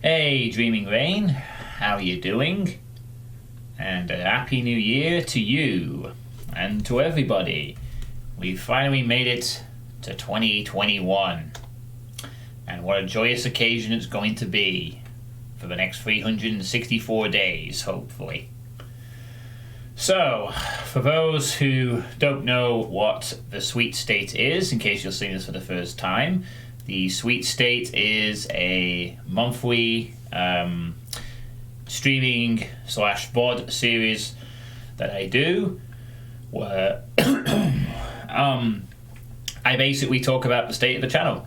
Hey, Dreaming Rain, how are you doing? And a happy new year to you and to everybody. We finally made it to 2021. And what a joyous occasion it's going to be for the next 364 days, hopefully. So, for those who don't know what the Sweet State is, in case you're seeing this for the first time, the Sweet State is a monthly streaming / VOD series that I do where I basically talk about the state of the channel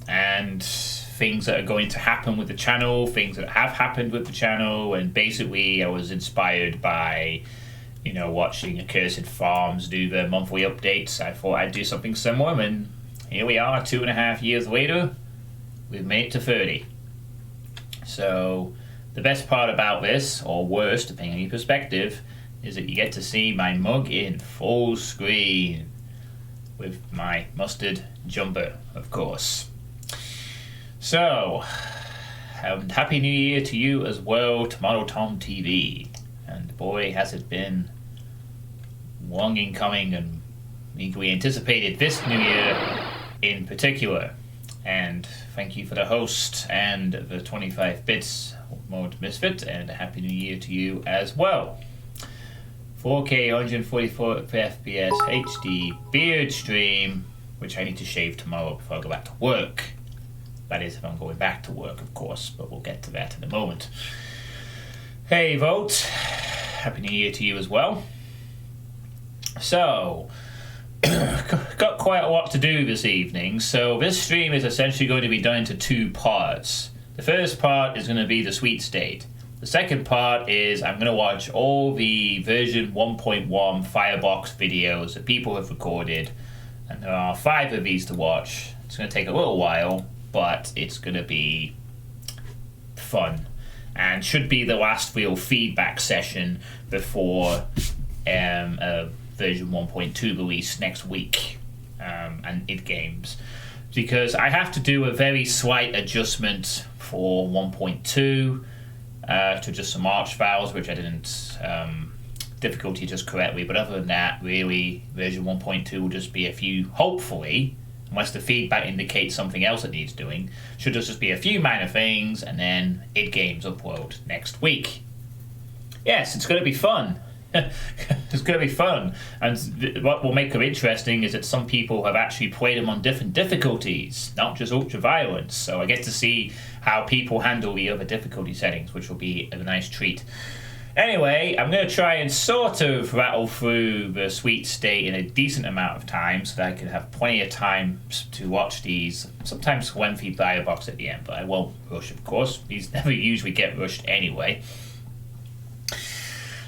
and things that are going to happen with the channel, things that have happened with the channel, and basically I was inspired by watching Accursed Farms do their monthly updates. I thought I'd do something similar, and here we are 2.5 years later. We've made it to 30. So the best part about this, or worst, depending on your perspective, is that you get to see my mug in full screen with my mustard jumper, of course. So, Happy New Year to you as well, Tomato Tom TV. And boy, has it been long in coming and eagerly anticipated this new year in particular. And thank you for the host and the 25 bits mode misfit, and a happy new year to you as well. 4K 144 FPS HD beard stream, which I need to shave tomorrow before I go back to work. That is if I'm going back to work, of course, but we'll get to that in a moment. Hey Vote, happy new year to you as well. So, got quite a lot to do this evening, so this stream is essentially going to be done into two parts. The first part is going to be the Sweet State. The second part is I'm going to watch all the version 1.1 Firebox videos that people have recorded, and there are 5 of these to watch. It's going to take a little while, but it's going to be fun, and should be the last real feedback session before version 1.2 release next week, and id games, because I have to do a very slight adjustment for 1.2 to just some arch files, which I didn't difficulty just correctly, but other than that, really, version 1.2 will just be a few, hopefully, unless the feedback indicates something else that needs doing, should just be a few minor things, and then id games upload next week. Yes, it's going to be fun. It's going to be fun, and what will make it interesting is that some people have actually played them on different difficulties, not just ultra violence, so I get to see how people handle the other difficulty settings, which will be a nice treat. Anyway, I'm going to try and sort of rattle through the Sweet State in a decent amount of time so that I can have plenty of time to watch these sometimes lengthy firebox at the end, but I won't rush, of course. These never usually get rushed anyway.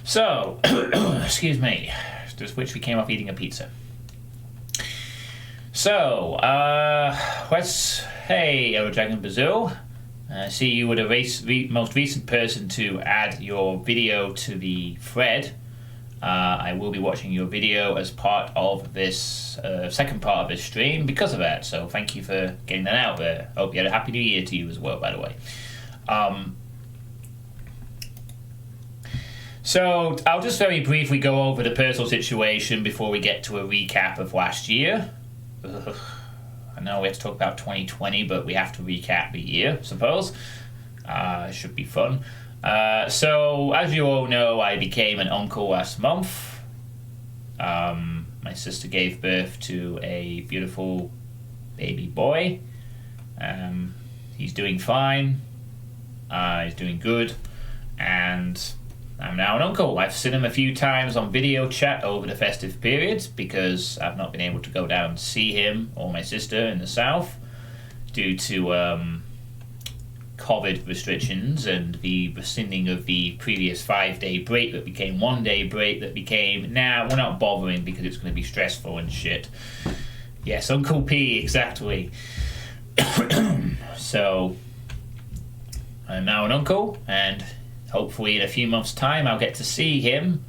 So, excuse me, just which we came off eating a pizza. So, hey, Yellow Dragon Brazil. I see you were the most recent person to add your video to the thread. I will be watching your video as part of this second part of this stream because of that, so thank you for getting that out there. Hope you had a happy new year to you as well, by the way. So, I'll just very briefly go over the personal situation before we get to a recap of last year. Ugh. I know we have to talk about 2020, but we have to recap the year, I suppose. It should be fun. So, as you all know, I became an uncle last month. My sister gave birth to a beautiful baby boy. He's doing fine. He's doing good. And I'm now an uncle. I've seen him a few times on video chat over the festive period because I've not been able to go down and see him or my sister in the south due to COVID restrictions and the rescinding of the previous 5-day break that became 1-day break that became, nah, we're not bothering because it's going to be stressful and shit. Yes, Uncle P, exactly. So, I'm now an uncle, and hopefully in a few months' time I'll get to see him,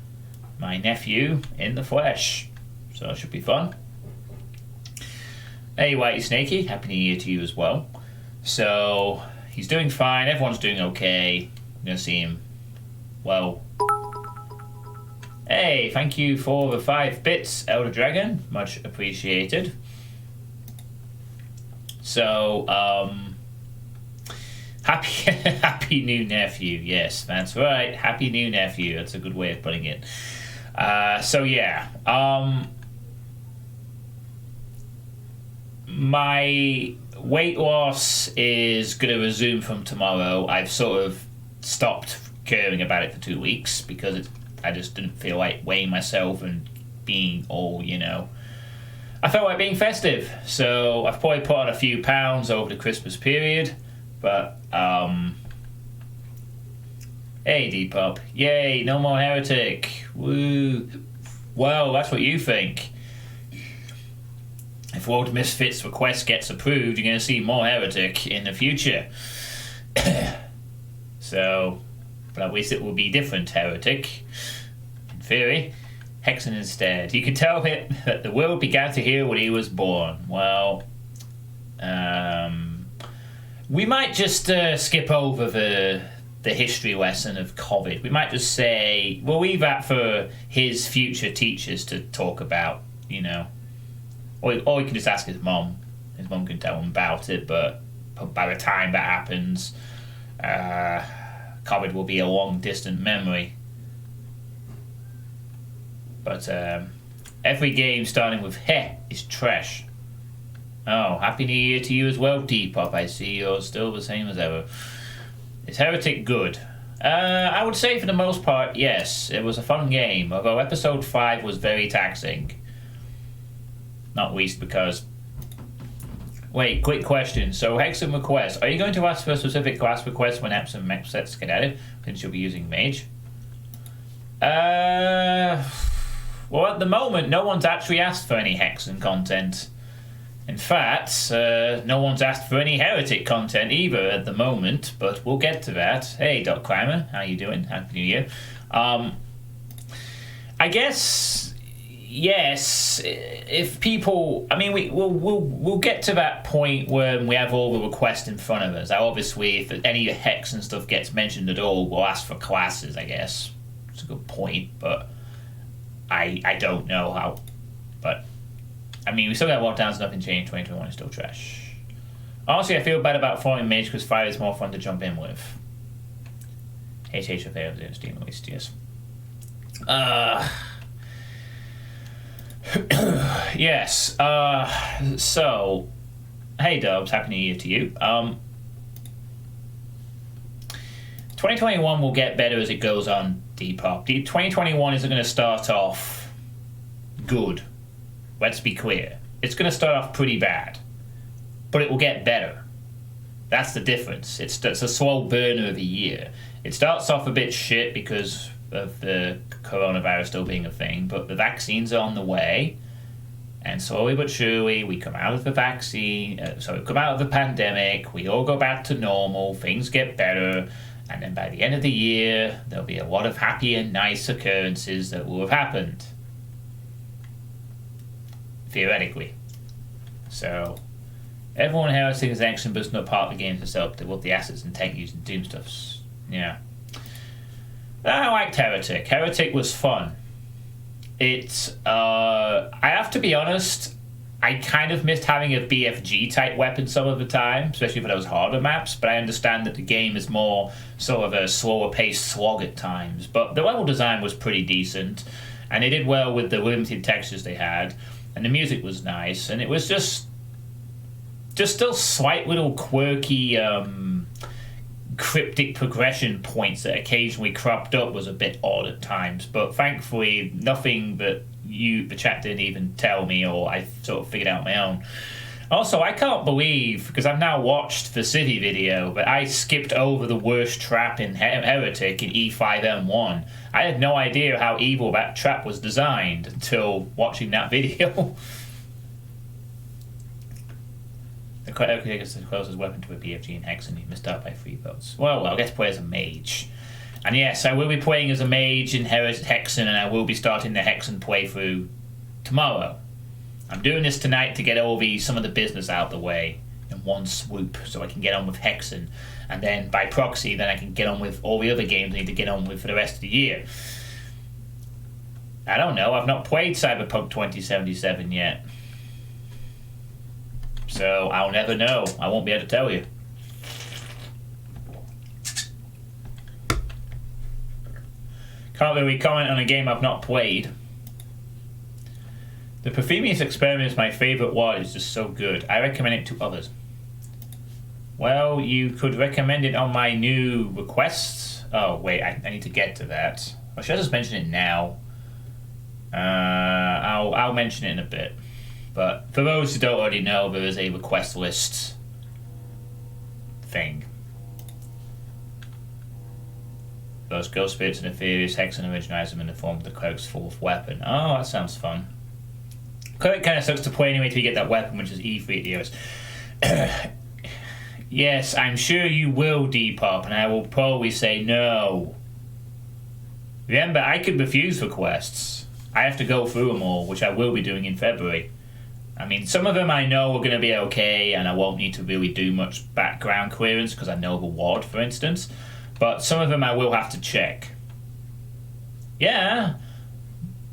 my nephew, in the flesh. So it should be fun. Hey, Whitey Snakey, Happy New Year to you as well. So, He's doing fine. Everyone's doing okay. I'm going to see him. Well. Hey, thank you for the 5 bits, Elder Dragon. Much appreciated. So, happy new nephew. Yes, that's right. Happy new nephew. That's a good way of putting it. So yeah. My weight loss is going to resume from tomorrow. I've sort of stopped caring about it for 2 weeks because I just didn't feel like weighing myself and being all, I felt like being festive. So I've probably put on a few pounds over the Christmas period. But, hey, Depop. Yay, no more Heretic. Woo. Well, that's what you think. If World Misfits request gets approved, you're going to see more Heretic in the future. So, but at least it will be different Heretic. In theory, Hexen instead. You could tell him that the world began to heal when he was born. Well, we might just skip over the history lesson of COVID. We might just say, we'll leave that for his future teachers to talk about, Or you can just ask his mom. His mom can tell him about it, but by the time that happens, COVID will be a long, distant memory. But every game starting with "heh" is trash. Oh, Happy New Year to you as well, Depop. I see you're still the same as ever. Is Heretic good? I would say for the most part, yes. It was a fun game, although Episode 5 was very taxing. Not least because... Wait, quick question. So, Hexen request. Are you going to ask for a specific class request when apps and mech sets get added, since you'll be using Mage? Well, at the moment, no one's actually asked for any Hexen content. In fact, no one's asked for any Heretic content either at the moment, but we'll get to that. Hey, Doc Kramer, how you doing? Happy New Year. I guess, yes, if people... I mean, we'll get to that point when we have all the requests in front of us. Now, obviously, if any Hex and stuff gets mentioned at all, we'll ask for classes, I guess. It's a good point, but I don't know how... But... I mean, we still got lockdowns, nothing changed. 2021 is still trash. Honestly, I feel bad about falling Mage because fire is more fun to jump in with. HH of Air in Steam at least, yes. Yes. So, hey Dubs, Happy New Year to you. 2021 will get better as it goes on, Depop. 2021 isn't going to start off good. Let's be clear. It's going to start off pretty bad, but it will get better. That's the difference. It's a slow burner of a year. It starts off a bit shit because of the coronavirus still being a thing, but the vaccines are on the way, and slowly but surely we come out of the come out of the pandemic, we all go back to normal, things get better, and then by the end of the year, there'll be a lot of happy and nice occurrences that will have happened. Theoretically. So, everyone here thinks action, but it's not part of the game itself. They want the assets and tech use and doom stuffs. Yeah. I liked Heretic. Heretic was fun. I have to be honest, I kind of missed having a BFG type weapon some of the time, especially for those harder maps, but I understand that the game is more sort of a slower paced slog at times. But the level design was pretty decent, and they did well with the limited textures they had. And the music was nice, and it was just still slight little quirky, cryptic progression points that occasionally cropped up was a bit odd at times. But thankfully, nothing that the chat didn't even tell me, or I sort of figured out on my own. Also, I can't believe, because I've now watched the Civvy video, but I skipped over the worst trap in Heretic in E5M1. I had no idea how evil that trap was designed until watching that video. The closest weapon to a BFG in Hexen, he missed out by 3 votes. Well, I get to play as a mage. And yes, I will be playing as a mage in Hexen, and I will be starting the Hexen playthrough tomorrow. I'm doing this tonight to get some of the business out of the way in one swoop, so I can get on with Hexen and then by proxy, then I can get on with all the other games I need to get on with for the rest of the year. I don't know. I've not played Cyberpunk 2077 yet. So I'll never know. I won't be able to tell you. Can't really comment on a game I've not played. The Perfemius Experiment is my favourite one. It's just so good. I recommend it to others. Well, you could recommend it on my new requests. Oh, wait. I need to get to that. Or should I just mention it now? I'll mention it in a bit. But for those who don't already know, there is a request list thing. Those ghost spirits and Nefarious hex and originize them in the form of the cleric's fourth weapon. Oh, that sounds fun. Cleric kind of sucks to play anyway till you get that weapon, which is E3 at the years. Yes, I'm sure you will, Depop, and I will probably say no. Remember, I could refuse requests. I have to go through them all, which I will be doing in February. I mean, some of them I know are going to be okay, and I won't need to really do much background clearance because I know the WAD, for instance. But some of them I will have to check. Yeah.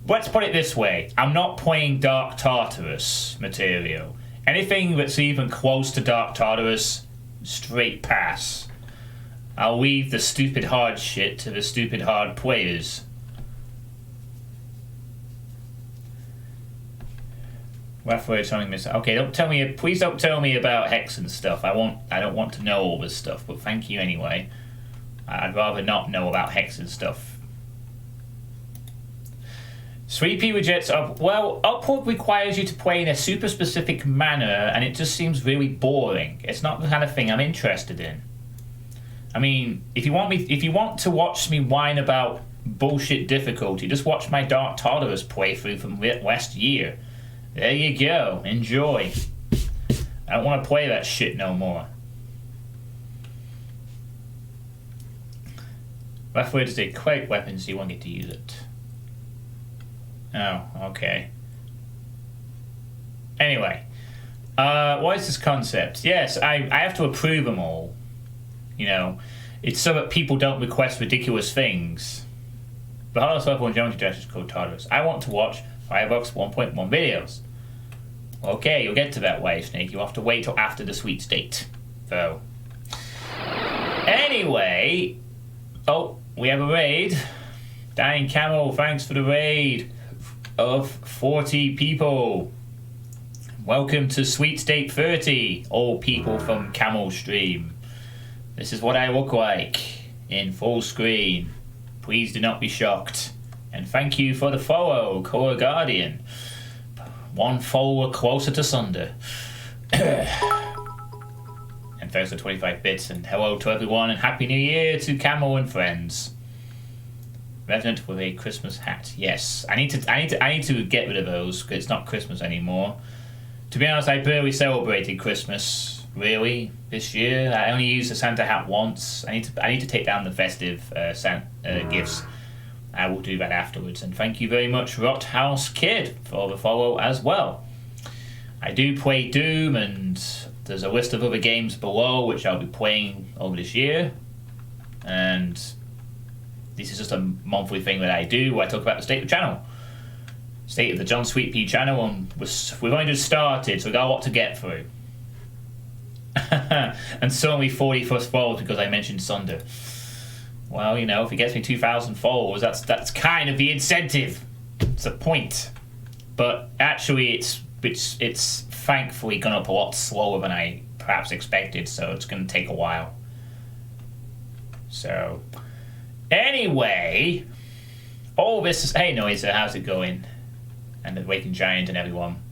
Let's put it this way. I'm not playing Dark Tartarus material. Anything that's even close to Dark Tartarus, straight pass. I'll leave the stupid hard shit to the stupid hard players. Okay, don't tell me. Please don't tell me about hex and stuff. I don't want to know all this stuff. But thank you anyway. I'd rather not know about hex and stuff. Suitepee rejects up. Well, Upward requires you to play in a super specific manner, and it just seems really boring. It's not the kind of thing I'm interested in. I mean, if you want to watch me whine about bullshit difficulty, just watch my Dark Tartarus playthrough from last year. There you go. Enjoy. I don't want to play that shit no more. Left word is a cleric weapon, so you won't get to use it. Oh, okay. Anyway, what is this concept? Yes, I have to approve them all. You know, it's so that people don't request ridiculous things. The hardest level in Geometry Dash is called Tartarus. I want to watch Firebox 1.1 videos. Okay, you'll get to that way, Snake. You'll have to wait till after the sweet state. So, anyway, oh, we have a raid. Dying Camel, thanks for the raid of 40 people. Welcome to Sweet State 30, all people from Camel Stream. This is what I look like in full screen. Please do not be shocked. And thank you for the follow, Core Guardian. One follower closer to Sunder. And thanks for 25 bits, and hello to everyone, and Happy New Year to Camel and friends. Revenant with a Christmas hat. Yes, I need to get rid of those because it's not Christmas anymore. To be honest, I barely celebrated Christmas really this year. I only used the Santa hat once. I need to take down the festive gifts. I will do that afterwards. And thank you very much, Rot House Kid, for the follow as well. I do play Doom, and there's a list of other games below which I'll be playing over this year. And this is just a monthly thing that I do where I talk about the state of the channel. State of the John Suitepee channel, and we've only just started, so we've got a lot to get through. And so only 40 first followers because I mentioned Sunder. Well, you know, if it gets me 2,000 followers, that's kind of the incentive. It's the point. But actually, it's thankfully gone up a lot slower than I perhaps expected, so it's going to take a while. So, anyway, all this is... Hey, Noiser, how's it going? And the Waking Giant and everyone.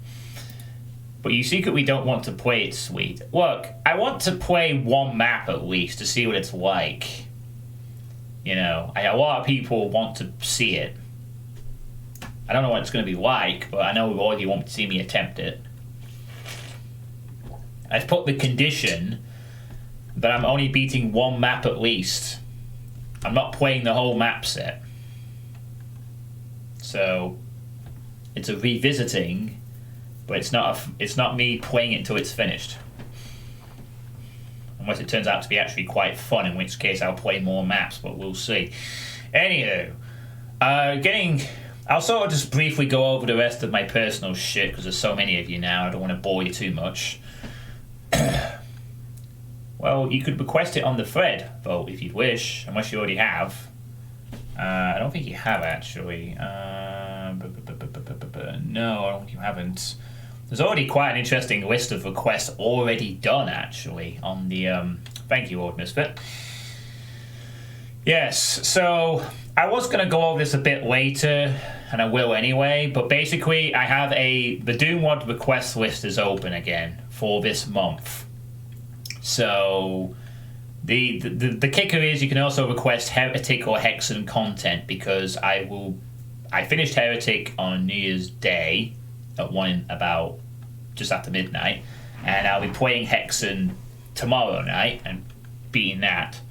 But you secretly don't want to play it, sweet. Look, I want to play one map at least to see what it's like. You know, a lot of people want to see it. I don't know what it's going to be like, but I know all of you want to see me attempt it. I've put the condition that I'm only beating one map at least. I'm not playing the whole map set. So, it's a revisiting, but it's not me playing it until it's finished. unless it turns out to be actually quite fun, in which case I'll play more maps, but we'll see. Anywho, I'll sort of just briefly go over the rest of my personal shit, because there's so many of you now, I don't want to bore you too much. Well, you could request it on the thread, vote, if you'd wish, unless you already have. I don't think you have, actually. No, I don't think you haven't. There's already quite an interesting list of requests already done, actually, on the... thank you, Lord Misfit. Yes, so I was going to go over this a bit later, and I will anyway, but basically I have the Doom Mod request list is open again for this month. So the kicker is you can also request Heretic or Hexen content, because I finished Heretic on New Year's Day at about just after midnight, and I'll be playing Hexen tomorrow night and beating that.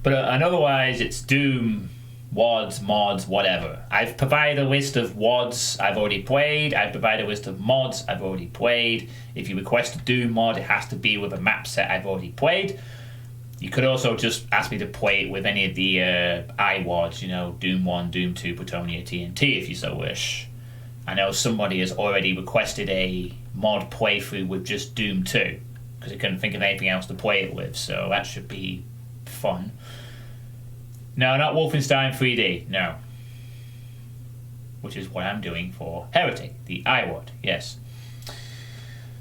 But otherwise, it's Doom, WODs, mods, whatever. I've provided a list of WODs I've already played. I've provided a list of mods I've already played. If you request a Doom mod, it has to be with a map set I've already played. You could also just ask me to play it with any of the iWODs, you know, Doom 1, Doom 2, Plutonia, TNT, if you so wish. I know somebody has already requested a mod playthrough with just Doom 2, because I couldn't think of anything else to play it with, so that should be fun. No, not Wolfenstein 3D, no. Which is what I'm doing for Heretic, the iWOD, yes.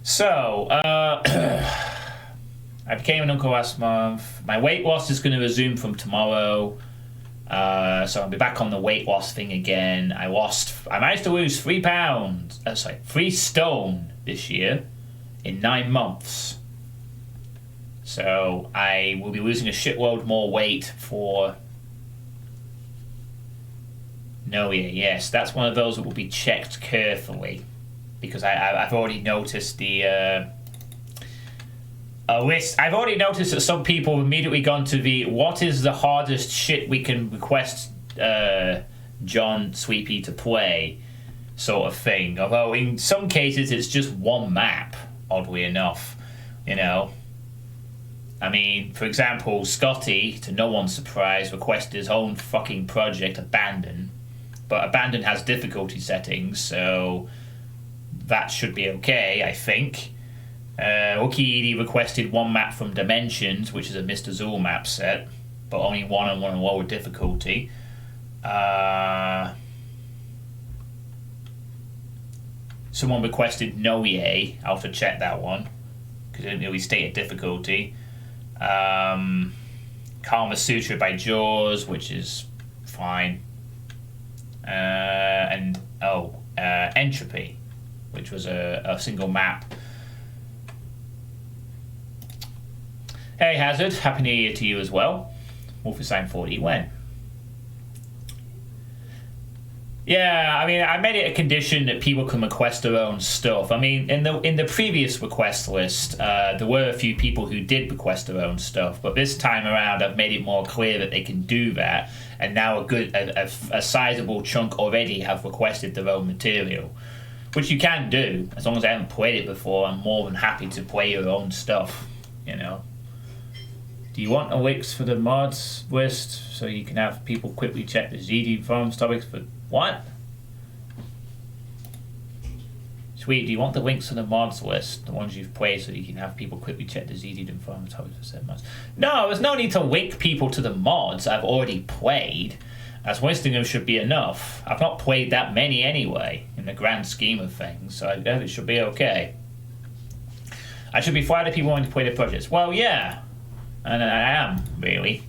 So, I became an uncle last month. My weight loss is going to resume from tomorrow. So I'll be back on the weight loss thing again. I managed to lose 3 stone this year in 9 months. So I will be losing a shitload more weight for... No, yes, that's one of those that will be checked carefully, because I've already noticed the list. I've already noticed that some people have immediately gone to the what is the hardest shit we can request John Suitepee to play sort of thing. Although in some cases it's just one map, oddly enough, you know. I mean, for example, Scotty, to no one's surprise, requested his own fucking project, Abandon. But Abandon has difficulty settings, so that should be okay, I think. Uki Edie requested one map from Dimensions, which is a Mr. Zool map set, but only one on lower difficulty. Someone requested Noye. I'll have to check that one, because it didn't really state a difficulty. Kama Sutra by Jaws, which is fine. Entropy, which was a single map. Hey Hazard, Happy New Year to you as well. Wolfenstein 40, when? Yeah, I mean, I made it a condition that people can request their own stuff. I mean, in the previous request list, there were a few people who did request their own stuff, but this time around I've made it more clear that they can do that, and now a sizable chunk already have requested their own material, which you can do. As long as I haven't played it before, I'm more than happy to play your own stuff, you know. Do you want a links for the mods list so you can have people quickly check the ZD forums topics for what? Sweet, do you want the links to the mods list, the ones you've played, so you can have people quickly check the ZD and forum topics for said mods? No, there's no need to link people to the mods I've already played, as listing them should be enough. I've not played that many anyway, in the grand scheme of things, so I guess it should be okay. I should be flattered people wanting to play the projects. Well, yeah. And I am, really.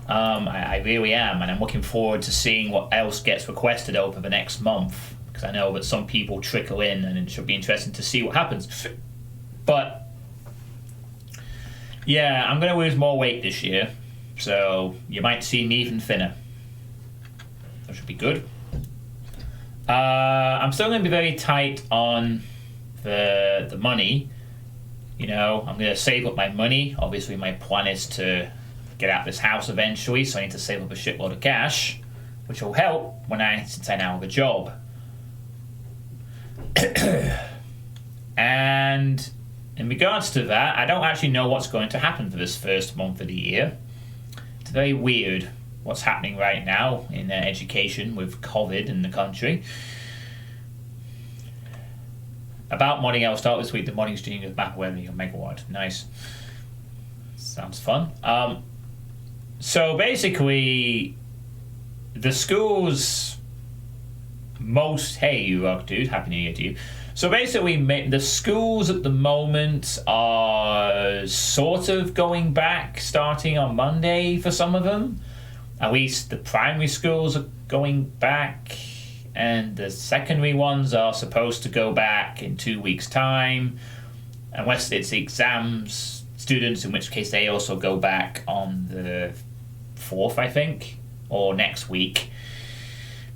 I really am, and I'm looking forward to seeing what else gets requested over the next month, because I know that some people trickle in, and it should be interesting to see what happens. But, yeah, I'm going to lose more weight this year, so you might see me even thinner. That should be good. I'm still going to be very tight on the money. You know, I'm going to save up my money. Obviously, my plan is to get out of this house eventually, so I need to save up a shitload of cash, which will help since I now have a job. And in regards to that, I don't actually know what's going to happen for this first month of the year. It's very weird what's happening right now in education with COVID in the country. About morning, I'll start this week the morning stream with Map Weather on Megawatt. Nice. Sounds fun. So basically, the schools hey, you rock dude, Happy New Year to you. So basically, the schools at the moment are sort of going back, starting on Monday for some of them. At least the primary schools are going back, and the secondary ones are supposed to go back in 2 weeks' time, unless it's exams students, in which case they also go back on the 4th, I think, or next week.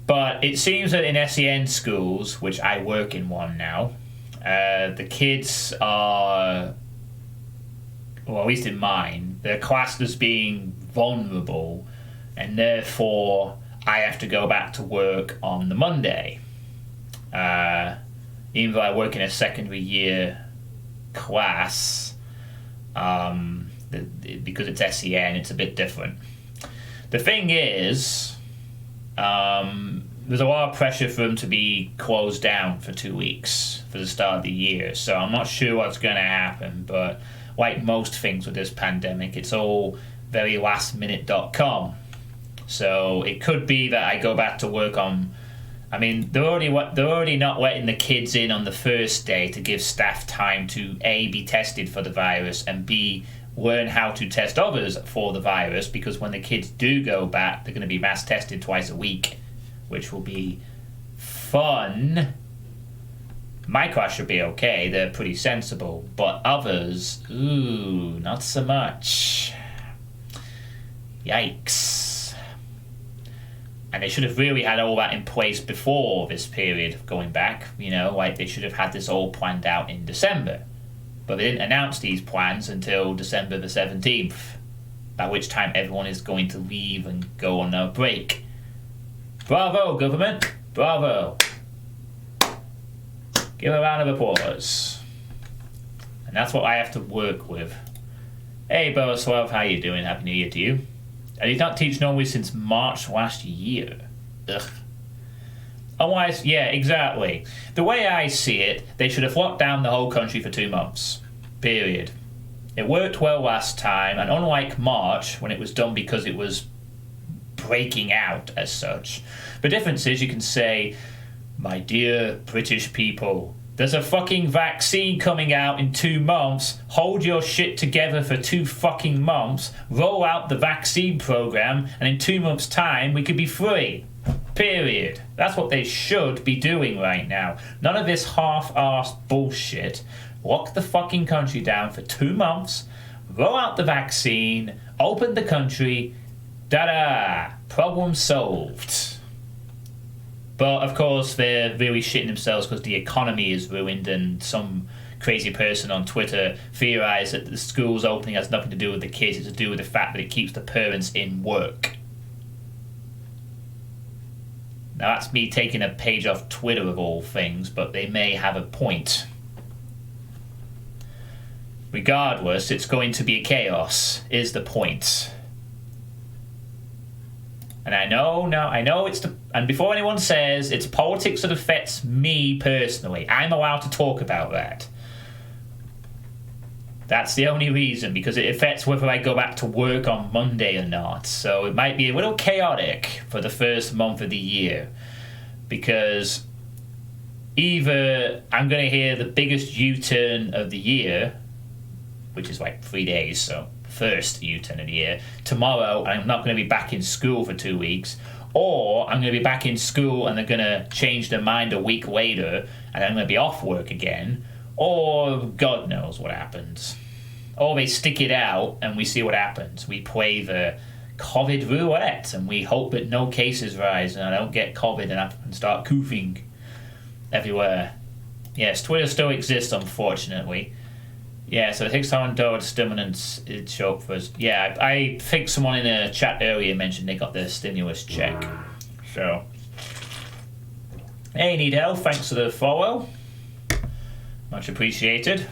But it seems that in SEN schools, which I work in one now, the kids are, well, at least in mine, they're classed as being vulnerable, and therefore I have to go back to work on the Monday. Even though I work in a secondary year class, because it's SEN, it's a bit different. The thing is, there's a lot of pressure for them to be closed down for 2 weeks for the start of the year, so I'm not sure what's going to happen, but like most things with this pandemic, it's all very lastminute.com. So it could be that I go back to work on, I mean, they're already not letting the kids in on the first day to give staff time to A, be tested for the virus, and B, learn how to test others for the virus, because when the kids do go back, they're going to be mass tested twice a week, which will be fun. My class should be okay, they're pretty sensible, but others, ooh, not so much. Yikes. And they should have really had all that in place before this period of going back, like they should have had this all planned out in December. But they didn't announce these plans until December the 17th, by which time everyone is going to leave and go on a break. Bravo, government! Bravo! Give a round of applause. And that's what I have to work with. Hey, Borislav, how you doing? Happy New Year to you. I did not teach normally since March last year. Ugh. Otherwise, yeah, exactly. The way I see it, they should have locked down the whole country for 2 months. Period. It worked well last time, and unlike March, when it was done because it was breaking out as such, the difference is you can say, my dear British people, there's a fucking vaccine coming out in 2 months. Hold your shit together for 2 fucking months. Roll out the vaccine program, and in 2 months' time, we could be free. Period. That's what they should be doing right now. None of this half-arsed bullshit. Lock the fucking country down for 2 months. Roll out the vaccine. Open the country. Da-da! Problem solved. But, of course, they're really shitting themselves because the economy is ruined, and some crazy person on Twitter theorised that the school's opening has nothing to do with the kids, it's to do with the fact that it keeps the parents in work. Now, that's me taking a page off Twitter of all things, but they may have a point. Regardless, it's going to be chaos, is the point. And I know it's and before anyone says it's politics that affects me personally, I'm allowed to talk about that. That's the only reason, because it affects whether I go back to work on Monday or not. So it might be a little chaotic for the first month of the year, because either I'm going to hear the biggest U-turn of the year, which is like 3 days, so first U-turn of the year, tomorrow, and I'm not going to be back in school for 2 weeks, or I'm going to be back in school and they're going to change their mind a week later and I'm going to be off work again, or God knows what happens. Or they stick it out and we see what happens. We play the COVID roulette and we hope that no cases rise and I don't get COVID and I can start coughing everywhere. Yes, Twitter still exists, unfortunately. Yeah, so it takes time toward stimulants it's short for us. Yeah, I think someone in a chat earlier mentioned they got their stimulus check. So, hey, need help? Thanks for the follow. Much appreciated.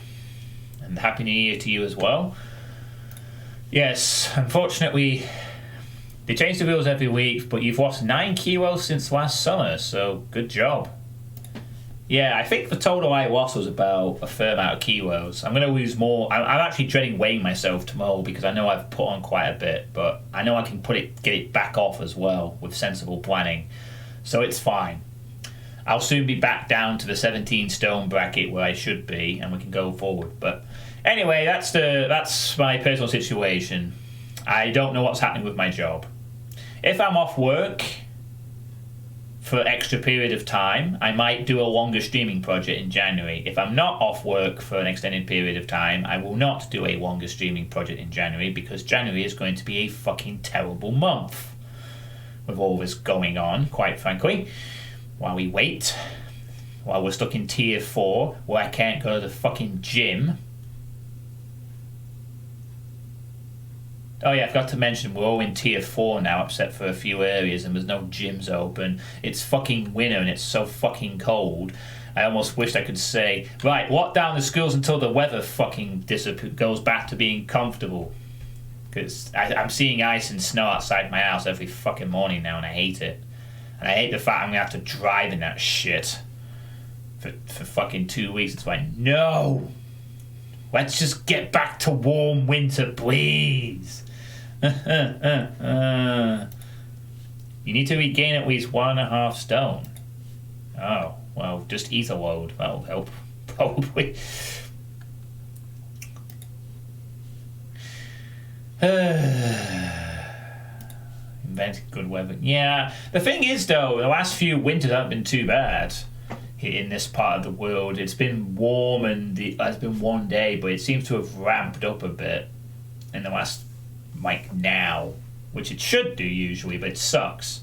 and Happy New Year to you as well. Yes, unfortunately, they change the rules every week, but you've lost 9 kilos since last summer, so good job. Yeah, I think the total I lost was about a fair amount of kilos. I'm going to lose more. I'm actually dreading weighing myself tomorrow because I know I've put on quite a bit, but I know I can get it back off as well with sensible planning. So it's fine. I'll soon be back down to the 17 stone bracket where I should be, and we can go forward. But anyway, that's my personal situation. I don't know what's happening with my job. If I'm off work for an extra period of time, I might do a longer streaming project in January. If I'm not off work for an extended period of time, I will not do a longer streaming project in January, because January is going to be a fucking terrible month with all this going on, quite frankly. While we wait, while we're stuck in tier 4, where I can't go to the fucking gym. Oh yeah, I forgot to mention, we're all in tier 4 now, except for a few areas, and there's no gyms open. It's fucking winter and it's so fucking cold. I almost wished I could say, right, lock down the schools until the weather fucking goes back to being comfortable. Because I'm seeing ice and snow outside my house every fucking morning now, and I hate it. And I hate the fact I'm going to have to drive in that shit for fucking 2 weeks. It's like, no! Let's just get back to warm winter, please! You need to regain at least 1.5 stone. Oh, well, just eat a load. That'll help, probably. Invent good weather. Yeah, the thing is, though, the last few winters haven't been too bad in this part of the world. It's been warm, and it's been one day, but it seems to have ramped up a bit in the last, like, now, which it should do usually, but it sucks.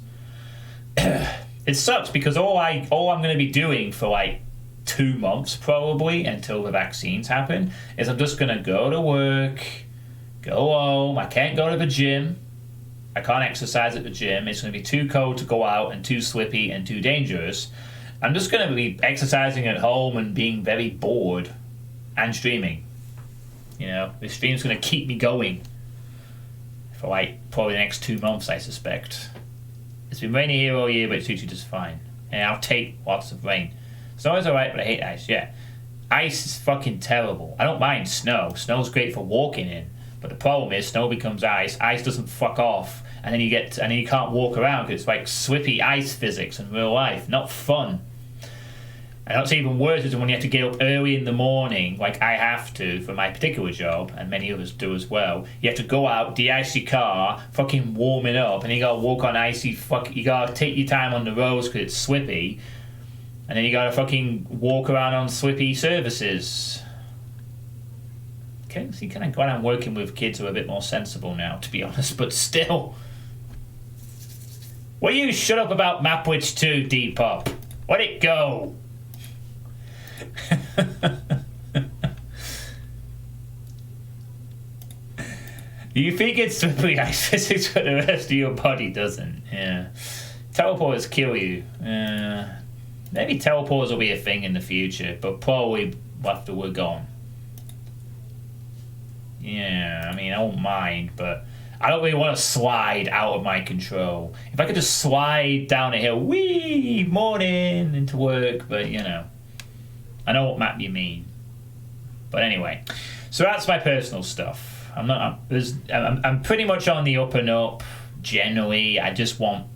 It sucks because all I'm going to be doing for like 2 months probably until the vaccines happen is I'm just going to go to work, go home. I can't go to the gym. I can't exercise at the gym. It's going to be too cold to go out and too slippy and too dangerous. I'm just going to be exercising at home and being very bored and streaming. You know, the stream's going to keep me going for like probably the next 2 months, I suspect. It's been rainy here all year, but it suits you just fine. And I'll take lots of rain. Snow is alright, but I hate ice, yeah. Ice is fucking terrible. I don't mind snow. Snow's great for walking in. But the problem is, snow becomes ice. Ice doesn't fuck off. And then you can't walk around because it's like slippy ice physics in real life. Not fun. And what's even worse is when you have to get up early in the morning, like I have to for my particular job, and many others do as well. You have to go out, de-ice your car, fucking warm it up, and you gotta walk on icy you gotta take your time on the roads because it's slippy, and then you gotta fucking walk around on slippy surfaces. Okay, so you kind of glad I'm working with kids who are a bit more sensible now, to be honest, but still. Will you shut up about Mapwitch 2, Depop? Let it go. You think it's simply ice physics, but the rest of your body doesn't. Yeah. Teleporters kill you. Maybe teleporters will be a thing in the future, but probably after we're gone. Yeah, I mean, I won't mind, but I don't really want to slide out of my control. If I could just slide down a hill, wee, morning, into work, but you know. I know what map you mean. But anyway, so that's my personal stuff. I'm pretty much on the up and up. Generally, I just want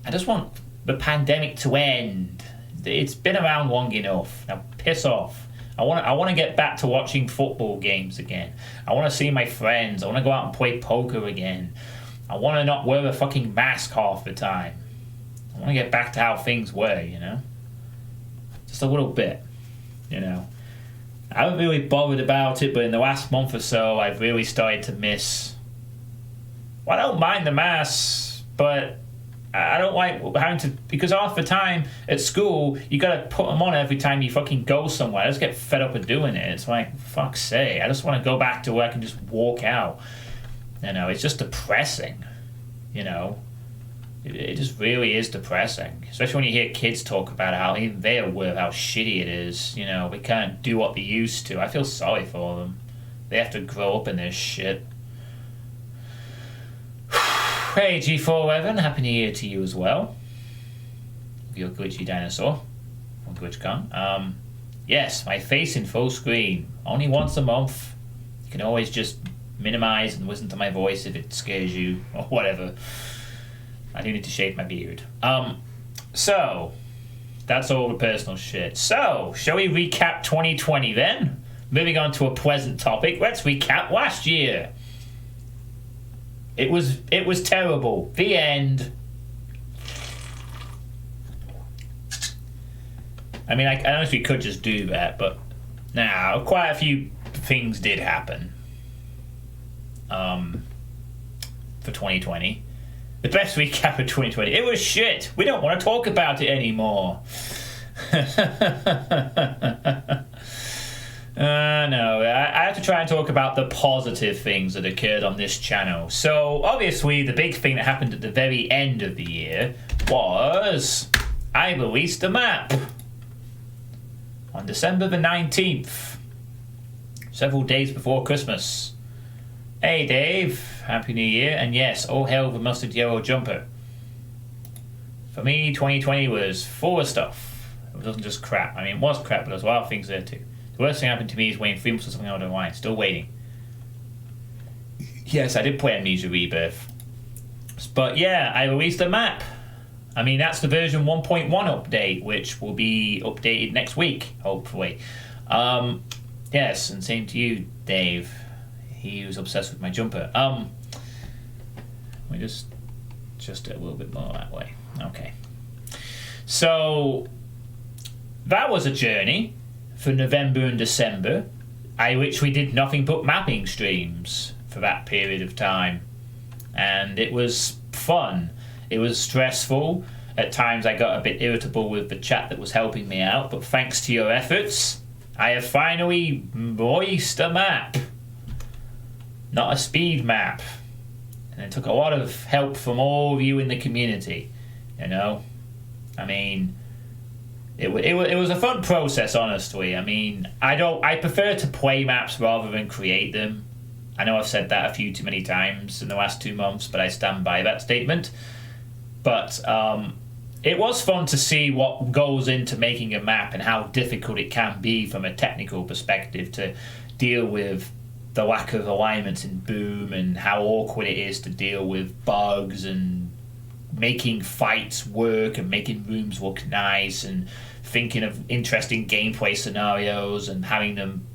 the pandemic to end. It's been around long enough. Now piss off. I want to get back to watching football games again. I want to see my friends. I want to go out and play poker again. I want to not wear a fucking mask half the time. I want to get back to how things were, you know? Just a little bit, you know? I haven't really bothered about it, but in the last month or so, I've really started to miss... Well, I don't mind the masks, but I don't like having to... Because half the time at school, you gotta put them on every time you fucking go somewhere. I just get fed up of doing it. It's like, fuck's sake. I just want to go back to where I can just walk out. You know, it's just depressing, you know? It just really is depressing, especially when you hear kids talk about how even they're aware of how shitty it is. You know, they can't do what they used to. I feel sorry for them. They have to grow up in this shit. Hey, G411, Happy New Year to you as well. Your glitchy dinosaur. Or GlitchCon. Yes, my face in full screen. Only once a month. You can always just minimize and listen to my voice if it scares you, or whatever. I do need to shave my beard. So, that's all the personal shit. So, shall we recap 2020 then? Moving on to a pleasant topic, let's recap last year. It was terrible. The end. I mean, I honestly could just do that, but now quite a few things did happen. For 2020. The best recap of 2020. It was shit. We don't want to talk about it anymore. No, I have to try and talk about the positive things that occurred on this channel. So, obviously, the big thing that happened at the very end of the year was I released a map on December the 19th, several days before Christmas. Hey, Dave. Happy New Year. And yes, oh hell, the mustard yellow jumper. For me, 2020 was full of stuff. It wasn't just crap. I mean, it was crap, but there was a lot of things there too. The worst thing happened to me is waiting 3 months for something I don't want. Still waiting. Yes, I did play Amnesia Rebirth. But yeah, I released a map. I mean, that's the version 1.1 update, which will be updated next week, hopefully. Yes, and same to you, Dave. He was obsessed with my jumper. Let me just a little bit more that way. Okay. So, that was a journey for November and December. I literally did nothing but mapping streams for that period of time. And it was fun. It was stressful. At times I got a bit irritable with the chat that was helping me out, but thanks to your efforts, I have finally released a map. Not a speed map. And it took a lot of help from all of you in the community, you know? I mean, it was a fun process, honestly. I mean, I prefer to play maps rather than create them. I know I've said that a few too many times in the last 2 months, but I stand by that statement. But it was fun to see what goes into making a map and how difficult it can be from a technical perspective to deal with the lack of alignments in Boom and how awkward it is to deal with bugs and making fights work and making rooms look nice and thinking of interesting gameplay scenarios and having them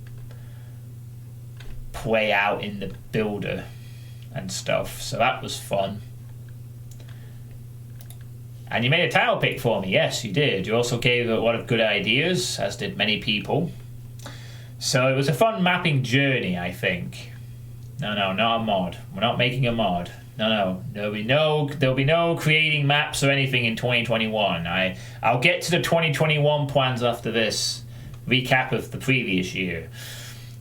play out in the builder and stuff. So that was fun. And you made a tile pick for me. Yes, you did. You also gave a lot of good ideas, as did many people. So it was a fun mapping journey, I think. No, not a mod. We're not making a mod. No. There'll be no creating maps or anything in 2021. I'll get to the 2021 plans after this recap of the previous year.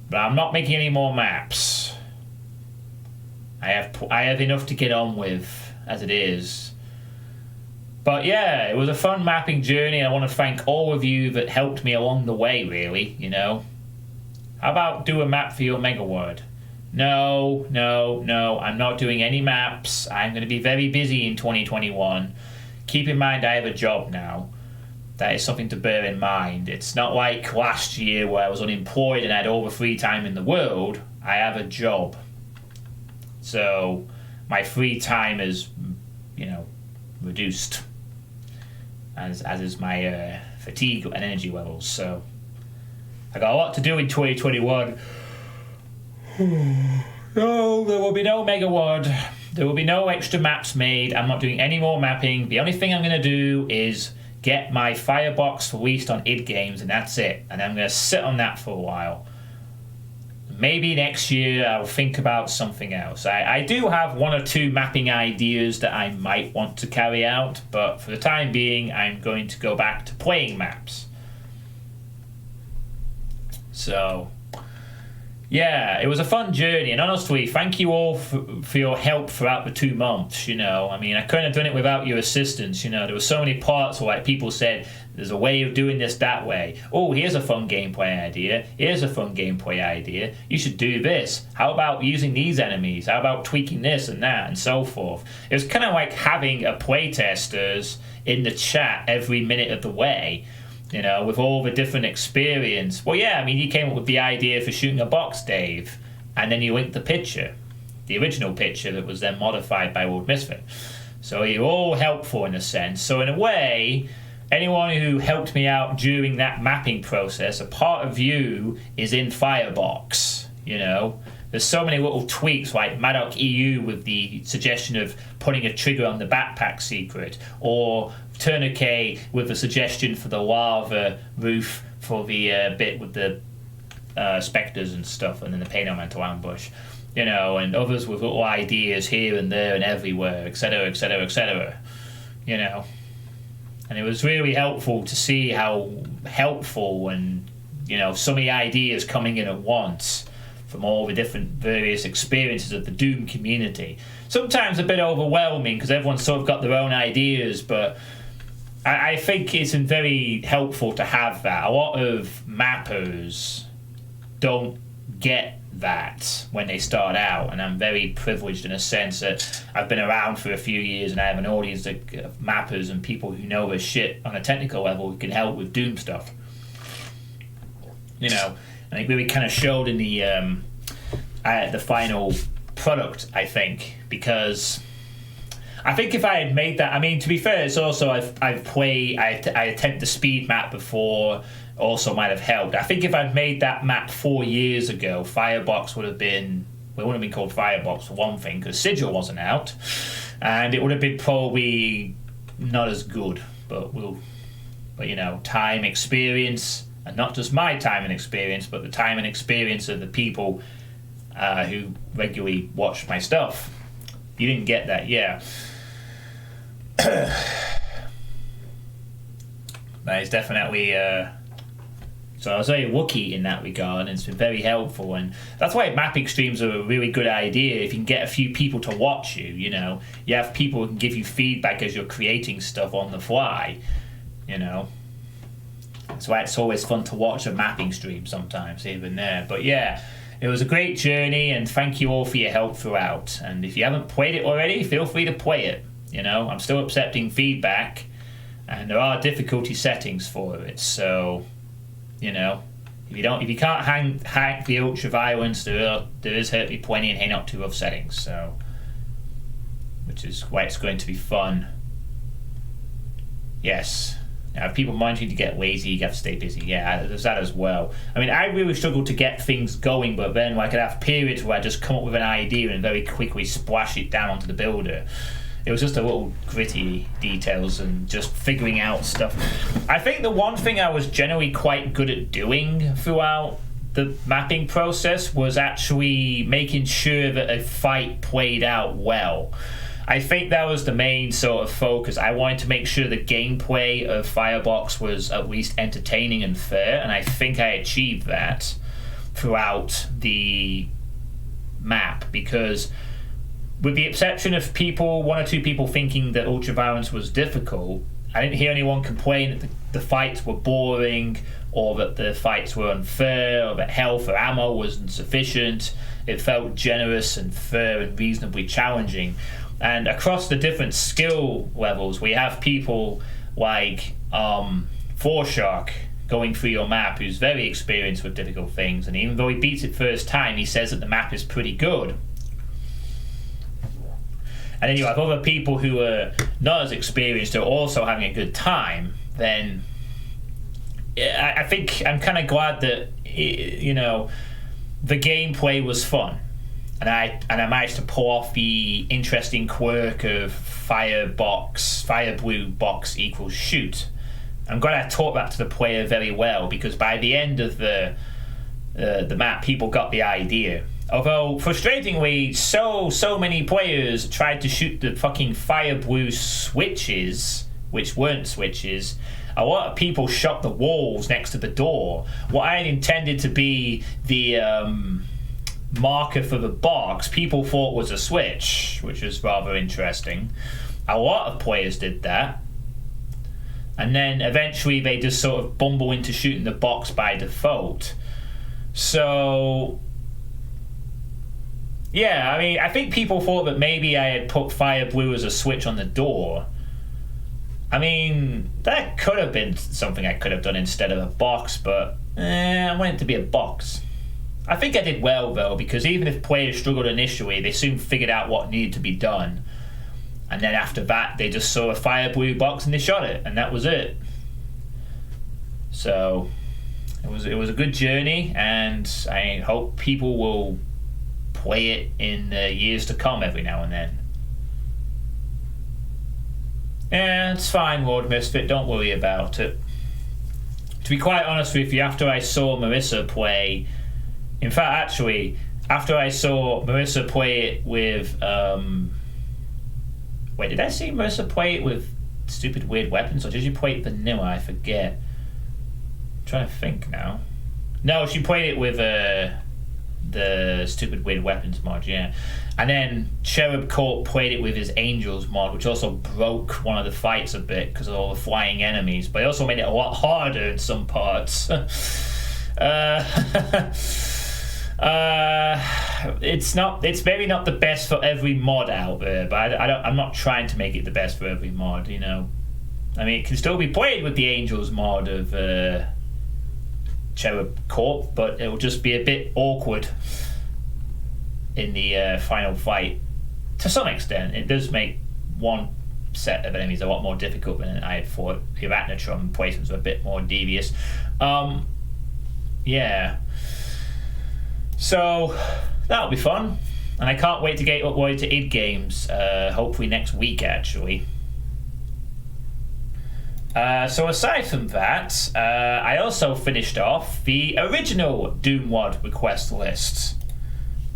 But I'm not making any more maps. I have enough to get on with as it is. But yeah, it was a fun mapping journey. I want to thank all of you that helped me along the way, really, you know. How about do a map for your Mega Word? No, I'm not doing any maps. I'm going to be very busy in 2021. Keep in mind I have a job now. That is something to bear in mind. It's not like last year where I was unemployed and I had all the free time in the world. I have a job. So my free time is, reduced. As is my fatigue and energy levels. So I got a lot to do in 2021. No, there will be no Mega Word. There will be no extra maps made. I'm not doing any more mapping. The only thing I'm going to do is get my Firebox released on id Games, and that's it. And I'm going to sit on that for a while. Maybe next year I'll think about something else. I do have 1 or 2 mapping ideas that I might want to carry out, but for the time being, I'm going to go back to playing maps. So, yeah, it was a fun journey, and honestly, thank you all for your help throughout the 2 months. I mean, I couldn't have done it without your assistance. There were so many parts where people said, there's a way of doing this that way. Oh, here's a fun gameplay idea. Here's a fun gameplay idea. You should do this. How about using these enemies? How about tweaking this and that and so forth? It was kind of like having a playtesters in the chat every minute of the way. With all the different experience. Well, yeah, I mean, you came up with the idea for shooting a box, Dave, and then you linked the picture, the original picture that was then modified by World Misfit. So you're all helpful in a sense. So in a way, anyone who helped me out during that mapping process, a part of you is in Firebox, There's so many little tweaks, like Maddock EU with the suggestion of putting a trigger on the backpack secret, or Tourniquet with the suggestion for the lava roof for the bit with the spectres and stuff, and then the pain elemental ambush, and others with little ideas here and there and everywhere, etc., etc., etc., And it was really helpful to see how helpful and, so many ideas coming in at once from all the different various experiences of the Doom community. Sometimes a bit overwhelming because everyone's sort of got their own ideas, but I think it's very helpful to have that. A lot of mappers don't get that when they start out, and I'm very privileged in a sense that I've been around for a few years and I have an audience of mappers and people who know their shit on a technical level who can help with Doom stuff. And it really kind of showed in the final product, I think, because I think if I had made that, I mean, to be fair, it's also I attempted the speed map before, also might have helped. I think if I'd made that map 4 years ago, Firebox would have been, well, it wouldn't have been called Firebox for one thing, because Sigil wasn't out, and it would have been probably not as good, but time, experience, and not just my time and experience, but the time and experience of the people who regularly watch my stuff. You didn't get that, yeah. That is definitely so I was very lucky in that regard, and it's been very helpful, and that's why mapping streams are a really good idea. If you can get a few people to watch you, you have people who can give you feedback as you're creating stuff on the fly, that's why it's always fun to watch a mapping stream sometimes, even there. But yeah, it was a great journey, and thank you all for your help throughout. And if you haven't played it already, feel free to play it. I'm still accepting feedback, and there are difficulty settings for it. So, if you can't hack the ultra violence, there is hopefully plenty in Hey 2 of settings. So, which is why it's going to be fun. Yes. Now, if people mind you to get lazy, you have to stay busy. Yeah, there's that as well. I mean, I really struggle to get things going, but then I could have periods where I just come up with an idea and very quickly splash it down onto the builder. It was just a little gritty details and just figuring out stuff. I think the one thing I was generally quite good at doing throughout the mapping process was actually making sure that a fight played out well. I think that was the main sort of focus. I wanted to make sure the gameplay of Firebox was at least entertaining and fair, and I think I achieved that throughout the map, because with the exception of one or two people thinking that Ultraviolence was difficult, I didn't hear anyone complain that the fights were boring, or that the fights were unfair, or that health or ammo wasn't sufficient. It felt generous and fair and reasonably challenging. And across the different skill levels, we have people like Forshark going through your map, who's very experienced with difficult things, and even though he beats it first time, he says that the map is pretty good. And then you have other people who are not as experienced, who are also having a good time. Then I think I'm kind of glad that the gameplay was fun. And I managed to pull off the interesting quirk of fire blue box equals shoot. I'm glad I taught that to the player very well, because by the end of the map, people got the idea. Although, frustratingly, so many players tried to shoot the fucking fire blue switches, which weren't switches. A lot of people shot the walls next to the door. What I had intended to be the marker for the box, people thought was a switch, which was rather interesting. A lot of players did that. And then eventually they just sort of bumble into shooting the box by default. So, yeah, I mean, I think people thought that maybe I had put fire blue as a switch on the door. I mean, that could have been something I could have done instead of a box, but I want it to be a box. I think I did well, though, because even if players struggled initially, they soon figured out what needed to be done. And then after that, they just saw a fire blue box and they shot it, and that was it. So it was a good journey, and I hope people will play it in the years to come every now and then. Yeah, it's fine, Lord Misfit, don't worry about it. To be quite honest with you, after I saw Marissa play... In fact, actually, after I saw Marissa play it with... Wait, did I see Marissa play it with stupid weird weapons, or did she play it vanilla? I forget. I'm trying to think now. No, she played it with the stupid weird weapons mod, yeah. And then Cherub Court played it with his Angels mod, which also broke one of the fights a bit because of all the flying enemies, but it also made it a lot harder in some parts. It's maybe not the best for every mod out there, but I'm not trying to make it the best for every mod, you know. I mean, it can still be played with the Angels mod of Cherub Court, but it will just be a bit awkward in the final fight. To some extent, it does make one set of enemies a lot more difficult than I had thought. The Arachnotron placements are a bit more devious. Yeah. So that'll be fun, and I can't wait to get uploaded to id Games, hopefully next week actually. So aside from that, I also finished off the original Doom WOD request list.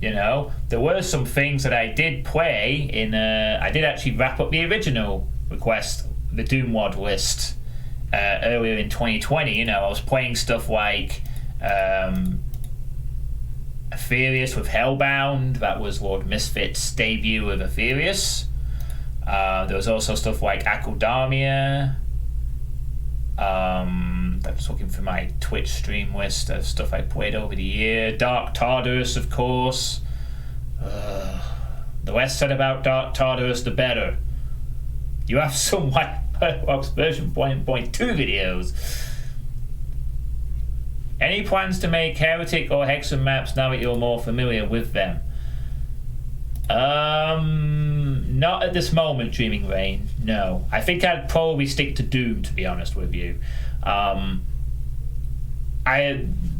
You know, there were some things that I did play in. I did actually wrap up the original request, the Doom WOD list, earlier in 2020. You know, I was playing stuff like Aetherius with Hellbound. That was Lord Misfit's debut of Aetherius. There was also stuff like Akudamia. I'm just looking for my Twitch stream list of stuff I played over the year. Dark Tartarus, of course. The less said about Dark Tartarus, the better. You have some White Box version 1.2 videos. Any plans to make Heretic or Hexen maps now that you're more familiar with them? Not at this moment, Dreaming Rain. No. I think I'd probably stick to Doom, to be honest with you.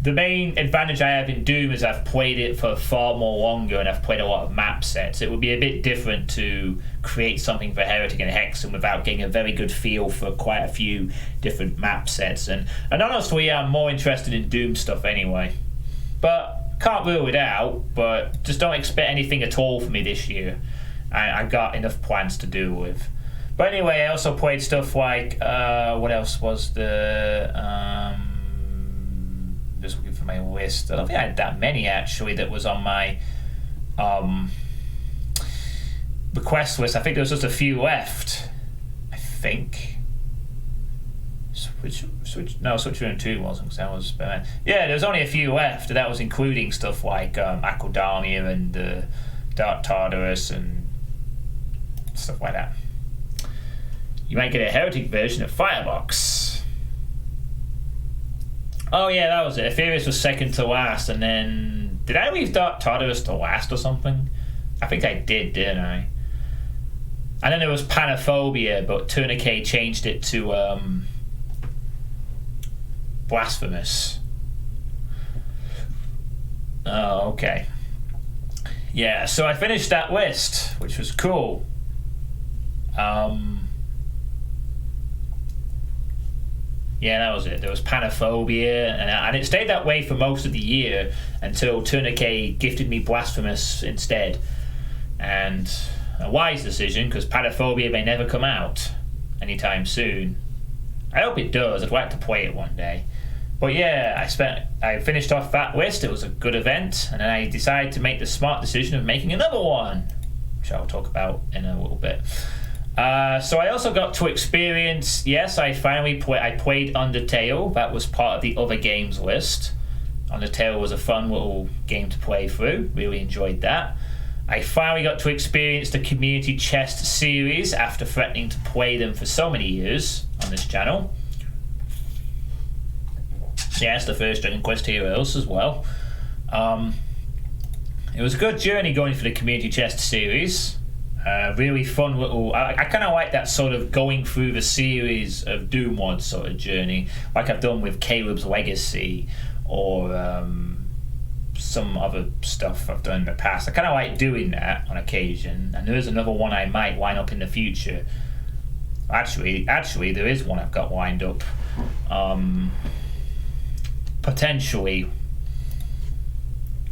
The main advantage I have in Doom is I've played it for far more longer, and I've played a lot of map sets. It would be a bit different to create something for Heretic and Hexen without getting a very good feel for quite a few different map sets. And honestly, I'm more interested in Doom stuff anyway. But can't rule it out, but just don't expect anything at all from me this year. I've got enough plans to do with. But anyway, I also played stuff like, what else was the... just looking for my list. I don't think I had that many, actually, that was on my request list. I think there was just a few left, I think. Switch 2 wasn't, because that was... yeah, there was only a few left, and that was including stuff like Akudamia and Dark Tartarus and stuff like that. You might get a Heretic version of Firebox. Oh yeah, that was it. Aetherius was second to last, and then... Did I leave Dark Tartarus to last or something? I think I did, didn't I? And then there was Panophobia, but Tourniquet changed it to Blasphemous. Oh, okay. Yeah, so I finished that list, which was cool. Yeah, that was it. There was Panophobia, and it stayed that way for most of the year until Tourniquet gifted me Blasphemous instead. And a wise decision, because Panophobia may never come out anytime soon. I hope it does. I'd like to play it one day. But yeah, I finished off that list. It was a good event, and then I decided to make the smart decision of making another one, which I'll talk about in a little bit. So I also got to experience. Yes, I played Undertale. That was part of the other games list. Undertale was a fun little game to play through. Really enjoyed that. I finally got to experience the Community Chest series after threatening to play them for so many years on this channel. Yes, the first Dragon Quest Heroes as well. It was a good journey going for the Community Chest series. Really fun little... I kind of like that sort of going through the series of Doom mods sort of journey, like I've done with Caleb's Legacy or some other stuff I've done in the past. I kind of like doing that on occasion, and there is another one I might line up in the future. Actually, there is one I've got lined up. Potentially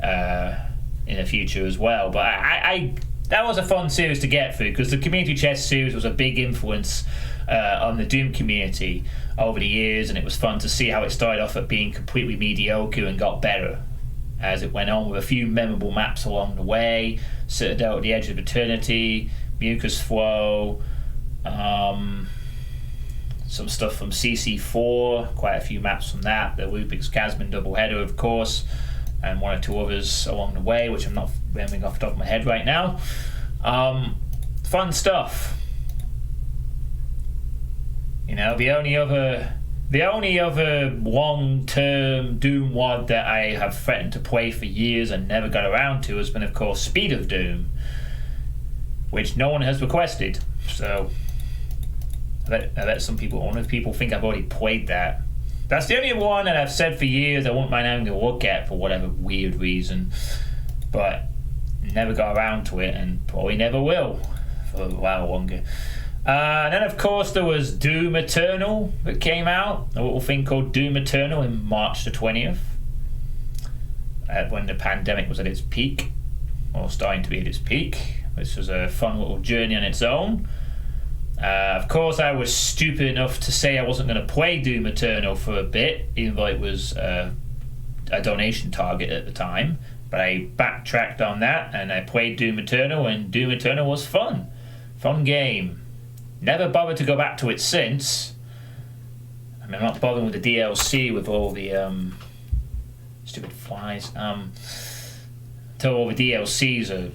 in the future as well, but I that was a fun series to get through because the Community Chest series was a big influence on the Doom community over the years, and it was fun to see how it started off at being completely mediocre and got better as it went on, with a few memorable maps along the way. Citadel at the Edge of Eternity, Mucus Flow, some stuff from CC4, quite a few maps from that, the Rubik's Chasm doubleheader, of course, and one or two others along the way, which I'm not remembering off the top of my head right now. Fun stuff. You know, the only other long-term Doom mod that I have threatened to play for years and never got around to has been, of course, Speed of Doom, which no one has requested. So I bet some people, I wonder if people think I've already played that. That's the only one that I've said for years I wouldn't mind having a look at for whatever weird reason, but never got around to it and probably never will for a while longer. And then, of course, there was Doom Eternal that came out, a little thing called Doom Eternal in March the 20th, when the pandemic was at its peak, or starting to be at its peak. This was a fun little journey on its own. Of course, I was stupid enough to say I wasn't going to play Doom Eternal for a bit, even though it was a donation target at the time. But I backtracked on that, and I played Doom Eternal, and Doom Eternal was fun. Fun game. Never bothered to go back to it since. I mean, I'm not bothering with the DLC with all the stupid flies. Till all the DLCs are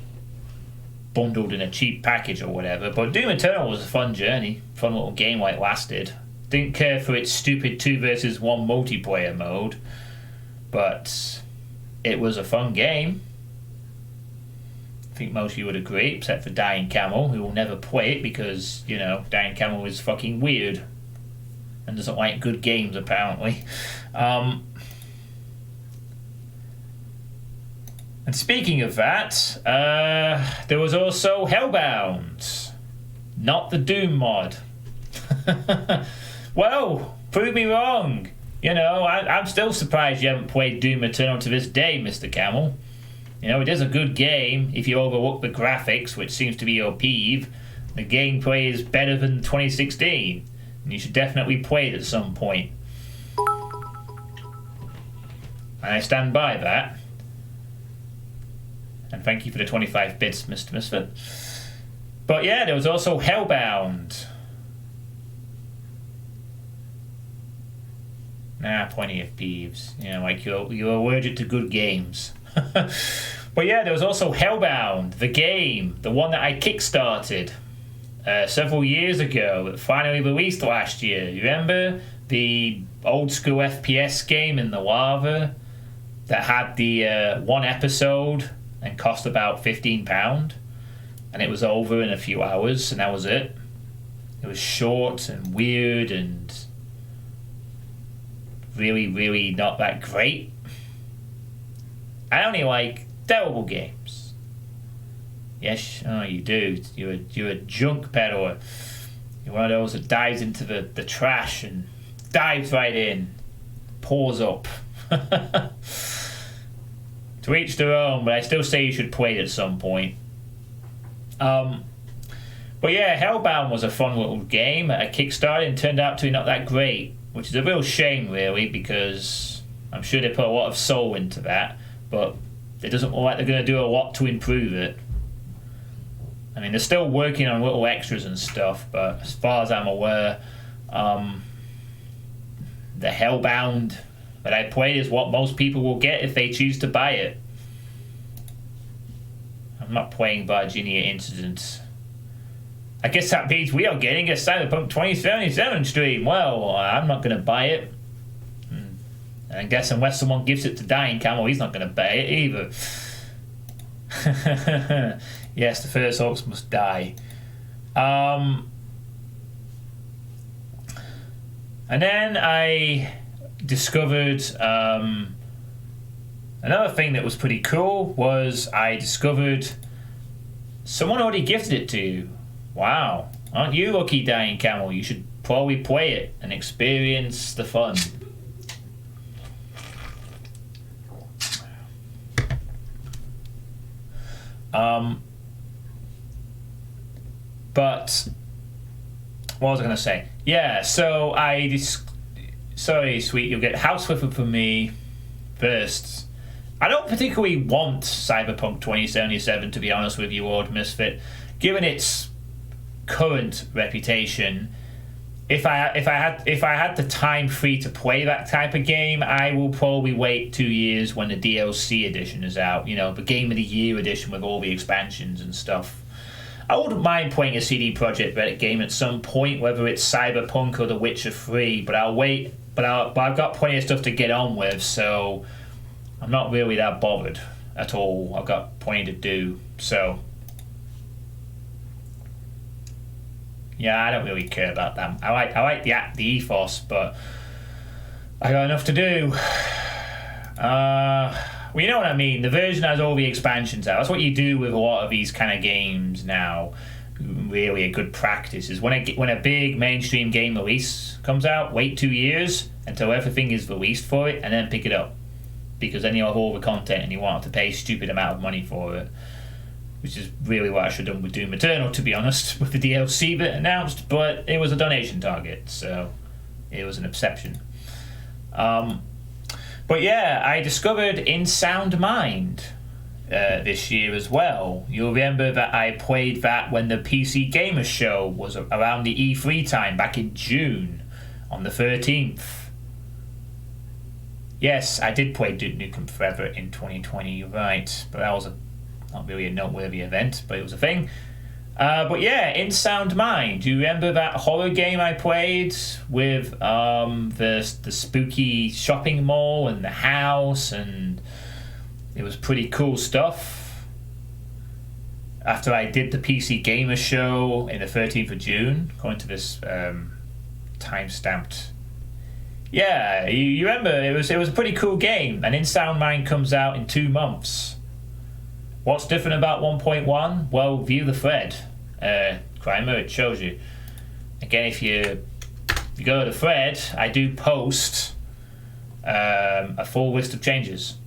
bundled in a cheap package or whatever. But Doom Eternal was a fun journey, fun little game while it lasted. Didn't care for its stupid 2 versus 1 multiplayer mode, but it was a fun game. I think most of you would agree, except for Dying Camel, who will never play it because, you know, Dying Camel is fucking weird and doesn't like good games, apparently. And speaking of that, there was also Hellbound, not the Doom mod. Well, prove me wrong. You know, I'm still surprised you haven't played Doom Eternal to this day, Mr. Camel. You know, it is a good game if you overlook the graphics, which seems to be your peeve. The gameplay is better than 2016, and you should definitely play it at some point. And I stand by that. And thank you for the 25 bits, Mr. Misfit. But yeah, there was also Hellbound. Plenty of peeves. You know, like you're allergic to good games. But yeah, there was also Hellbound, the game, the one that I kickstarted several years ago, that finally released last year. You remember the old school FPS game in the lava that had the one episode and cost about £15, and it was over in a few hours, and that was it. It was short and weird and really, really not that great. I only like terrible games. Yes, oh, you do. You're a junk peddler. You're one of those that dives into the trash and dives right in, paws up. To each their own, but I still say you should play it at some point. But yeah, Hellbound was a fun little game at a Kickstarter and turned out to be not that great. which is a real shame, really, because I'm sure they put a lot of soul into that, but it doesn't look like they're going to do a lot to improve it. I mean, they're still working on little extras and stuff, but as far as I'm aware, the Hellbound that I played is what most people will get if they choose to buy it. I'm not playing Virginia Incident. I guess that means we are getting a Cyberpunk 2077 stream. Well, I'm not going to buy it. And I guess unless someone gives it to Dying Camel, he's not going to buy it either. Yes, the first Orcs must die. And then I discovered another thing that was pretty cool was I discovered someone already gifted it to you. Wow. Aren't you lucky, Dying Camel? You should probably play it and experience the fun. But what was I going to say? Yeah, so sorry, sweet, you'll get House Flipper from me first. I don't particularly want Cyberpunk 2077, to be honest with you, Lord Misfit. Given its current reputation, if I had the time free to play that type of game, I will probably wait 2 years when the DLC edition is out. You know, the Game of the Year edition with all the expansions and stuff. I wouldn't mind playing a CD Projekt Red game at some point, whether it's Cyberpunk or The Witcher 3, but I'll wait. But I've got plenty of stuff to get on with, so I'm not really that bothered at all. I've got plenty to do, so yeah, I don't really care about that. I like the ethos, but I got enough to do. Well, you know what I mean. The version has all the expansions out. That's what you do with a lot of these kind of games now. Really, a good practice is when a big mainstream game release comes out, wait 2 years until everything is released for it, and then pick it up, because then you have all the content and you won't have to pay a stupid amount of money for it. Which is really what I should have done with Doom Eternal, to be honest, with the DLC bit announced, but it was a donation target, so it was an exception. But yeah, I discovered In Sound Mind this year as well. You'll remember that I played that when the PC Gamer Show was around the E3 time back in June on the 13th. Yes, I did play Duke Nukem Forever in 2020, you're right, but that was not really a noteworthy event, but it was a thing. But yeah, In Sound Mind. Do you remember that horror game I played with the spooky shopping mall and the house, and it was pretty cool stuff. After I did the PC Gamer Show in the 13th of June, according to this time-stamped. Yeah, you remember, it was a pretty cool game, and In Sound Mind comes out in 2 months. What's different about 1.1? Well, view the thread. Crimer, it shows you. Again, if you go to the thread, I do post a full list of changes.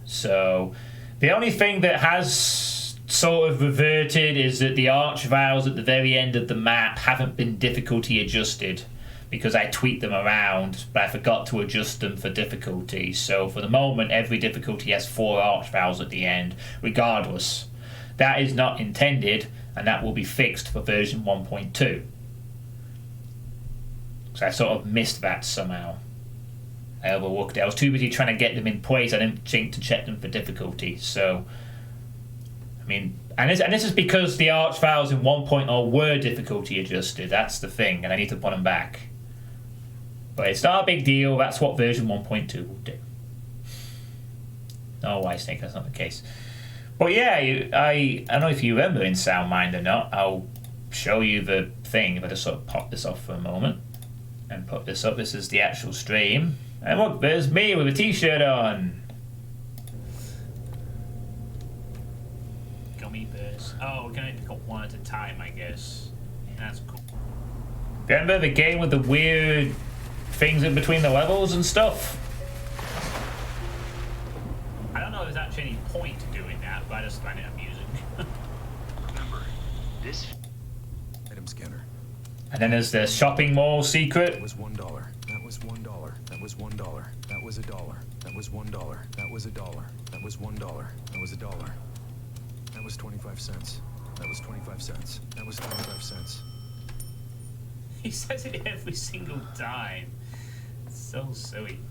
So the only thing that has sort of reverted is that the archviles at the very end of the map haven't been difficulty adjusted, because I tweaked them around, but I forgot to adjust them for difficulty. So for the moment, every difficulty has 4 archviles at the end, regardless. That is not intended, and that will be fixed for version 1.2. So I sort of missed that somehow. I overlooked it. I was too busy trying to get them in place. I didn't think to check them for difficulty. So, I mean, and this is because the archviles in 1.0 were difficulty adjusted. That's the thing, and I need to put them back. But it's not a big deal. That's what version 1.2 will do. Oh, I think that's not the case. But yeah, I don't know if you remember In Sound Mind or not. I'll show you the thing if I just sort of pop this off for a moment and put this up. This is the actual stream. And look, there's me with a t-shirt on. Gummy bears. Oh, we're going to pick up one at a time, I guess. That's cool. Remember the game with the weird things in between the levels and stuff? I don't know if there's actually any point to doing that, but I just find it amusing. Remember, this item scanner. And then there's the shopping mall secret. It was $1. Now was $1. That was $1. That was $1. That was $1. That was $1. That was $1. That was 25 cents. That was 25 cents. That was 25 cents. He says it every single time. It's so silly.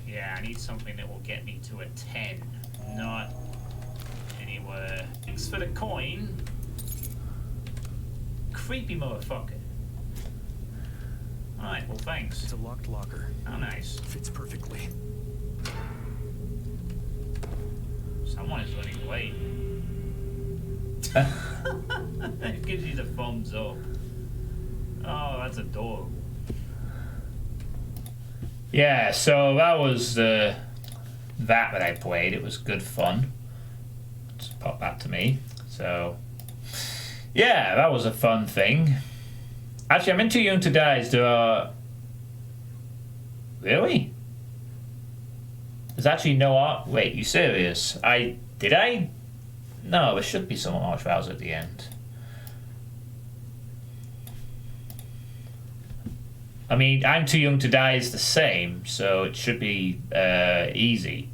Yeah, I need something that will get me to a 10, not anywhere. Thanks for the coin. Creepy motherfucker. Alright, well thanks. It's a locked locker. How nice. Fits perfectly. Someone is running late. It gives you the thumbs up. Oh, that's adorable. Yeah, so that was that I played. It was good fun. Just pop that to me. So, yeah, that was a fun thing. Actually, I'm in Too Young to Die. Really? There's actually no art. Wait, you serious? Did I? No, there should be some arch vowels at the end. I mean, I'm Too Young to Die is the same, so it should be easy.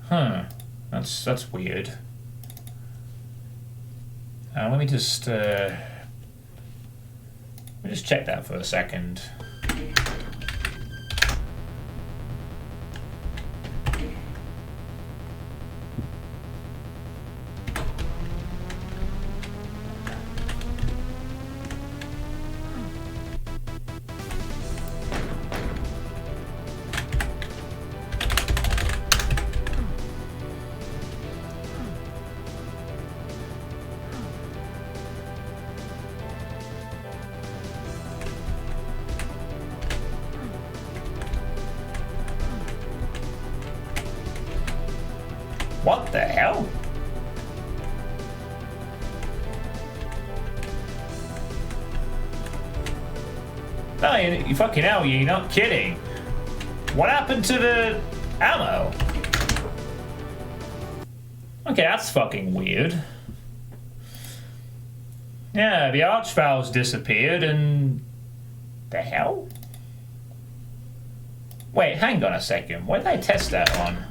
Huh? That's weird. Let me just check that for a second. What the hell? No, you fucking hell, you're not kidding. What happened to the ammo? Okay, that's fucking weird. Yeah, the arch valves disappeared and... The hell? Wait, hang on a second. What did I test that on?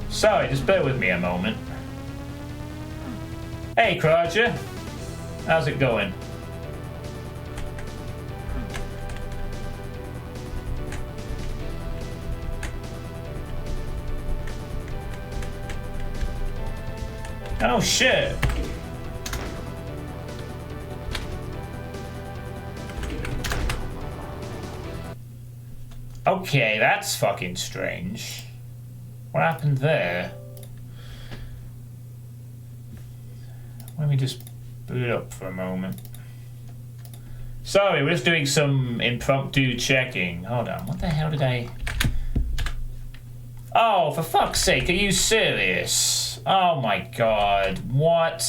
Sorry, just bear with me a moment. Hey, Croucher. How's it going? Oh, shit. Okay, that's fucking strange. What happened there? Let me just boot it up for a moment. Sorry, we're just doing some impromptu checking. Hold on, what the hell did I... Oh, for fuck's sake, are you serious? Oh my god, what?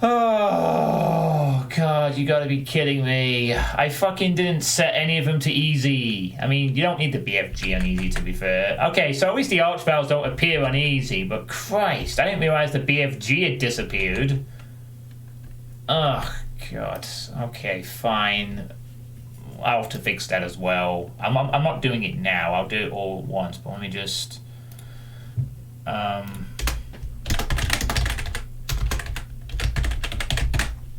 Oh god, you gotta be kidding me. I fucking didn't set any of them to easy. I mean, you don't need the BFG on easy, to be fair. Okay, so at least the arch valves don't appear on easy, but Christ, I didn't realise the BFG had disappeared. Oh god. Okay, fine. I'll have to fix that as well. I'm not doing it now. I'll do it all at once, but let me just...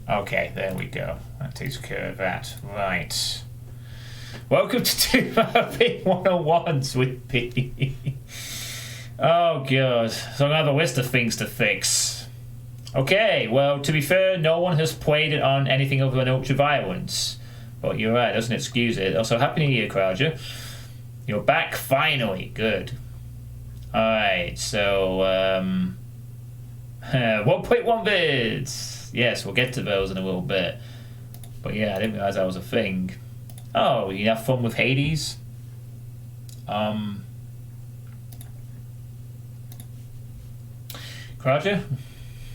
Okay, there we go. That takes care of that. Right. Welcome to 101s with me. Oh, God. So I have a list of things to fix. Okay, well, to be fair, no one has played it on anything other than Ultraviolence. But you're right, doesn't excuse it. Also, Happy New Year, Crowder. You're back finally. Good. Alright, so, 1.1 bits. Yes, we'll get to those in a little bit. But yeah, I didn't realise that was a thing. Oh, you have fun with Hades? Croucher?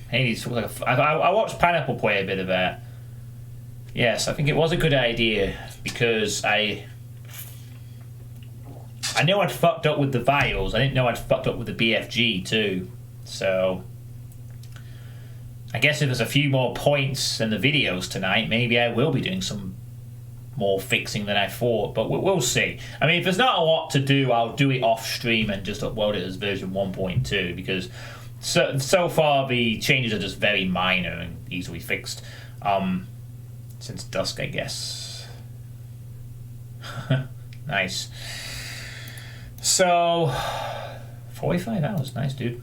Hades looks like I watched Pineapple play a bit of that. Yes, I think it was a good idea because I know I'd fucked up with the vials. I didn't know I'd fucked up with the BFG too. So I guess if there's a few more points in the videos tonight, maybe I will be doing some more fixing than I thought, but we'll see. I mean, if there's not a lot to do, I'll do it off stream and just upload it as version 1.2, because so far the changes are just very minor and easily fixed. Since dusk, I guess. Nice. So 45 hours, nice, dude.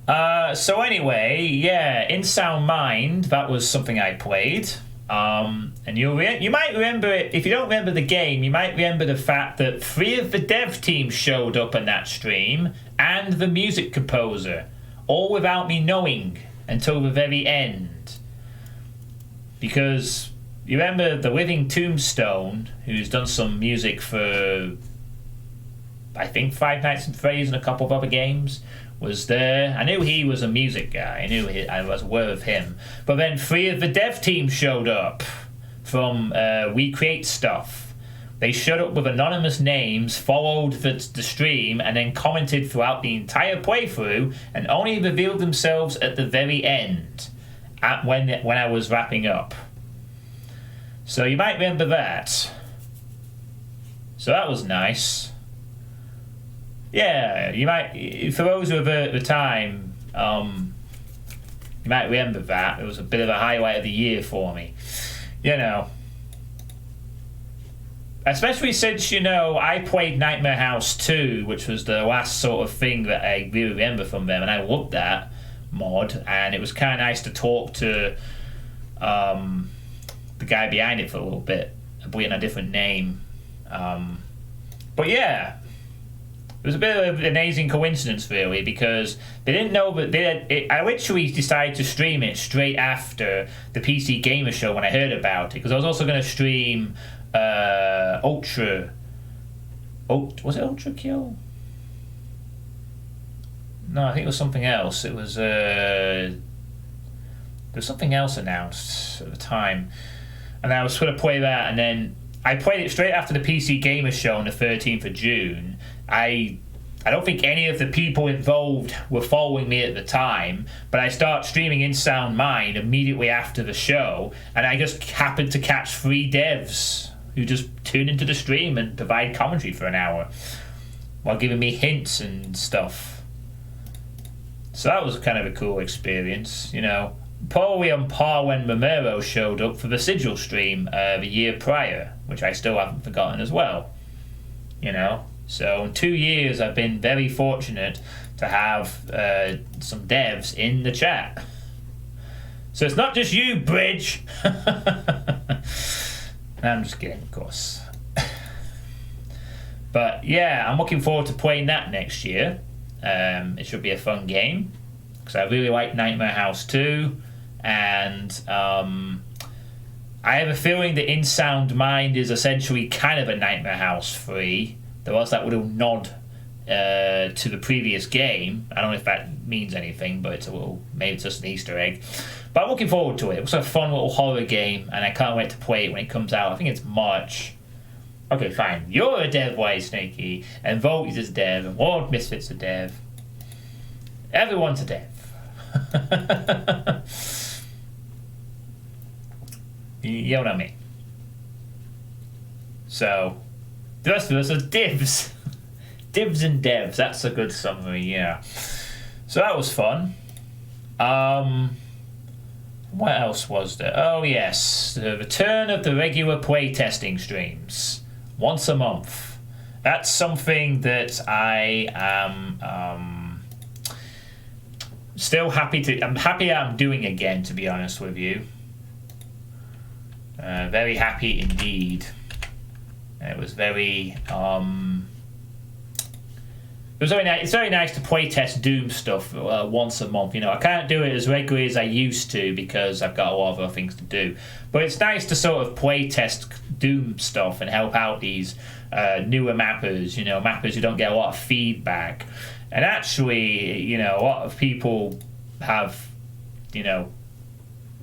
So anyway, yeah, In Sound Mind, that was something I played. And you might remember it. If you don't remember the game, you might remember the fact that 3 of the dev team showed up in that stream, and the music composer, all without me knowing until the very end. Because you remember the Living Tombstone, who's done some music for, I think, Five Nights at Freddy's and a couple of other games, was there. I knew he was a music guy. I was aware of him. But then 3 of the dev team showed up from We Create Stuff. They showed up with anonymous names, followed the stream, and then commented throughout the entire playthrough, and only revealed themselves at the very end, when I was wrapping up. So you might remember that. So that was nice. Yeah, you might, for those who were there at the time, you might remember that. It was a bit of a highlight of the year for me. You know. Especially since, I played Nightmare House 2, which was the last sort of thing that I really remember from them, and I loved that mod, and it was kind of nice to talk to the guy behind it for a little bit, albeit in a different name. But yeah. It was a bit of an amazing coincidence, really, because they didn't know that I literally decided to stream it straight after the PC Gamer Show when I heard about it, because I was also going to stream was it Ultra Kill? No, I think it was something else. It was there was something else announced at the time, and I was going to play that, and then I played it straight after the PC Gamer Show on the 13th of June. I don't think any of the people involved were following me at the time, but I start streaming In Sound Mind immediately after the show, and I just happened to catch 3 devs who just tune into the stream and provide commentary for an hour while giving me hints and stuff. So that was kind of a cool experience, Probably on par when Romero showed up for the Sigil stream the year prior, which I still haven't forgotten as well. So in 2 years, I've been very fortunate to have some devs in the chat. So it's not just you, Bridge. I'm just kidding, of course. But yeah, I'm looking forward to playing that next year. It should be a fun game, because I really like Nightmare House 2, and I have a feeling that In Sound Mind is essentially kind of a Nightmare House 3. There was that little nod to the previous game. I don't know if that means anything, but maybe it's just an Easter egg. But I'm looking forward to it. It was a fun little horror game, and I can't wait to play it when it comes out. I think it's March. Okay, fine. You're a dev, White Snakey, and Volt is a dev, and World Misfits a dev. Everyone's a dev. You know what I mean? So, the rest of us are divs. Divs and devs. That's a good summary, yeah. So that was fun. What else was there? Oh, yes. The return of the regular playtesting streams. Once a month. That's something that I am still I'm happy I'm doing again, to be honest with you. Very happy indeed. It was very it's very nice to playtest Doom stuff once a month. I can't do it as regularly as I used to because I've got a lot of other things to do. But it's nice to sort of playtest Doom stuff and help out these newer mappers, mappers who don't get a lot of feedback. And actually, a lot of people have,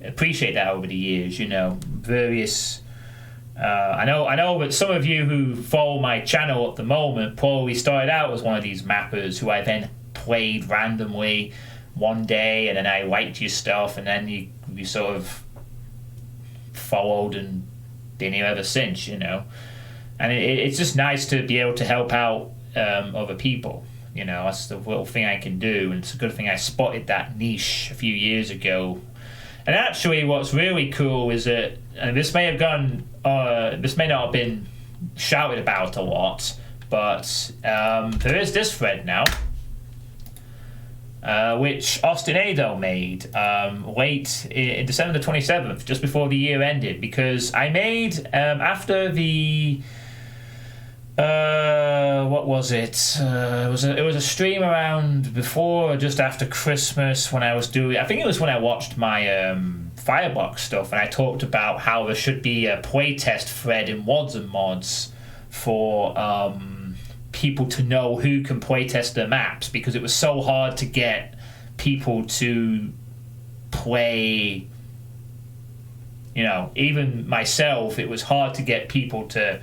appreciate that over the years, various I know that some of you who follow my channel at the moment probably started out as one of these mappers who I then played randomly one day, and then I liked your stuff, and then you sort of followed and been here ever since, you know. And it's just nice to be able to help out other people. You know, that's the little thing I can do, and it's a good thing I spotted that niche a few years ago. And actually, what's really cool is that, and this may not have been shouted about a lot, but there is this thread now, which Austin Ado made late in December the 27th, just before the year ended, because I made after the. What was it? It was a stream around before or just after Christmas when I was doing. I think it was when I watched my Firebox stuff, and I talked about how there should be a playtest thread in Wads and Mods for people to know who can playtest their maps, because it was so hard to get people to play. You know, even myself, it was hard to get people to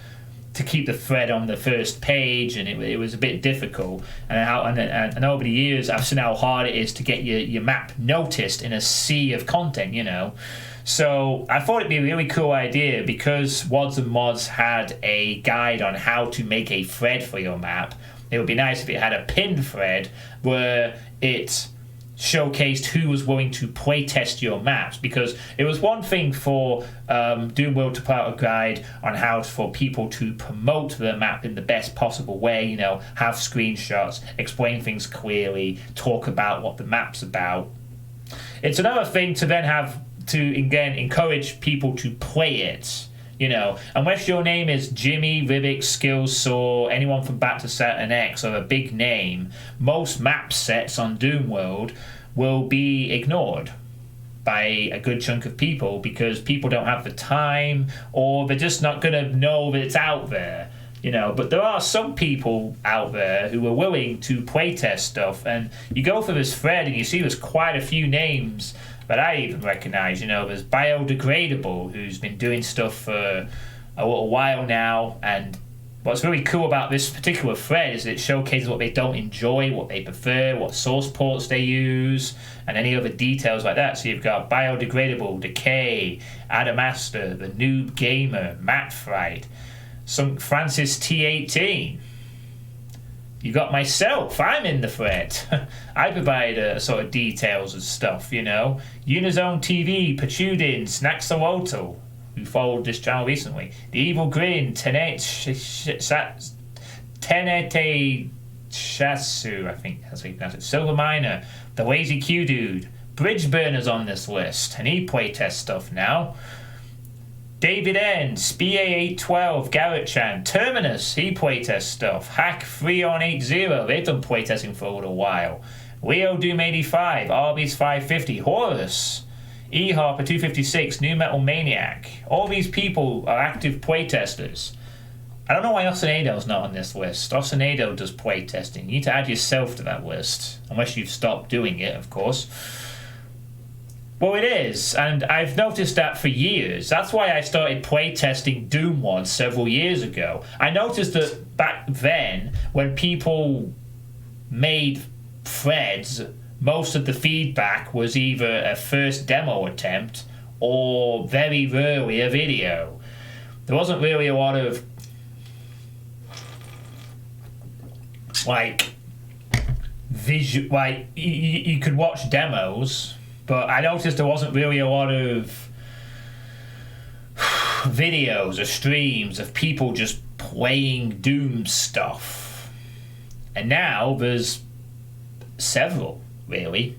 keep the thread on the first page, and it was a bit difficult. And over the years, I've seen how hard it is to get your map noticed in a sea of content, you know. So I thought it'd be a really cool idea, because Wads and Mods had a guide on how to make a thread for your map. It would be nice if it had a pinned thread where it showcased who was willing to playtest your maps, because it was one thing for Doom World to put out a guide on how for people to promote their map in the best possible way, you know, have screenshots, explain things clearly, talk about what the map's about. It's another thing to then have to, again, encourage people to play it. You know, unless your name is Jimmy, Rivik, Skillsaw, anyone from Back to Saturn X, or a big name, most map sets on Doom World will be ignored by a good chunk of people, because people don't have the time, or they're just not going to know that it's out there. You know, but there are some people out there who are willing to playtest stuff, and you go for this thread and you see there's quite a few names that I even recognise. You know, there's Biodegradable, who's been doing stuff for a little while now, and what's really cool about this particular thread is it showcases what they don't enjoy, what they prefer, what source ports they use, and any other details like that. So you've got Biodegradable, Decay, Adamaster, The Noob Gamer, Matt Fright, some Francis T18. You got myself, I'm in the thread. I provide sort of details and stuff, you know. Unizone TV, Pachudin, Snaxawoto, who followed this channel recently. The Evil Grin, Tenete Shasu, I think that's what you pronounce it. Silver Miner, The Lazy Q Dude. Bridge Burner's on this list, and he playtests stuff now. David N, SPA812, Garrett Chan, Terminus, he playtests stuff. Hack 3on80, they've done playtesting for a little while. Leo Doom 85, Arby's 550, Horus, E Harper 256, New Metal Maniac. All these people are active playtesters. I don't know why Osinato's not on this list. Osinato does playtesting. You need to add yourself to that list, unless you've stopped doing it, of course. Well, it is, and I've noticed that for years. That's why I started playtesting Doom Wads several years ago. I noticed that back then, when people made threads, most of the feedback was either a first demo attempt or very rarely a video. There wasn't really a lot of, like, you could watch demos, but I noticed there wasn't really a lot of videos or streams of people just playing Doom stuff. And now there's several, really.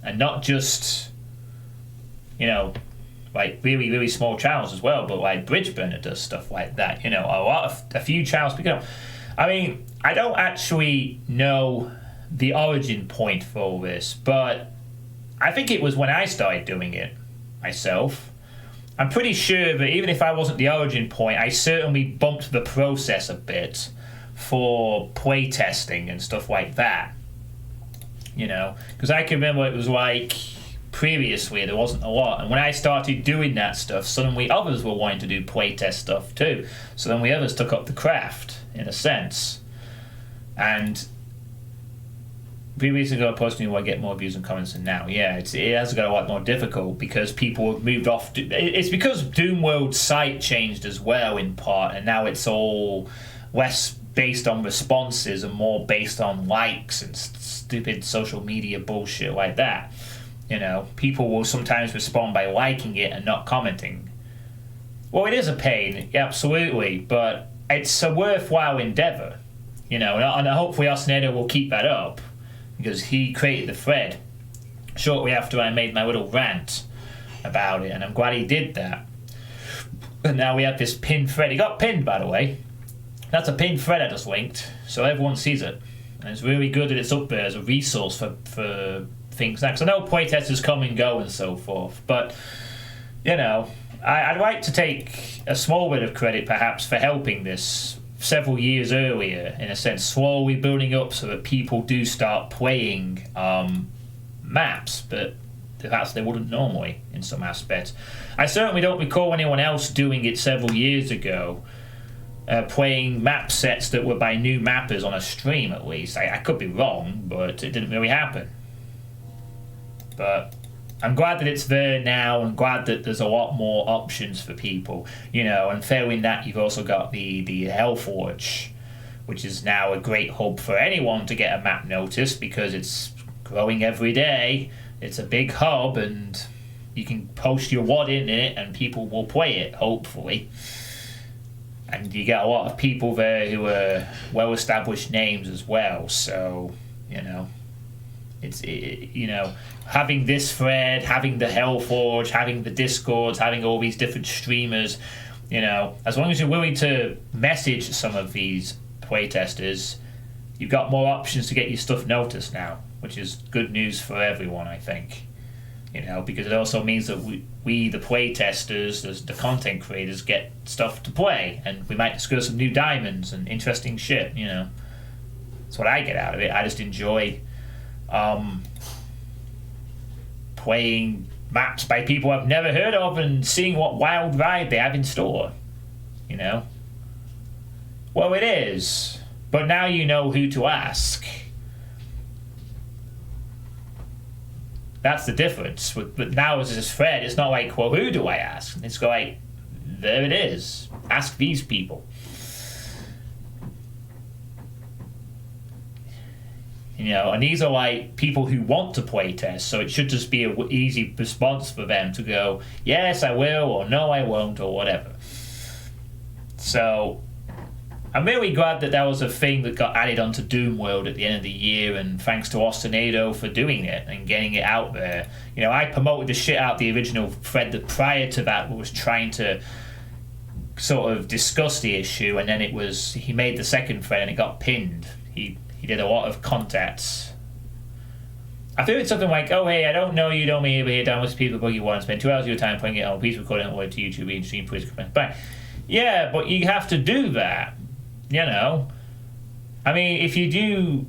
And not just, you know, like really, really small channels as well, but like Bridgeburner does stuff like that. You know, a few channels picking up. I mean, I don't actually know the origin point for all this, but I think it was when I started doing it myself. I'm pretty sure that even if I wasn't the origin point, I certainly bumped the process a bit for playtesting and stuff like that. You know, because I can remember it was like previously there wasn't a lot. And when I started doing that stuff, suddenly others were wanting to do playtest stuff too. So then we others took up the craft, in a sense. And 3 weeks ago, I posted I get more views and comments than now. Yeah, it has got a lot more difficult because people have moved off. It's because Doomworld's site changed as well, in part, and now it's all less based on responses and more based on likes and stupid social media bullshit like that. You know, people will sometimes respond by liking it and not commenting. Well, it is a pain, absolutely, but it's a worthwhile endeavour. You know, and hopefully Osinator will keep that up, because he created the thread shortly after I made my little rant about it, and I'm glad he did that. And now we have this pinned thread. He got pinned, by the way. That's a pinned thread I just linked, so everyone sees it. And it's really good that it's up there as a resource for things now. Because I know playtesters come and go and so forth, but, you know, I'd like to take a small bit of credit, perhaps, for helping this several years earlier, in a sense, slowly building up so that people do start playing maps, but perhaps they wouldn't normally in some aspects. I certainly don't recall anyone else doing it several years ago, playing map sets that were by new mappers on a stream, at least. I could be wrong, but it didn't really happen. But I'm glad that it's there now, and glad that there's a lot more options for people, you know, and failing that, you've also got the Hellforge, which is now a great hub for anyone to get a map notice, because it's growing every day. It's a big hub, and you can post your WOD in it, and people will play it, hopefully. And you get a lot of people there who are well-established names as well, so, you know, you know, having this thread, having the Hellforge, having the Discords, having all these different streamers, you know, as long as you're willing to message some of these playtesters, you've got more options to get your stuff noticed now, which is good news for everyone, I think. You know, because it also means that we the playtesters, the content creators, get stuff to play, and we might discover some new diamonds and interesting shit, you know. That's what I get out of it. I just enjoy playing maps by people I've never heard of and seeing what wild ride they have in store, you know. Well, it is, but now you know who to ask. That's the difference. But now as this thread, it's not like, well, who do I ask? It's like, there it is. Ask these people. You know, and these are like people who want to play test, so it should just be an easy response for them to go, yes, I will, or no, I won't, or whatever. So I'm really glad that was a thing that got added onto Doomworld at the end of the year, and thanks to Ostinado for doing it and getting it out there. You know, I promoted the shit out of the original thread that prior to that was trying to sort of discuss the issue, and then he made the second thread and it got pinned. He did a lot of contacts. I feel it's something like, oh hey, I don't know you, don't me over here, down with people bug you want, spend 2 hours of your time putting it on, please record it and upload to YouTube and stream, please comment back. Yeah, but you have to do that. You know, I mean, if you do,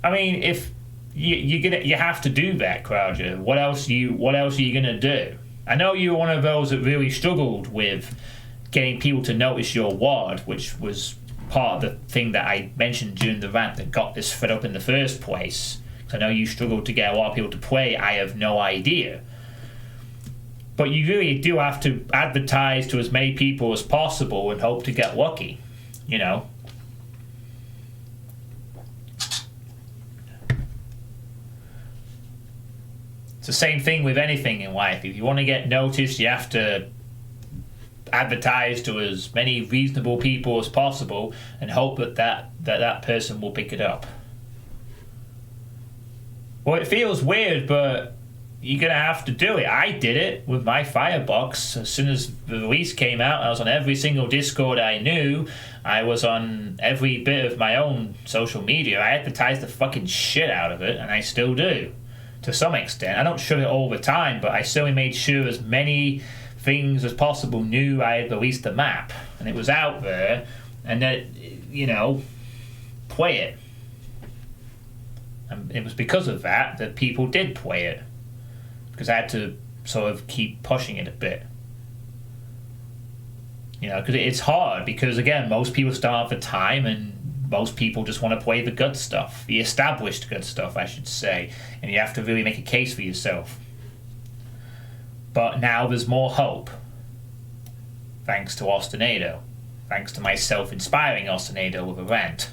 I mean, if you have to do that, Crowder. What else are you gonna do? I know you're one of those that really struggled with getting people to notice your WOD, which was part of the thing that I mentioned during the rant that got this thread up in the first place. Because I know you struggled to get a lot of people to play. I have no idea. But you really do have to advertise to as many people as possible and hope to get lucky. You know, it's the same thing with anything in life. If you want to get noticed, you have to advertise to as many reasonable people as possible and hope that person will pick it up. Well, it feels weird, but you're going to have to do it. I did it with my Firebox. As soon as the release came out, I was on every single Discord I knew. I was on every bit of my own social media. I advertised the fucking shit out of it, and I still do, to some extent. I don't shove it all the time, but I certainly made sure as many things as possible knew I had released the map, and it was out there, and that, you know, play it. And it was because of that people did play it. because I had to sort of keep pushing it a bit. You know, because it's hard, because again, most people start for time, and most people just want to play the good stuff, the established good stuff, I should say, and you have to really make a case for yourself. But now there's more hope, thanks to Ostinado, thanks to my self-inspiring Ostinado with a rant.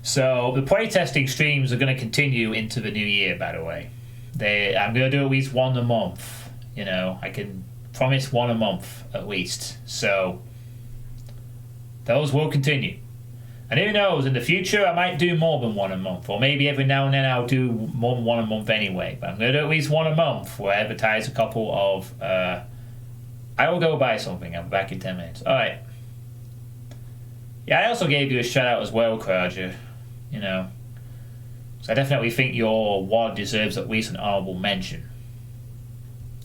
So the playtesting streams are going to continue into the new year, by the way. I'm going to do at least one a month. You know, I can promise one a month at least. So those will continue. And who knows, in the future I might do more than one a month, or maybe every now and then I'll do more than one a month anyway. But I'm going to do at least one a month where I advertise a couple of... I will go buy something. I'm back in 10 minutes. Alright. Yeah, I also gave you a shout out as well, Kraja. You know. So I definitely think your WOD deserves at least an honourable mention.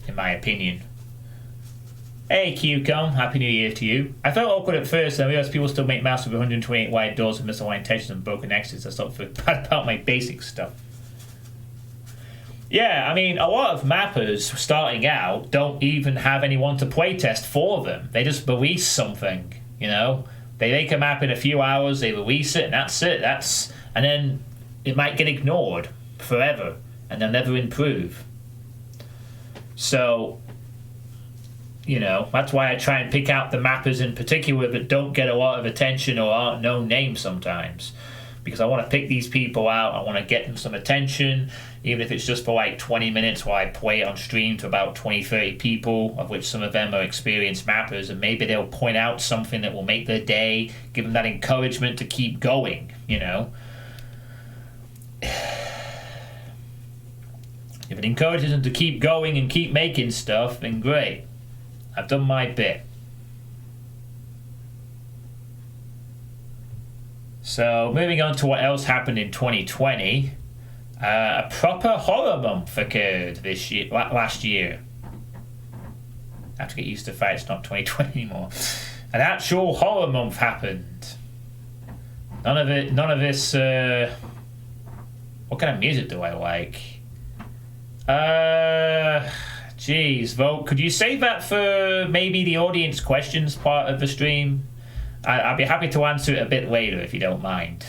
In my opinion. Hey QCOM, Happy New Year to you. I felt awkward at first, and I realised people still make maps with 128 wide doors with misaligned tensions and broken exits. I stopped feeling bad about my basic stuff. Yeah, I mean, a lot of mappers starting out don't even have anyone to playtest for them. They just release something, you know? They make a map in a few hours, they release it, and that's it. And then it might get ignored forever, and they'll never improve. So... you know, that's why I try and pick out the mappers in particular that don't get a lot of attention or aren't known names sometimes. Because I want to pick these people out, I want to get them some attention, even if it's just for like 20 minutes while I play it on stream to about 20-30 people, of which some of them are experienced mappers, and maybe they'll point out something that will make their day, give them that encouragement to keep going, you know. If it encourages them to keep going and keep making stuff, then great. I've done my bit. So, moving on to what else happened in 2020. A proper horror month occurred last year. I have to get used to the fact it's not 2020 anymore. An actual horror month happened. None of this... what kind of music do I like? Jeez, Vote, could you save that for maybe the audience questions part of the stream? I'd be happy to answer it a bit later if you don't mind.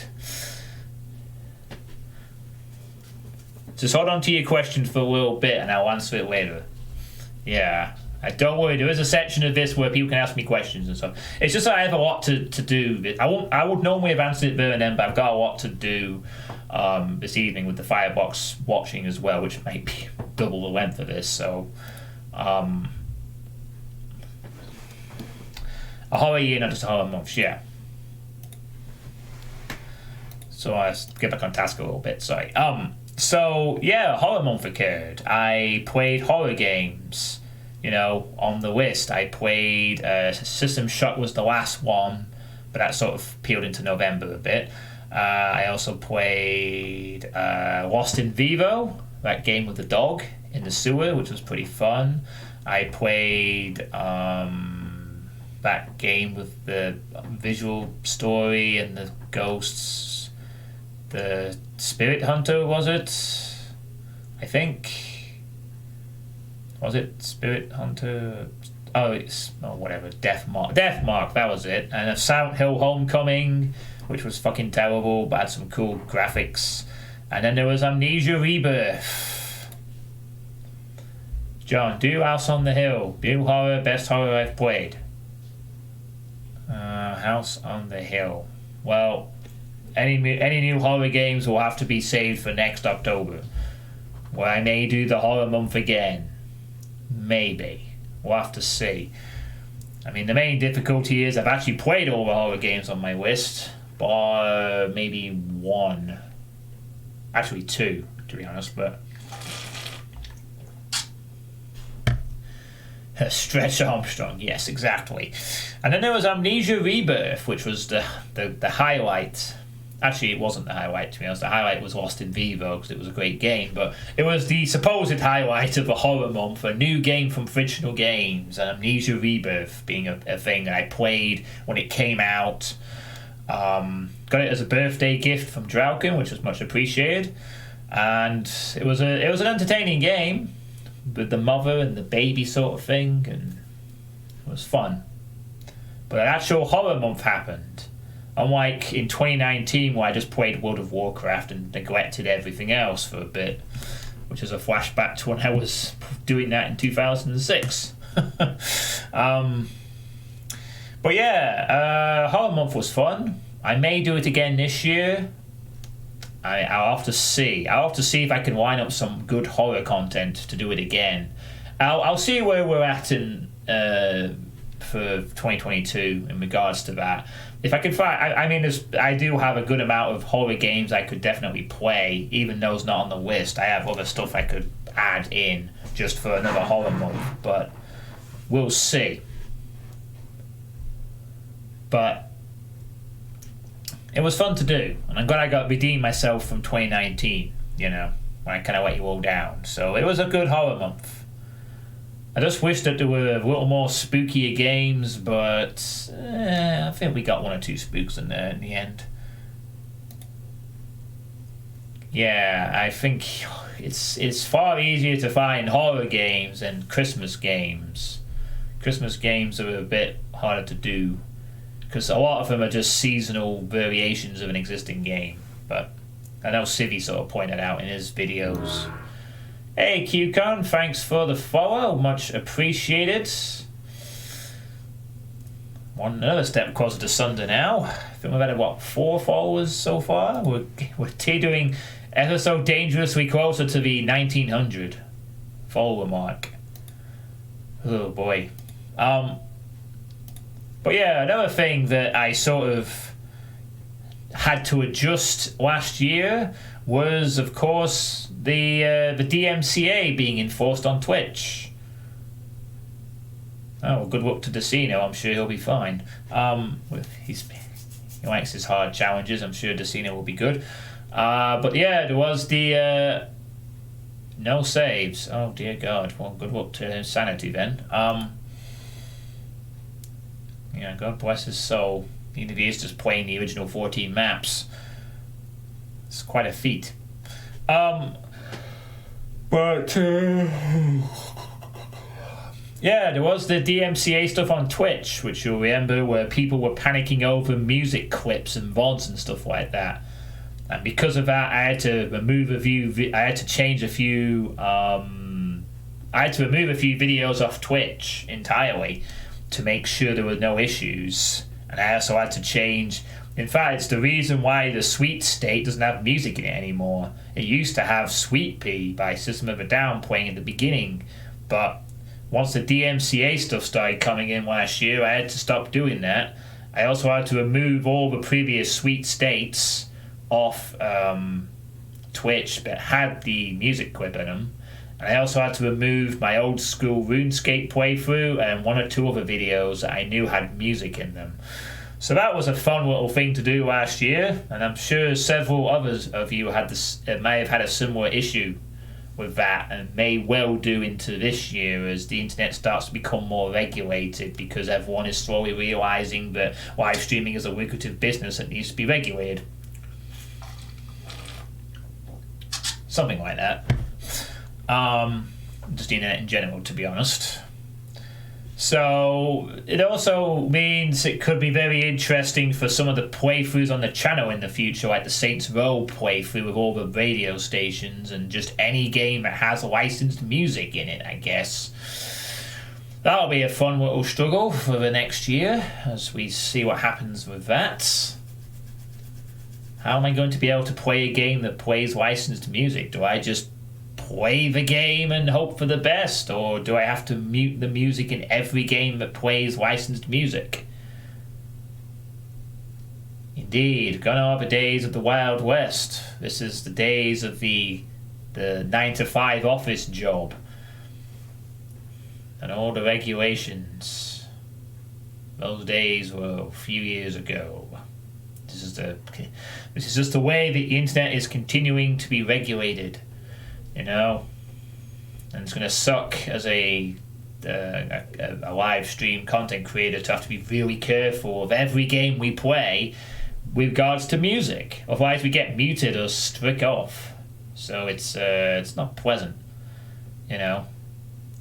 Just hold on to your questions for a little bit and I'll answer it later. Yeah, don't worry, there is a section of this where people can ask me questions and stuff. It's just that I have a lot to do. I would normally have answered it there and then, but I've got a lot to do this evening with the Firebox watching as well, which might be double the length of this. So a horror year, not just a horror month. Yeah. So let's get back on task a little bit. Sorry. So yeah, horror month occurred. I played horror games. You know, on the list, I played System Shock was the last one, but that sort of peeled into November a bit. I also played Lost in Vivo, that game with the dog in the sewer, which was pretty fun. I played that game with the visual story and the ghosts. The Spirit Hunter, was it? I think. Was it Spirit Hunter? Whatever. Death Mark, that was it. And a Silent Hill Homecoming, which was fucking terrible, but had some cool graphics. And then there was Amnesia Rebirth. John, do House on the Hill. New horror, best horror I've played. House on the Hill. Well, any new horror games will have to be saved for next October, where I may do the horror month again. Maybe. We'll have to see. I mean, the main difficulty is I've actually played all the horror games on my list, but maybe one. Actually two, to be honest, but... Stretch Armstrong, yes, exactly. And then there was Amnesia Rebirth, which was the highlight. Actually, it wasn't the highlight, to be honest. The highlight was Lost in Vivo, because it was a great game, but it was the supposed highlight of the horror month, a new game from Frictional Games, and Amnesia Rebirth being a thing that I played when it came out. Got it as a birthday gift from Drauken, which was much appreciated, and it was an entertaining game. with the mother and the baby sort of thing, and it was fun. But an actual horror month happened. Unlike in 2019 where I just played World of Warcraft and neglected everything else for a bit, which is a flashback to when I was doing that in 2006. But yeah, horror month was fun. I may do it again this year. I'll have to see. I'll have to see if I can line up some good horror content to do it again. I'll see where we're at in for 2022 in regards to that. If I can find, I do have a good amount of horror games I could definitely play, even those not on the list. I have other stuff I could add in just for another horror month, but we'll see. But it was fun to do, and I'm glad I got redeemed myself from 2019, when I kind of let you all down. So it was a good horror month. I just wish that there were a little more spookier games, but I think we got one or two spooks in there in the end. Yeah, I think it's far easier to find horror games than Christmas games. Christmas games are a bit harder to do, because a lot of them are just seasonal variations of an existing game. But I know Civvy sort of pointed out in his videos. Hey QCon, thanks for the follow, much appreciated. Another step closer to Sunday now. I think we've had 4 followers so far. We're teetering ever so dangerously closer to the 1900 follower mark. Oh boy. But yeah, another thing that I sort of had to adjust last year was, of course, the DMCA being enforced on Twitch. Oh, good luck to Decino. I'm sure he'll be fine. He likes his hard challenges. I'm sure Decino will be good. But yeah, there was the no saves. Oh dear God. Well, good luck to his sanity then. Yeah, God bless his soul. Even if he is just playing the original 14 maps, it's quite a feat. Yeah, there was the DMCA stuff on Twitch, which you'll remember, where people were panicking over music clips and VODs and stuff like that. And because of that, I had to remove a few. I had to change a few. I had to remove a few videos off Twitch entirely to make sure there were no issues. And I also had to change. In fact, it's the reason why the Sweet State doesn't have music in it anymore. It used to have Suitepee by System of a Down playing at the beginning, but once the DMCA stuff started coming in last year, I had to stop doing that. I also had to remove all the previous Sweet States off Twitch that had the music clip in them. And I also had to remove my old school RuneScape playthrough and 1 or 2 other videos that I knew had music in them. So that was a fun little thing to do last year, and I'm sure several others of you may have had a similar issue with that, and may well do into this year as the internet starts to become more regulated, because everyone is slowly realizing that live streaming is a lucrative business that needs to be regulated. Something like that. Just the internet in general, to be honest. So it also means it could be very interesting for some of the playthroughs on the channel in the future, like the Saints Row playthrough with all the radio stations and just any game that has licensed music in it, I guess. That'll be a fun little struggle for the next year as we see what happens with that. How am I going to be able to play a game that plays licensed music? Do I just play the game and hope for the best, or do I have to mute the music in every game that plays licensed music? Indeed, gone are the days of the Wild West. This is the days of the 9-to-5 office job and all the regulations. Those days were a few years ago. This is just the way the internet is continuing to be regulated. And it's going to suck as a live stream content creator to have to be really careful of every game we play with regards to music. Otherwise we get muted or struck off. So it's not pleasant,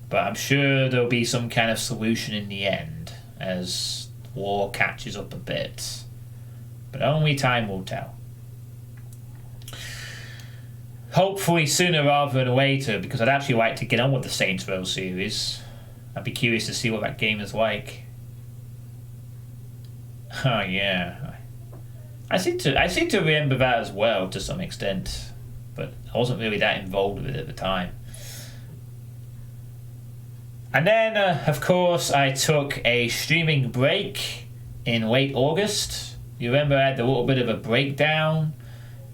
But I'm sure there'll be some kind of solution in the end as war catches up a bit. But only time will tell. Hopefully sooner rather than later, because I'd actually like to get on with the Saints Row series. I'd be curious to see what that game is like. Oh yeah, I seem to remember that as well to some extent, but I wasn't really that involved with it at the time. And then, of course, I took a streaming break in late August. You remember I had a little bit of a breakdown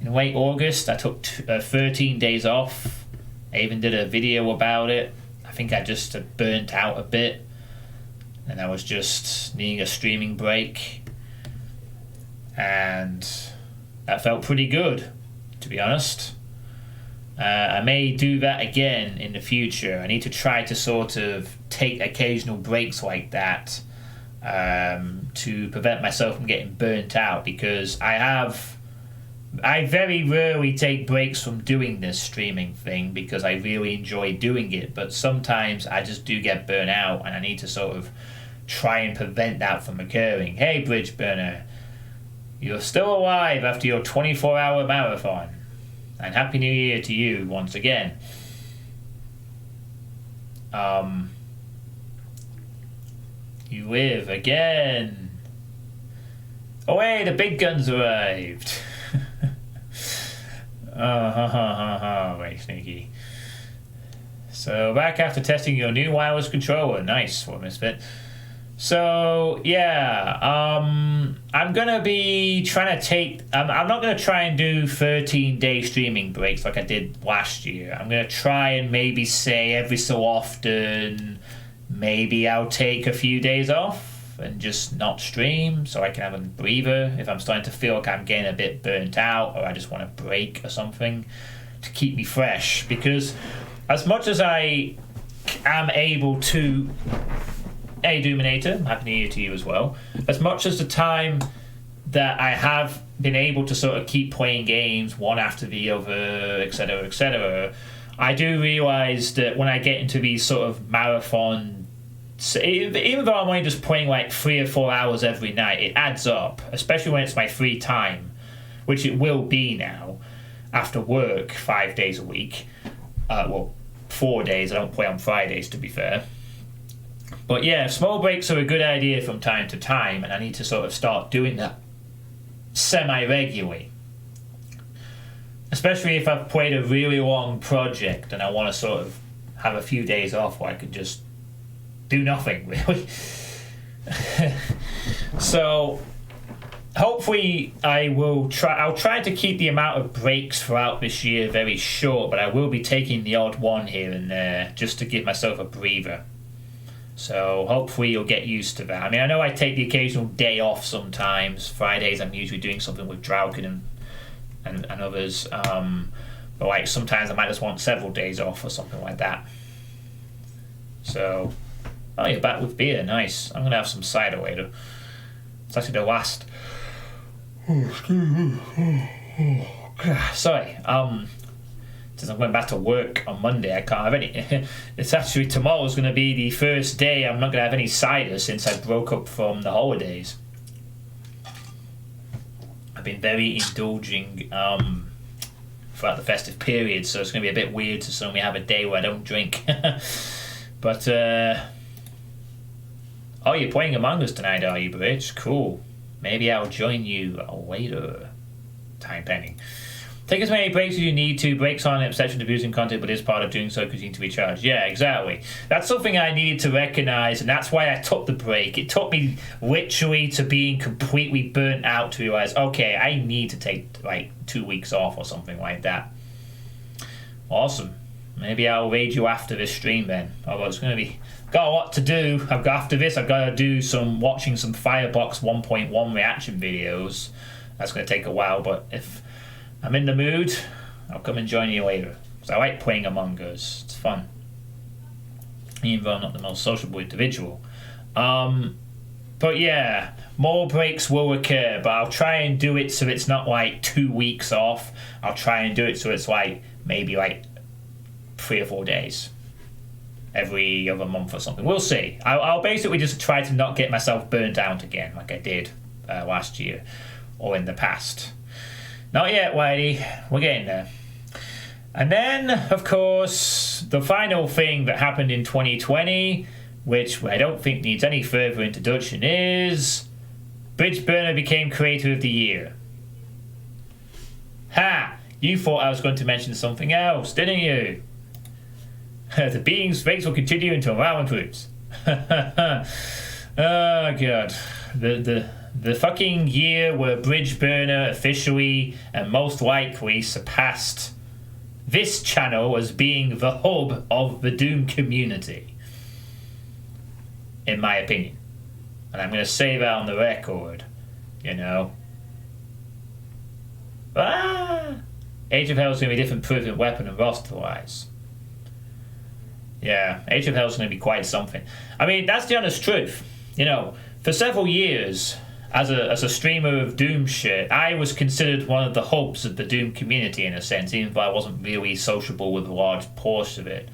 in late August. I took 13 days off. I even did a video about it. I think I just burnt out a bit, and I was just needing a streaming break. And that felt pretty good, to be honest. I may do that again in the future. I need to try to sort of take occasional breaks like that to prevent myself from getting burnt out, because I very rarely take breaks from doing this streaming thing because I really enjoy doing it, but sometimes I just do get burnt out and I need to sort of try and prevent that from occurring. Hey, Bridge Burner, you're still alive after your 24-hour marathon. And Happy New Year to you once again. You live again. Oh, hey, the big guns arrived. Very sneaky. So, back after testing your new wireless controller. Nice for Misfit. So, yeah, I'm going to be trying to take... I'm not going to try and do 13-day streaming breaks like I did last year. I'm going to try and maybe say every so often, maybe I'll take a few days off and just not stream so I can have a breather if I'm starting to feel like I'm getting a bit burnt out or I just want a break or something to keep me fresh. Because as much as I am able to... Hey, Doominator, Happy New Year to you as well. As much as the time that I have been able to sort of keep playing games one after the other, etc., I do realise that when I get into these sort of marathon, even though I'm only just playing like 3 or 4 hours every night, it adds up, especially when it's my free time, which it will be now, after work 5 days a week. 4 days, I don't play on Fridays to be fair. But yeah, small breaks are a good idea from time to time, and I need to sort of start doing that semi-regularly. Especially if I've played a really long project and I want to sort of have a few days off where I can just do nothing, really. So, hopefully I'll try to keep the amount of breaks throughout this year very short, but I will be taking the odd one here and there just to give myself a breather. So hopefully you'll get used to that. I mean, I know I take the occasional day off sometimes. Fridays I'm usually doing something with Drauken and others. But like sometimes I might just want several days off or something like that. So, oh, you're back with beer. Nice. I'm going to have some cider later. It's actually the last... Sorry. Since I'm going back to work on Monday, I can't have any. It's actually tomorrow's going to be the first day I'm not going to have any cider since I broke up from the holidays. I've been very indulging throughout the festive period, so it's going to be a bit weird to suddenly have a day where I don't drink. But, oh, you're playing Among Us tonight, are you, Bridge? Cool. Maybe I'll join you later. Time pending. Take as many breaks as you need to. Breaks aren't an exception to abusing content, but it's part of doing so because you need to recharge. Yeah, exactly. That's something I needed to recognise, and that's why I took the break. It took me literally to being completely burnt out to realise, okay, I need to take like 2 weeks off or something like that. Awesome. Maybe I'll raid you after this stream then. Although it's going to be... Got a lot to do. After this, I've got to do watching some Firebox 1.1 reaction videos. That's going to take a while, but if I'm in the mood, I'll come and join you later. Because I like playing Among Us. It's fun. Even though I'm not the most sociable individual. But yeah, more breaks will occur, but I'll try and do it so it's not like 2 weeks off. I'll try and do it so it's like maybe like 3 or 4 days. every other month or something. We'll see. I'll basically just try to not get myself burned out again like I did last year or in the past. Not yet, Whitey. We're getting there. And then, of course, the final thing that happened in 2020, which I don't think needs any further introduction, is Bridge Burner became Creator of the Year. Ha! You thought I was going to mention something else, didn't you? The being's rates will continue until round improves. Oh, God. The fucking year where Bridge Burner officially and most likely surpassed this channel as being the hub of the Doom community, in my opinion. And I'm going to say that on the record, you know. Age of Hell is going to be a different proven weapon and roster-wise. Yeah, Age of Hell is going to be quite something. I mean, that's the honest truth. You know, for several years, as a streamer of Doom shit, I was considered one of the hubs of the Doom community in a sense, even though I wasn't really sociable with a large portion of it.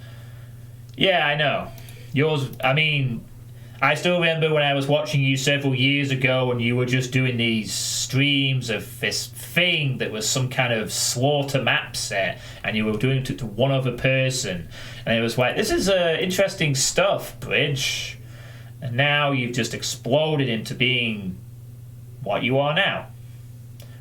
Yeah, I know. I still remember when I was watching you several years ago and you were just doing these streams of this thing that was some kind of slaughter map set and you were doing it to one other person. And it was like, this is interesting stuff, Bridge. And now you've just exploded into being what you are now.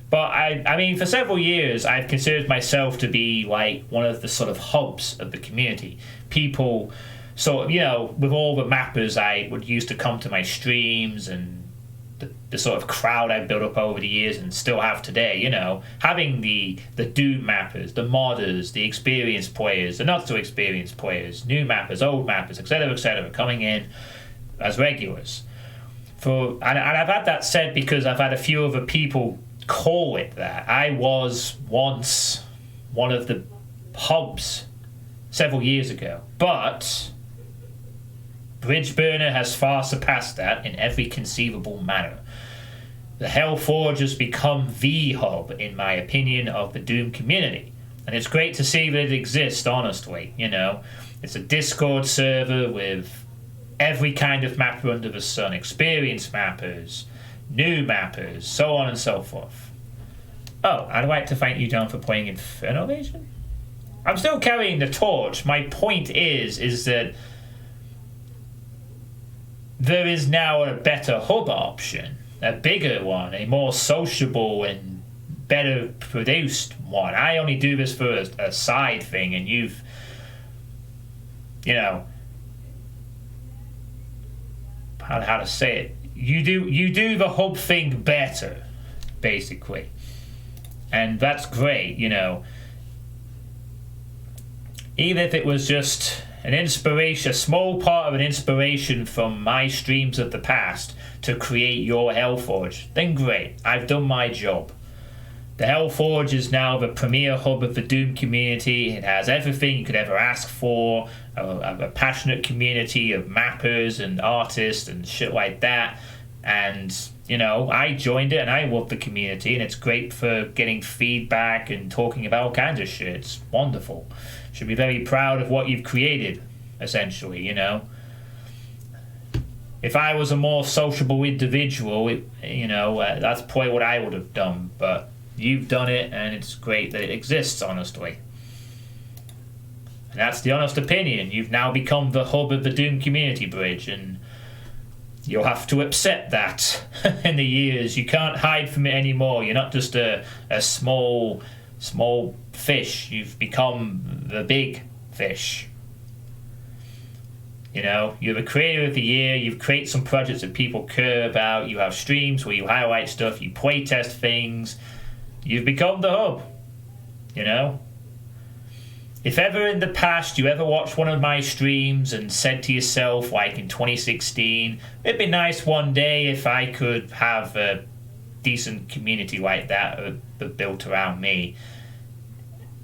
But I mean, for several years, I've considered myself to be like one of the sort of hubs of the community. People, so, you know, with all the mappers I would used to come to my streams and the sort of crowd I've built up over the years and still have today, you know, having the Doom mappers, the modders, the experienced players, the not so experienced players, new mappers, old mappers, etc., coming in as regulars. And I've had that said because I've had a few other people call it that. I was once one of the hubs several years ago, but Bridge Burner has far surpassed that in every conceivable manner. The Hellforge has become the hub, in my opinion, of the Doom community. And it's great to see that it exists, honestly, you know. It's a Discord server with every kind of mapper under the sun, experienced mappers, new mappers, so on and so forth. Oh, I'd like to thank you, John, for playing Inferno Legion. I'm still carrying the torch. My point is that there is now a better hub option, a bigger one, a more sociable and better produced one. I only do this for a side thing, and you've, you know, how to say it, you do the hub thing better, basically, and that's great, you know. Even if it was just an inspiration, a small part of an inspiration from my streams of the past to create your Hellforge, then great, I've done my job. The Hellforge is now the premier hub of the Doom community. It has everything you could ever ask for, a passionate community of mappers and artists and shit like that. And, you know, I joined it and I love the community, and it's great for getting feedback and talking about all kinds of shit. It's wonderful. Should be very proud of what you've created, essentially, you know. If I was a more sociable individual, that's probably what I would have done, but you've done it, and it's great that it exists, honestly. And that's the honest opinion. You've now become the hub of the Doom community, Bridge, and you'll have to accept that in the years. You can't hide from it anymore. You're not just a small fish. You've become the big fish. You know, you're the creator of the year. You've created some projects that people care about. You have streams where you highlight stuff. You playtest things. You've become the hub, you know. If ever in the past you ever watched one of my streams and said to yourself, like in 2016, it'd be nice one day if I could have a decent community like that built around me.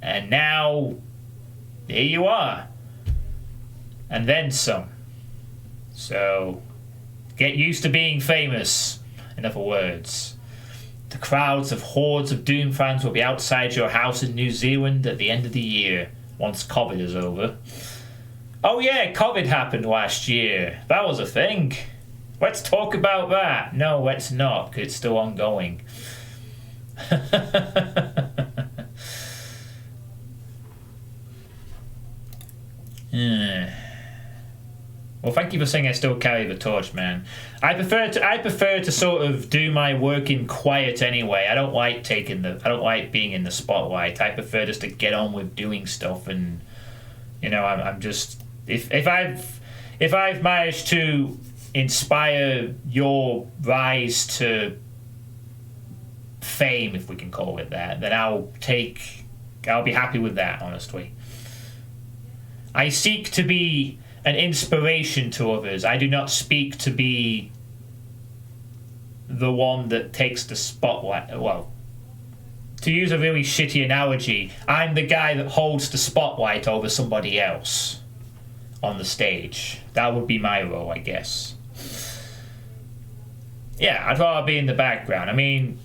And now, here you are. And then some. So, get used to being famous, in other words. The crowds of hordes of Doom fans will be outside your house in New Zealand at the end of the year, once COVID is over. Oh yeah, COVID happened last year. That was a thing. Let's talk about that. No, let's not, 'cause it's still ongoing. Well, thank you for saying I still carry the torch, man. I prefer to sort of do my work in quiet anyway. I don't like being in the spotlight. I prefer just to get on with doing stuff, and I'm just if I've managed to inspire your rise to fame, if we can call it that, then I'll be happy with that, honestly. I seek to be an inspiration to others. I do not speak to be the one that takes the spotlight. Well, to use a really shitty analogy, I'm the guy that holds the spotlight over somebody else on the stage. That would be my role, I guess. Yeah, I'd rather be in the background. I mean,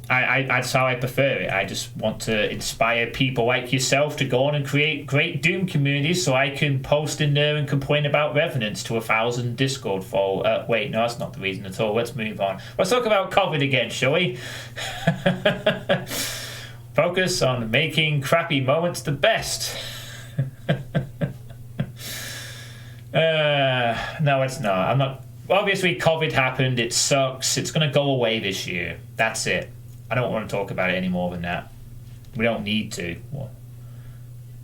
that's how I prefer it. I just want to inspire people like yourself to go on and create great Doom communities so I can post in there and complain about Revenants to 1,000 Discord wait, no, that's not the reason at all. Let's move on. Let's talk about COVID again, shall we? Focus on making crappy moments the best. No, it's not. I'm not. Obviously, COVID happened. It sucks. It's going to go away this year. That's it. I don't want to talk about it any more than that. We don't need to. Well,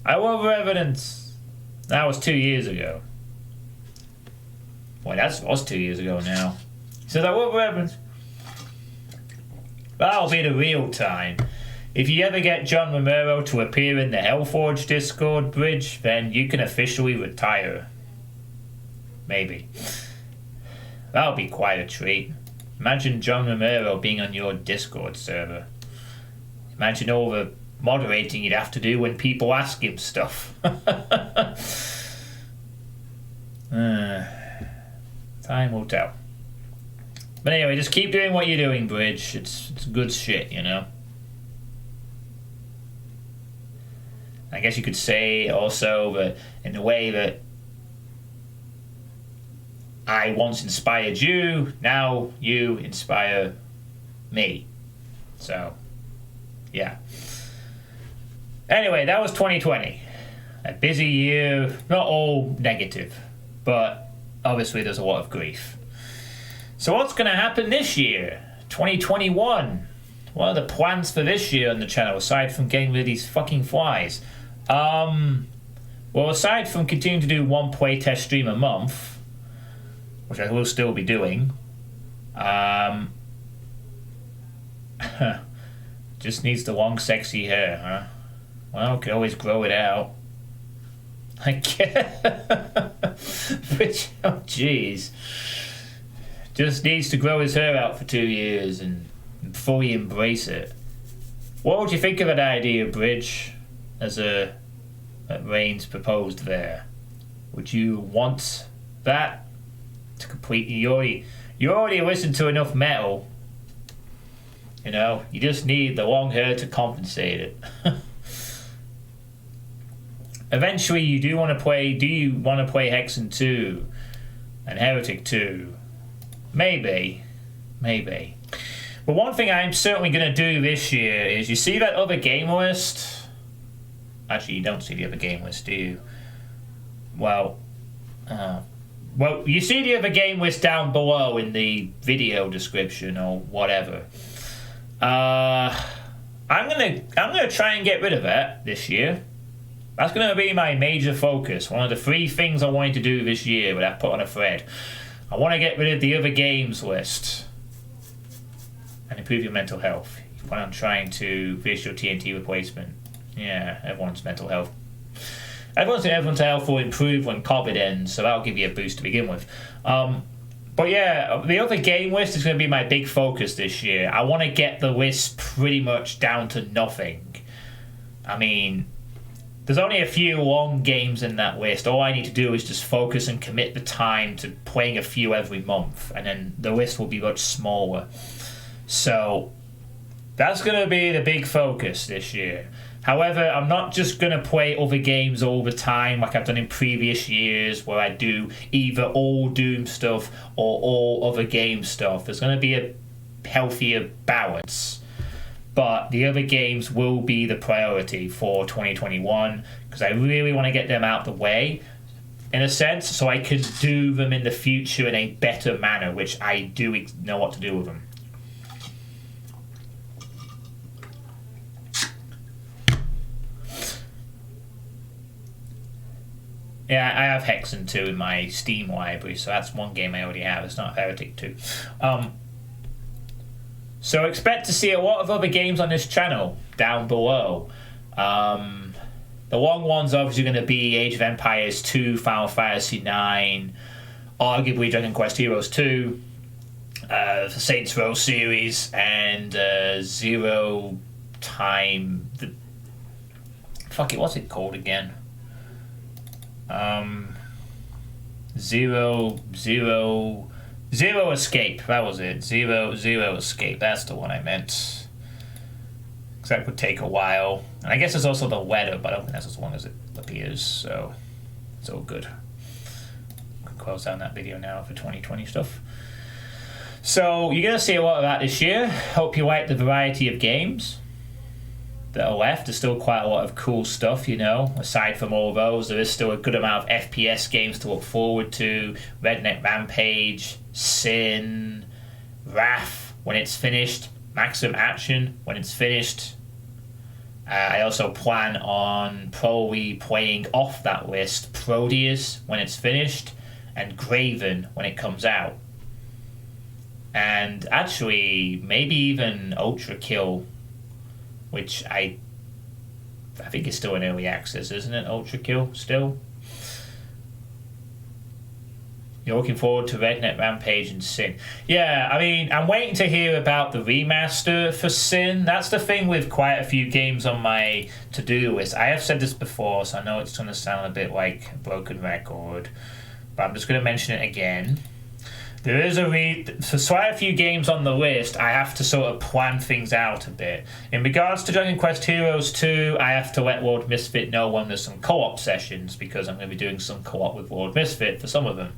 I love Evidence. That was 2 years ago. Boy, that was 2 years ago now. He says, I love Evidence. That'll be the real time. If you ever get John Romero to appear in the Hellforge Discord bridge, then you can officially retire. Maybe. That'll be quite a treat. Imagine John Romero being on your Discord server. Imagine all the moderating you'd have to do when people ask him stuff. Time will tell. But anyway, just keep doing what you're doing, Bridge. It's good shit, I guess you could say also that in the way that I once inspired you, now you inspire me. So, yeah. Anyway, that was 2020. A busy year, not all negative, but obviously there's a lot of grief. So what's going to happen this year? 2021. What are the plans for this year on the channel, aside from getting rid of these fucking flies? Well, aside from continuing to do one playtest stream a month, which I will still be doing. Just needs the long, sexy hair, huh? Well, can always grow it out. I can't. Which, oh, jeez. Just needs to grow his hair out for 2 years and fully embrace it. What would you think of that idea, Bridge, that Reigns proposed there? Would you want that? To complete, you already listen to enough metal. You just need the long hair to compensate it. Eventually, you do want to play. Do you want to play Hexen 2 and Heretic 2? Maybe. But one thing I'm certainly going to do this year is, you see that other game list? Actually, you don't see the other game list, do you? Well, you see the other game list down below in the video description or whatever. I'm gonna try and get rid of that this year. That's gonna be my major focus. One of the 3 things I wanted to do this year that I put on a thread. I want to get rid of the other games list and improve your mental health. You plan on trying to finish your TNT replacement. Yeah, everyone's mental health. Everyone's health will improve when COVID ends, so that'll give you a boost to begin with. But yeah, the other game list is going to be my big focus this year. I want to get the list pretty much down to nothing. I mean, there's only a few long games in that list. All I need to do is just focus and commit the time to playing a few every month, and then the list will be much smaller. So that's going to be the big focus this year. However, I'm not just going to play other games all the time like I've done in previous years where I do either all Doom stuff or all other game stuff. There's going to be a healthier balance. But the other games will be the priority for 2021 because I really want to get them out the way, in a sense, so I can do them in the future in a better manner, which I do know what to do with them. Yeah, I have Hexen 2 in my Steam library, so that's one game I already have. It's not Heretic 2. So expect to see a lot of other games on this channel down below. The long ones are obviously going to be Age of Empires 2, Final Fantasy 9, arguably Dragon Quest Heroes 2, the Saints Row series, and Zero Time. What's it called again? Zero Escape. That was it. Zero Escape. That's the one I meant. Because that would take a while. And I guess there's also the weather, but I don't think that's as long as it appears. So it's all good. I can close down that video now for 2020 stuff. So you're going to see a lot of that this year. Hope you like the variety of games that are left. There's still quite a lot of cool stuff, you know. Aside from all those, there is still a good amount of FPS games to look forward to. Redneck Rampage, Sin, Wrath when it's finished, Maximum Action when it's finished. I also plan on probably playing off that list Proteus when it's finished and Graven when it comes out. And actually, maybe even Ultra Kill, which I think is still in early access, isn't it? Ultra Kill still. You're looking forward to Redneck Rampage and Sin. Yeah, I mean, I'm waiting to hear about the remaster for Sin. That's the thing with quite a few games on my to-do list. I have said this before, so I know it's going to sound a bit like a broken record, but I'm just going to mention it again. There is for quite a few games on the list, I have to sort of plan things out a bit. In regards to Dragon Quest Heroes 2, I have to let Lord Misfit know when there's some co-op sessions, because I'm going to be doing some co-op with Lord Misfit for some of them.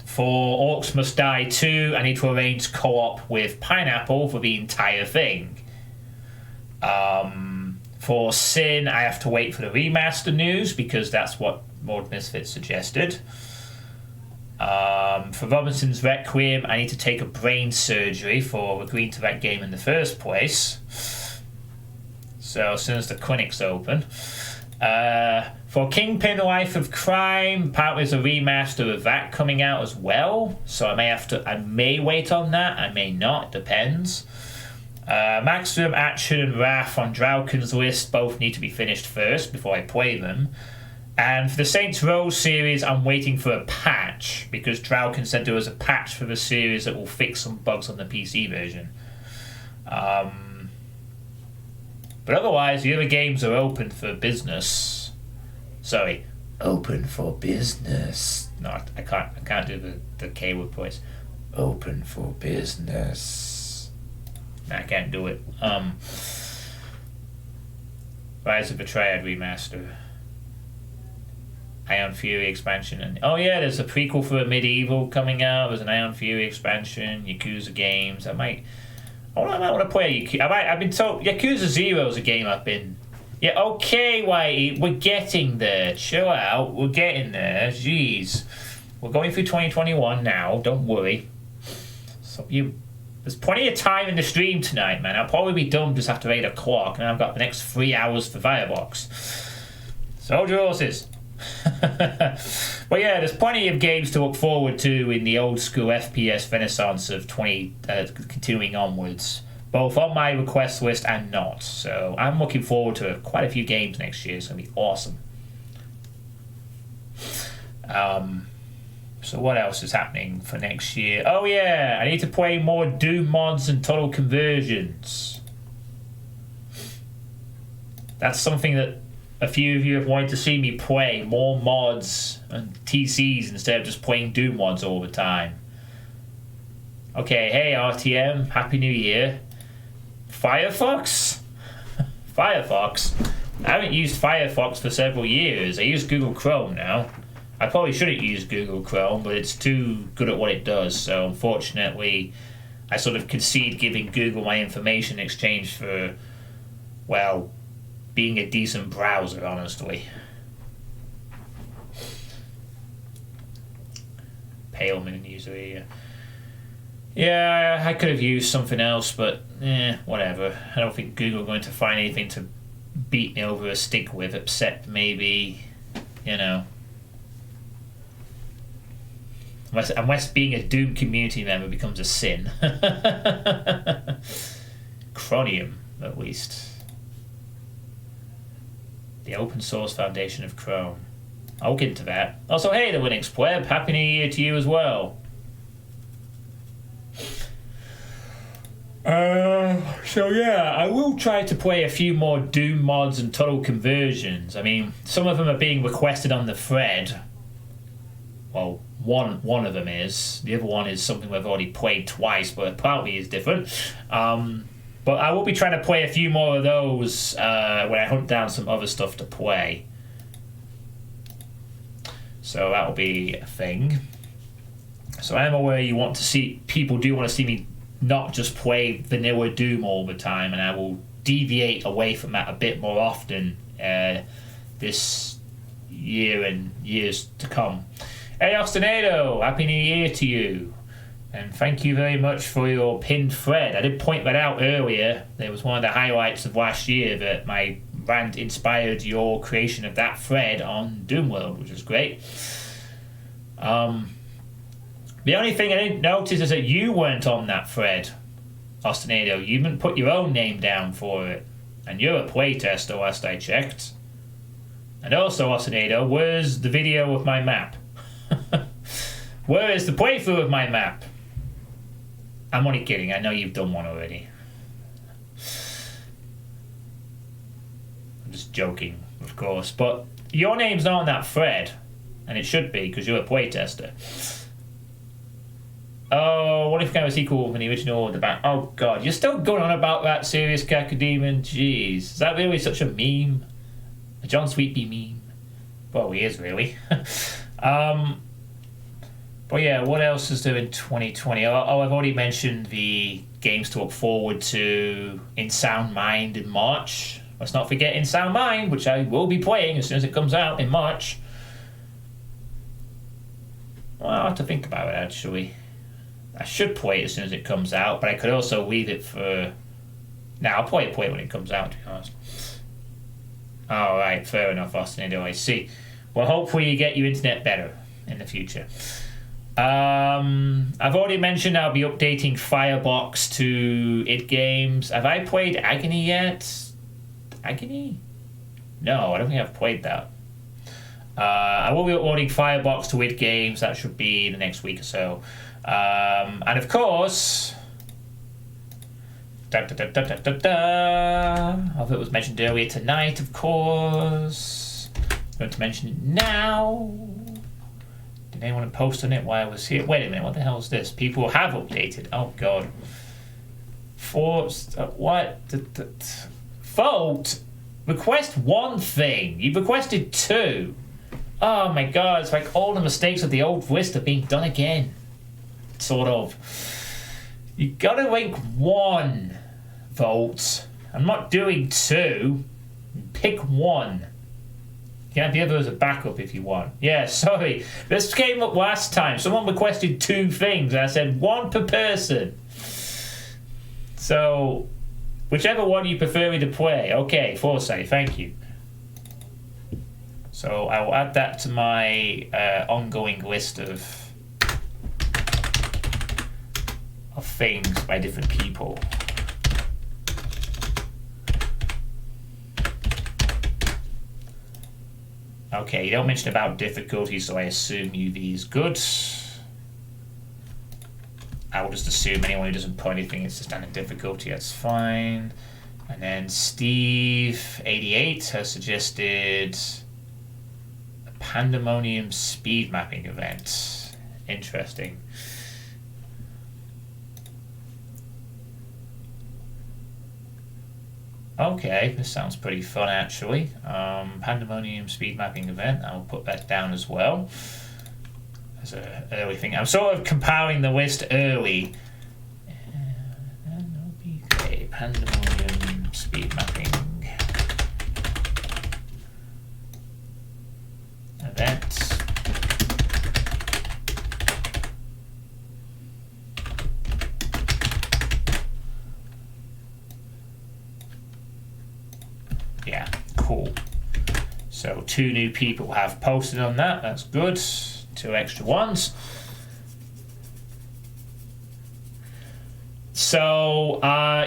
For Orcs Must Die 2, I need to arrange co-op with Pineapple for the entire thing. For Sin, I have to wait for the remaster news, because that's what Lord Misfit suggested. For Robinson's Requiem, I need to take a brain surgery for agreeing to that game in the first place. So as soon as the clinic's open. For Kingpin Life of Crime, apparently there's a remaster of that coming out as well. So I may wait on that, I may not, depends. Maximum Action and Wrath on Drauken's list both need to be finished first before I play them. And for the Saints Row series, I'm waiting for a patch, because Drauken said there was a patch for the series that will fix some bugs on the PC version. But otherwise, the other games are open for business. Sorry, open for business. No, I can't do the K-word voice. Open for business. I can't do it. Rise of the Triad remaster. Ion Fury expansion, and oh yeah, there's a prequel for Medieval coming out. There's an Ion Fury expansion, Yakuza games. I might want to play a Yakuza. I've been told Yakuza 0 is a game I've been. Yeah, okay, Whitey, we're getting there. Chill out, we're getting there. Jeez, we're going through 2021 now. Don't worry. So there's plenty of time in the stream tonight, man. I'll probably be done just after 8 o'clock, and I've got the next 3 hours for Firebox. Soldier horses. Well, yeah, there's plenty of games to look forward to in the old school FPS renaissance of continuing onwards, both on my request list and not. So I'm looking forward to quite a few games next year. It's going to be awesome. So what else is happening for next year? Oh yeah, I need to play more Doom mods and Total Conversions. That's something that a few of you have wanted to see me play, more mods and TCs instead of just playing Doom mods all the time. Okay, hey RTM, Happy New Year. Firefox? Firefox? I haven't used Firefox for several years. I use Google Chrome now. I probably shouldn't use Google Chrome, but it's too good at what it does. So unfortunately, I sort of concede giving Google my information in exchange for, well, being a decent browser, honestly. Paleman user here. Yeah, I could have used something else, but whatever. I don't think Google are going to find anything to beat me over a stick with, except maybe, you know, unless being a Doom community member becomes a sin. Chromium, at least. The open source foundation of Chrome. I'll get into that. Also, hey, the Linux Pleb, Happy New Year to you as well. So yeah, I will try to play a few more Doom mods and tunnel conversions. I mean, some of them are being requested on the thread. Well, one of them is. The other one is something we've already played twice, but apparently is different. But I will be trying to play a few more of those when I hunt down some other stuff to play. So that'll be a thing. So I am aware you want to see, people do want to see me not just play vanilla Doom all the time, and I will deviate away from that a bit more often this year and years to come. Hey Ostinado, Happy New Year to you, and thank you very much for your pinned thread. I did point that out earlier. There was one of the highlights of last year that my rant inspired your creation of that thread on Doomworld, which was great. The only thing I didn't notice is that you weren't on that thread, Ostinado. You didn't put your own name down for it. And you're a playtester, last I checked. And also, Ostinado, where's the video of my map? Where is the playthrough of my map? I'm only kidding. I know you've done one already. I'm just joking, of course. But your name's not on that thread. And it should be, because you're a playtester. Oh, what if kind of a sequel from the original? Oh god, you're still going on about that serious Cacodemon? Jeez, is that really such a meme? A John Sweetpea meme? Well, he is really. But yeah, what else is there in 2020? Oh, I've already mentioned the games to look forward to in Sound Mind in March. Let's not forget In Sound Mind, which I will be playing as soon as it comes out in March. Well, I'll have to think about it actually. I should play it as soon as it comes out, but I could also leave it for... I'll play it when it comes out, to be honest. Alright, fair enough, Austin. I see. Well, hopefully you get your internet better in the future. I've already mentioned I'll be updating Firebox to id Games. Have I played Agony yet? Agony? No, I don't think I've played that. I will be uploading Firebox to id Games. That should be in the next week or so. And of course, I think it was mentioned earlier tonight, of course. I'm going to mention it now. Did anyone post on it while I was here? Wait a minute, what the hell is this? People have updated. Oh god. What? Vote. Request one thing. You've requested two. Oh my god, it's like all the mistakes of the old list are being done again. Sort of. You gotta make one vote. I'm not doing two. Pick one. You can have the other as a backup if you want. Yeah, sorry. This came up last time. Someone requested two things, and I said one per person. So, whichever one you prefer me to play. Okay, Foresight, thank you. So I will add that to my ongoing list of things by different people. Okay, you don't mention about difficulty, so I assume UV is good. I will just assume anyone who doesn't put anything is the standard difficulty, that's fine. And then Steve88 has suggested a Pandemonium speed mapping event. Interesting. Okay, this sounds pretty fun actually. Pandemonium speed mapping event. I'll put that down as well as an early thing. I'm sort of compiling the list early. Okay, Pandemonium speed mapping event. Yeah, cool. So 2 new people have posted on that. That's good. 2 extra ones. So,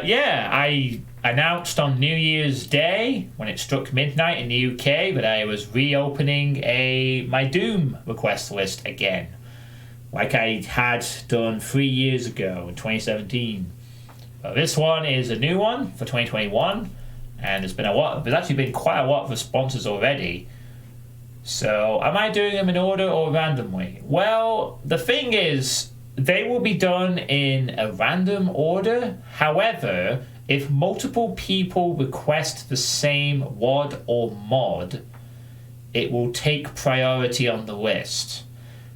yeah, I announced on New Year's Day, when it struck midnight in the UK, that I was reopening my Doom request list again, like I had done 3 years ago in 2017. But this one is a new one for 2021, and there's actually been quite a lot of responses already. So, am I doing them in order or randomly? Well, the thing is, they will be done in a random order. However, if multiple people request the same WOD or mod, it will take priority on the list.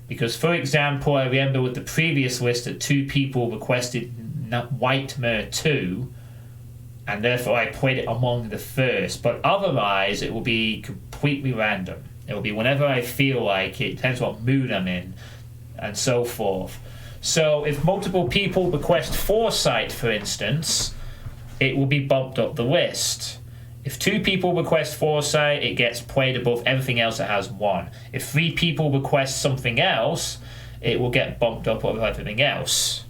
Because, for example, I remember with the previous list that 2 people requested Nightmare 2, and therefore I played it among the first. But otherwise, it will be completely random. It will be whenever I feel like it, depends what mood I'm in, and so forth. So if multiple people request Foresight, for instance, it will be bumped up the list. If 2 people request Foresight, it gets played above everything else that has 1. If 3 people request something else, it will get bumped up above everything else.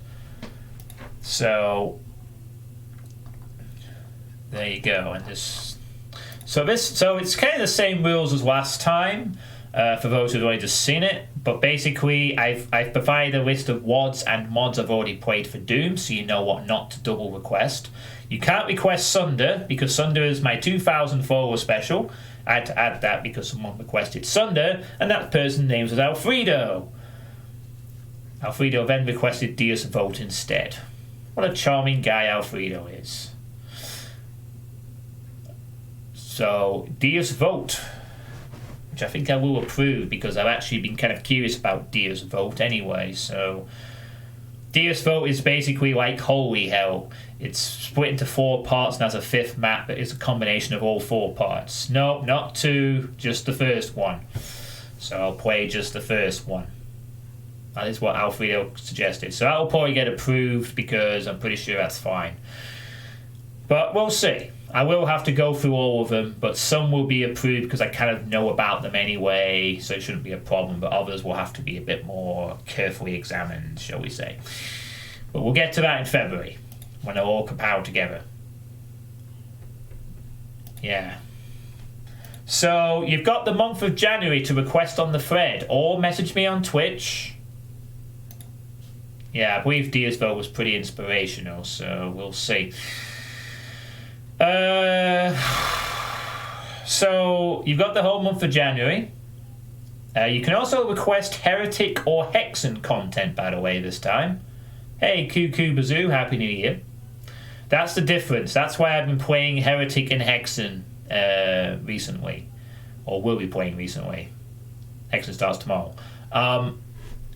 So there you go. And so it's kind of the same rules as last time. For those who've already just seen it, but basically I've provided a list of WODs and mods I've already played for Doom, so you know what not to double request. You can't request Sunder, because Sunder is my 2,000 follower special. I had to add that because someone requested Sunder, and that person's name was Alfredo. Alfredo then requested Deus Vote instead. What a charming guy Alfredo is. So, Deus Vote, which I think I will approve because I've actually been kind of curious about Deus Vote anyway. So Deus Vote is basically like Holy Hell. It's split into 4 parts and has a 5th map that is a combination of all 4 parts. No, not 2, just the first one. So I'll play just the first one. That is what Alfredo suggested. So that'll probably get approved because I'm pretty sure that's fine. But we'll see. I will have to go through all of them, but some will be approved because I kind of know about them anyway, so it shouldn't be a problem, but others will have to be a bit more carefully examined, shall we say. But we'll get to that in February, when they're all compiled together. Yeah. So, you've got the month of January to request on the thread, or message me on Twitch. Yeah, I believe Deersville was pretty inspirational, so we'll see. So you've got the whole month of January. You can also request Heretic or Hexen content, by the way, this time. Hey, Cuckoo Bazoo, Happy New Year. That's the difference. That's why I've been playing Heretic and Hexen recently. Or will be playing recently. Hexen starts tomorrow.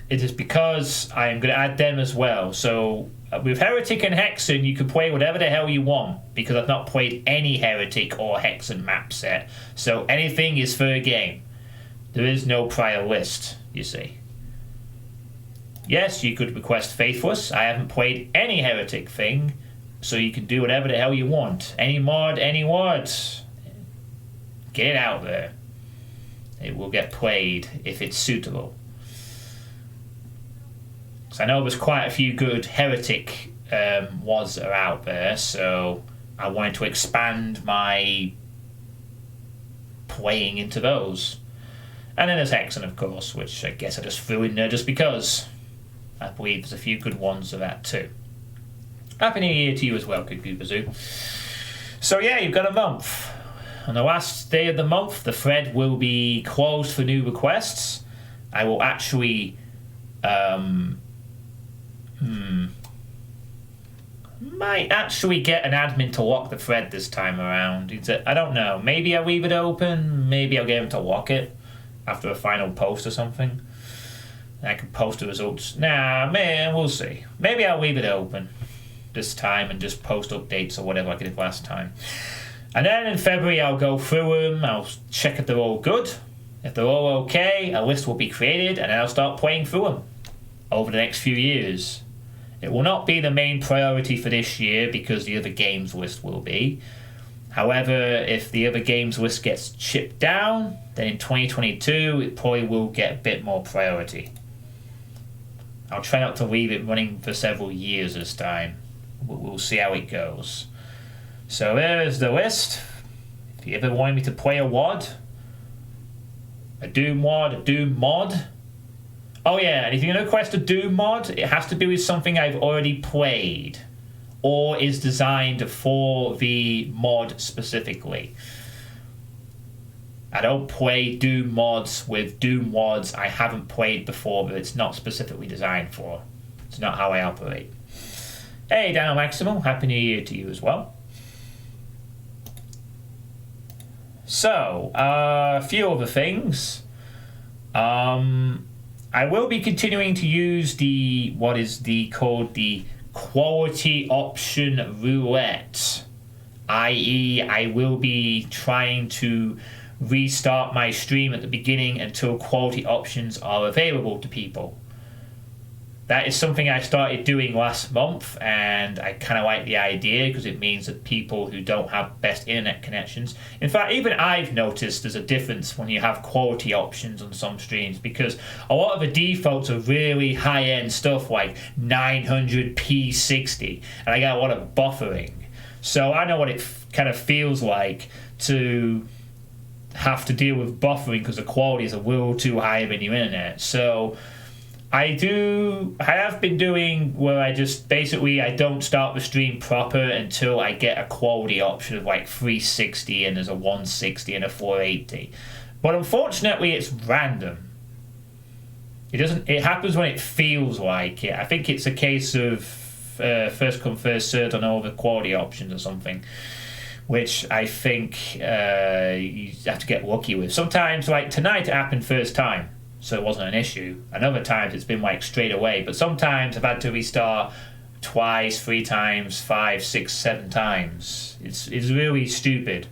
It is because I am going to add them as well. So with Heretic and Hexen, you can play whatever the hell you want, because I've not played any Heretic or Hexen map set. So anything is fair game. There is no prior list, you see. Yes, you could request Faithless. I haven't played any Heretic thing, so you can do whatever the hell you want. Any mod, any words. Get it out there. It will get played if it's suitable. So I know there's quite a few good Heretic WODs that are out there, so I wanted to expand my playing into those. And then there's Hexen, of course, which I guess I just threw in there just because. I believe there's a few good ones of that too. Happy New Year to you as well, Cuckoo Bazoo. So yeah, you've got a month. On the last day of the month, the thread will be closed for new requests. I will actually... I'm might actually get an admin to lock the thread this time around. I don't know. Maybe I'll leave it open. Maybe I'll get him to lock it after a final post or something. And I can post the results. Nah, man, we'll see. Maybe I'll leave it open this time and just post updates or whatever like I did last time. And then in February, I'll go through them. I'll check if they're all good. If they're all okay, a list will be created, and then I'll start playing through them over the next few years. It will not be the main priority for this year because the other games list will be. However, if the other games list gets chipped down, then in 2022, it probably will get a bit more priority. I'll try not to leave it running for several years this time. We'll see how it goes. So there is the list. If you ever wanted me to play a WOD, a Doom WOD, a Doom mod. Oh yeah, and if you're going to request a Doom mod, it has to be with something I've already played or is designed for the mod specifically. I don't play Doom mods with Doom WODs I haven't played before that it's not specifically designed for. It's not how I operate. Hey, Daniel Maximal, Happy New Year to you as well. So, a few other things. I will be continuing to use what is called the quality option roulette. I.e., I will be trying to restart my stream at the beginning until quality options are available to people. That is something I started doing last month, and I kind of like the idea because it means that people who don't have best internet connections... In fact, even I've noticed there's a difference when you have quality options on some streams because a lot of the defaults are really high-end stuff like 900p 60, and I got a lot of buffering. So I know what it kind of feels like to have to deal with buffering because the quality is a little too high in your internet. So... I have been doing where I just basically I don't start the stream proper until I get a quality option of like 360 and there's a 160 and a 480. But unfortunately it's random. It happens when it feels like it. I think it's a case of first come first served on all the quality options or something, which I think you have to get lucky with. Sometimes like tonight it happened first time. So it wasn't an issue. And other times it's been like straight away. But sometimes I've had to restart twice, 3 times, 5, 6, 7 times. It's really stupid.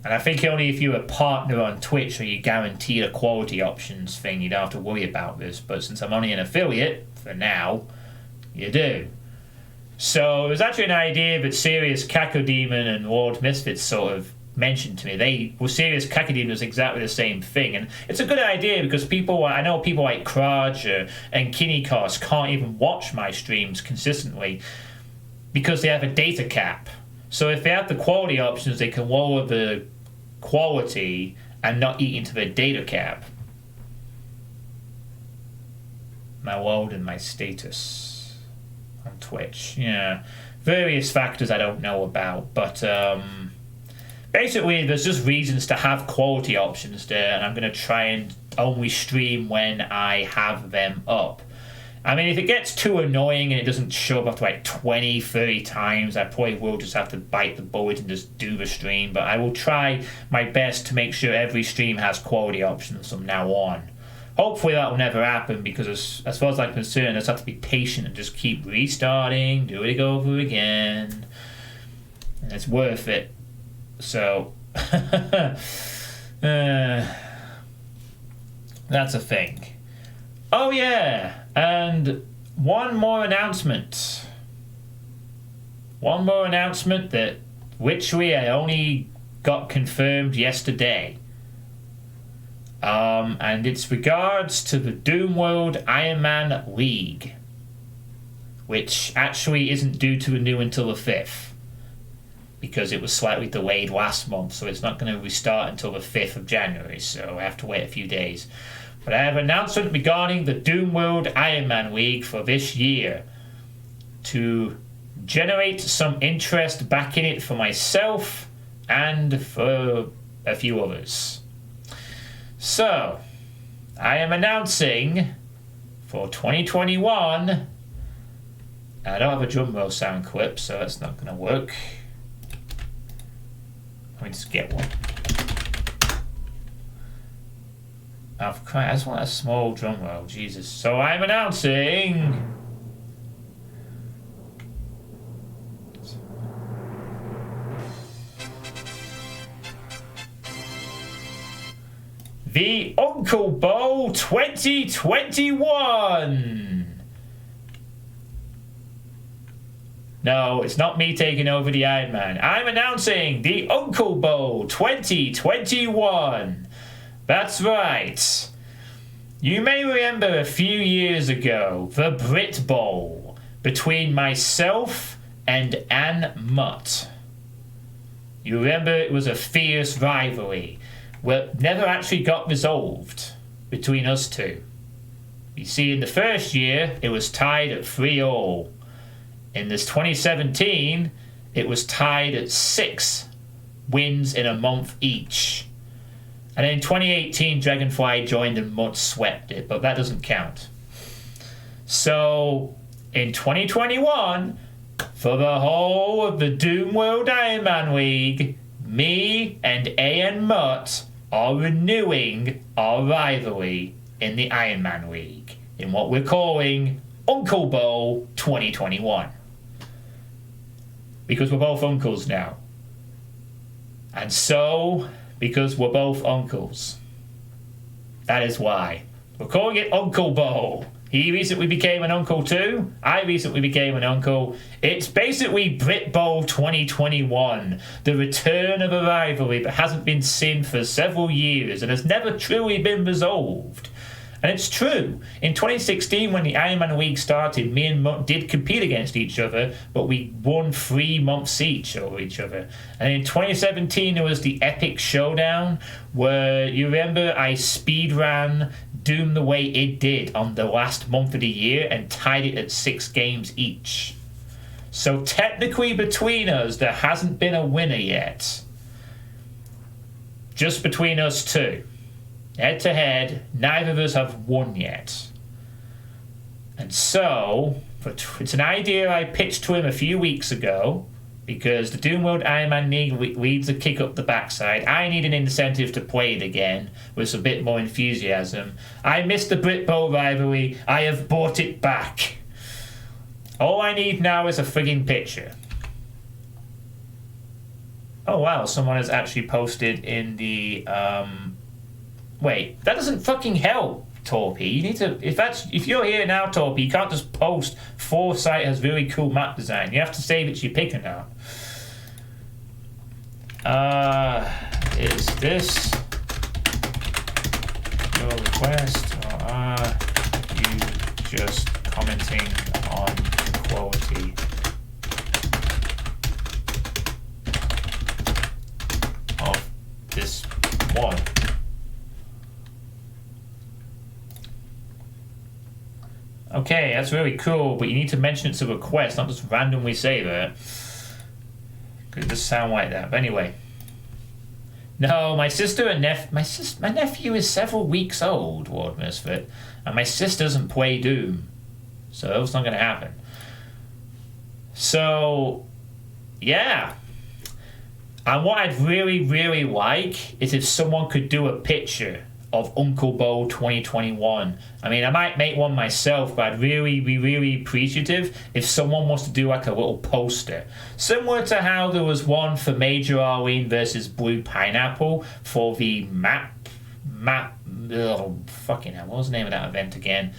And I think only if you're a partner on Twitch or you guarantee a quality options thing, you don't have to worry about this. But since I'm only an affiliate, for now, you do. So it was actually an idea that Serious Cacodemon and Lord Misfits sort of mentioned to me. Serious Cacodemon was exactly the same thing, and it's a good idea because I know people like Kraj and Kinikos can't even watch my streams consistently because they have a data cap. So if they have the quality options, they can lower the quality and not eat into the data cap. My load and my status on Twitch, yeah, various factors I don't know about, but basically, there's just reasons to have quality options there, and I'm going to try and only stream when I have them up. I mean, if it gets too annoying and it doesn't show up after like 20, 30 times, I probably will just have to bite the bullet and just do the stream, but I will try my best to make sure every stream has quality options from now on. Hopefully that will never happen because as far as I'm concerned, I just have to be patient and just keep restarting, do it over again, and it's worth it. So, that's a thing. Oh yeah, and one more announcement. That literally I only got confirmed yesterday. And it's regards to the Doomworld Iron Man League, which actually isn't due to renew until the 5th. Because it was slightly delayed last month, so it's not going to restart until the 5th of January, so I have to wait a few days. But I have an announcement regarding the Doomworld Iron Man League for this year to generate some interest back in it for myself and for a few others. So, I am announcing for 2021 I don't have a drum roll sound clip, so that's not going to work. Let me just get one. Oh, I just want a small drum roll, Jesus. So I'm announcing... the Uncle Bowl 2021! No, it's not me taking over the Iron Man. I'm announcing the Uncle Bowl 2021! That's right. You may remember a few years ago, the Brit Bowl, between myself and Ann Mutt. You remember it was a fierce rivalry. Well, never actually got resolved between us two. You see, in the first year, it was tied at 3-3. In this 2017, it was tied at 6 wins in a month each. And in 2018, Dragonfly joined and Mutt swept it, but that doesn't count. So, in 2021, for the whole of the Doom World Iron Man League, me and A.N. Mutt are renewing our rivalry in the Iron Man League in what we're calling Uncle Bowl 2021. Because we're both uncles now. And so, because we're both uncles. That is why. We're calling it Uncle Bowl. He recently became an uncle too. I recently became an uncle. It's basically Brit Bowl 2021. The return of a rivalry that hasn't been seen for several years and has never truly been resolved. And it's true. In 2016, when the Iron Man League started, me and Mutt did compete against each other, but we won 3 months each over each other. And in 2017, there was the epic showdown where, you remember, I speedran Doom the way it did on the last month of the year and tied it at 6 games each. So technically between us, there hasn't been a winner yet. Just between us two. Head to head, neither of us have won yet. And so, it's an idea I pitched to him a few weeks ago, because the Doom World Iron Man League leads a kick up the backside. I need an incentive to play it again, with a bit more enthusiasm. I missed the Brit Bowl rivalry, I have brought it back. All I need now is a frigging picture. Oh wow, someone has actually posted in the, wait, that doesn't fucking help, Torpy. You need to, if you're here now, Torpy, you can't just post Foresight has really cool map design. You have to say that you're picking now. Is this your request, or are you just commenting on the quality of this one? Okay, that's really cool, but you need to mention it's a request, not just randomly say that. Because it does sound like that. But anyway. No, my sister and my nephew is several weeks old, Ward Misfit, and my sister doesn't play Doom. So that's not going to happen. So, yeah. And what I'd really, really like is if someone could do a picture of Uncle Bowl 2021. I mean, I might make one myself, but I'd really be really appreciative if someone wants to do like a little poster. Similar to how there was one for Major Arlene versus Blue Pineapple for the fucking hell, what was the name of that event again?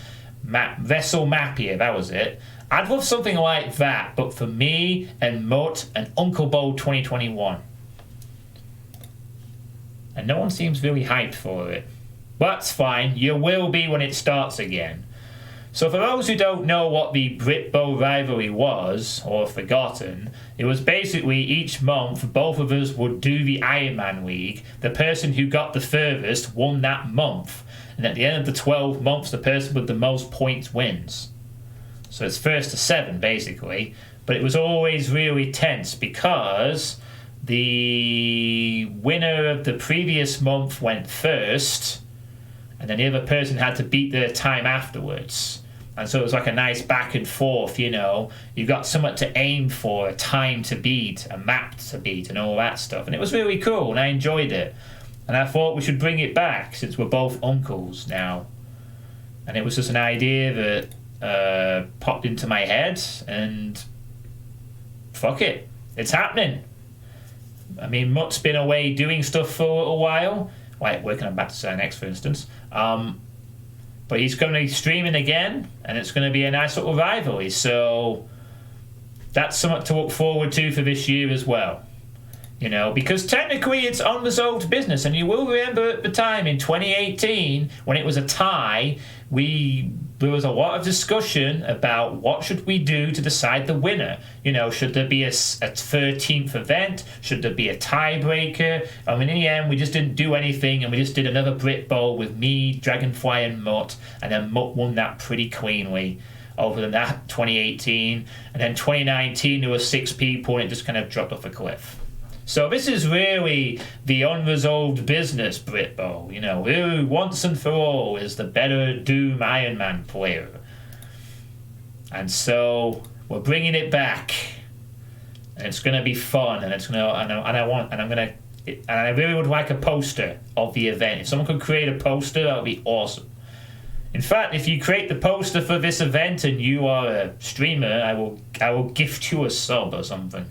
Vessel Mappier, that was it. I'd love something like that, but for me and Mutt and Uncle Bowl 2021. And no one seems really hyped for it. But that's fine, you will be when it starts again. So for those who don't know what the Brit Bowl rivalry was, or forgotten, it was basically each month both of us would do the Iron Man League. The person who got the furthest won that month. And at the end of the 12 months, the person with the most points wins. So it's 1st to 7, basically. But it was always really tense because the winner of the previous month went first, and then the other person had to beat their time afterwards. And so it was like a nice back and forth, you know. You got something to aim for, a time to beat, a map to beat, and all that stuff. And it was really cool, and I enjoyed it. And I thought we should bring it back, since we're both uncles now. And it was just an idea that popped into my head, and fuck it, it's happening. I mean, Mutt's been away doing stuff for a little while, like working on Battlestar Next, for instance. But he's going to be streaming again, and it's going to be a nice little rivalry. So that's something to look forward to for this year as well. You know, because technically it's unresolved business, and you will remember at the time in 2018 when it was a tie, there was a lot of discussion about what should we do to decide the winner. You know, should there be a 13th event? Should there be a tiebreaker? I mean, in the end, we just didn't do anything, and we just did another Brit Bowl with me, Dragonfly, and Mutt, and then Mutt won that pretty cleanly. Over than that, 2018, and then 2019 there were 6 people, and it just kind of dropped off a cliff. So this is really the unresolved business Brit Bowl. You know, who once and for all is the better Doom Iron Man player? And so we're bringing it back, and it's going to be fun, and it's going to, and I really would like a poster of the event. If someone could create a poster, that would be awesome. In fact, if you create the poster for this event and you are a streamer, I will gift you a sub or something.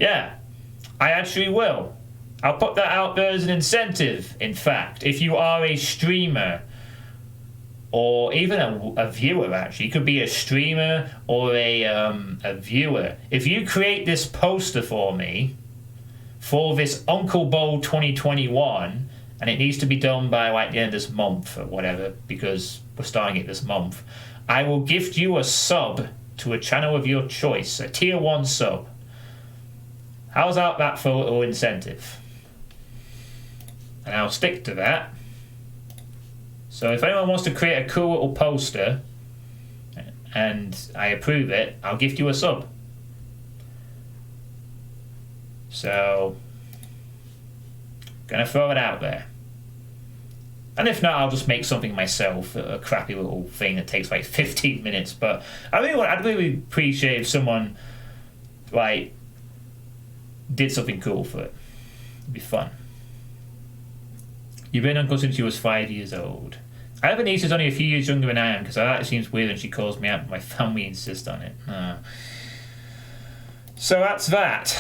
Yeah, I actually will. I'll put that out there as an incentive, in fact. If you are a streamer, or even a viewer, actually. You could be a streamer or a viewer. If you create this poster for me, for this Uncle Bowl 2021, and it needs to be done by like the end of this month or whatever, because we're starting it this month, I will gift you a sub to a channel of your choice, a tier 1 sub. How's that for a little incentive? And I'll stick to that. So if anyone wants to create a cool little poster and I approve it, I'll gift you a sub. So, gonna throw it out there. And if not, I'll just make something myself, a crappy little thing that takes like 15 minutes. But I'd really appreciate if someone like did something cool for it. It'd be fun. You've been uncle since you was 5 years old. I have a niece who's only a few years younger than I am, because that seems weird and she calls me out, but my family insists on it. So that's that.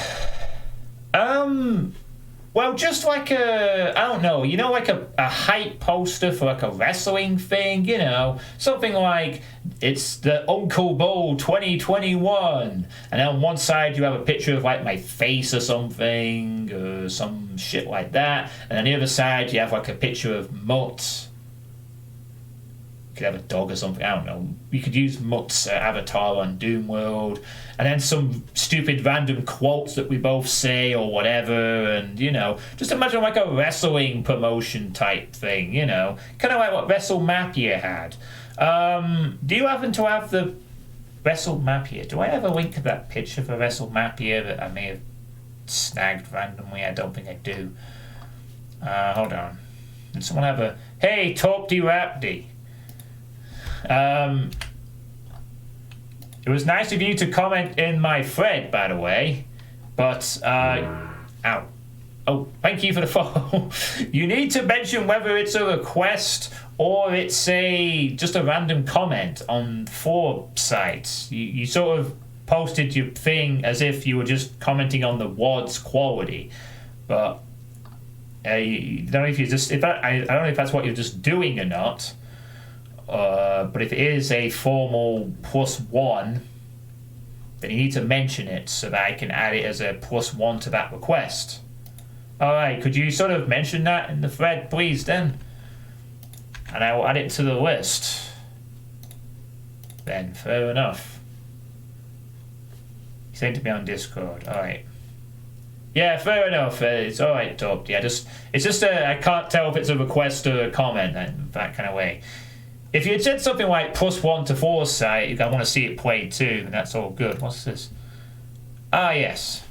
Well, just like I don't know, you know, like a hype poster for like a wrestling thing, you know, something like it's the Uncle Bowl 2021, and then on one side you have a picture of like my face or something, or some shit like that, and on the other side you have like a picture of Mutt. You could have a dog or something, I don't know. You could use Mutt's avatar on Doom World, and then some stupid random quotes that we both say or whatever, and, you know, just imagine like a wrestling promotion type thing, you know, kind of like what WrestleMapia had. Do you happen to have the WrestleMapia? Do I have a link to that picture for WrestleMapia that I may have snagged randomly? I don't think I do. Hold on. Did someone have a... Hey, Topty Rapty. It was nice of you to comment in my thread, by the way, but ow. Oh, thank you for the follow. You need to mention whether it's a request or it's just a random comment on 4 sites. You sort of posted your thing as if you were just commenting on the WOD's quality, but I don't know if I don't know if that's what you're just doing or not. But if it is a formal +1, then you need to mention it so that I can add it as a +1 to that request. Alright, could you sort of mention that in the thread, please, then? And I will add it to the list. Then, fair enough. You seem to be on Discord, alright. Yeah, fair enough. It's alright, Top. Yeah, it's just I can't tell if it's a request or a comment in that kind of way. If you had said something like +1 to Foresight, I want to see it played too, then that's all good. What's this? Ah, yes.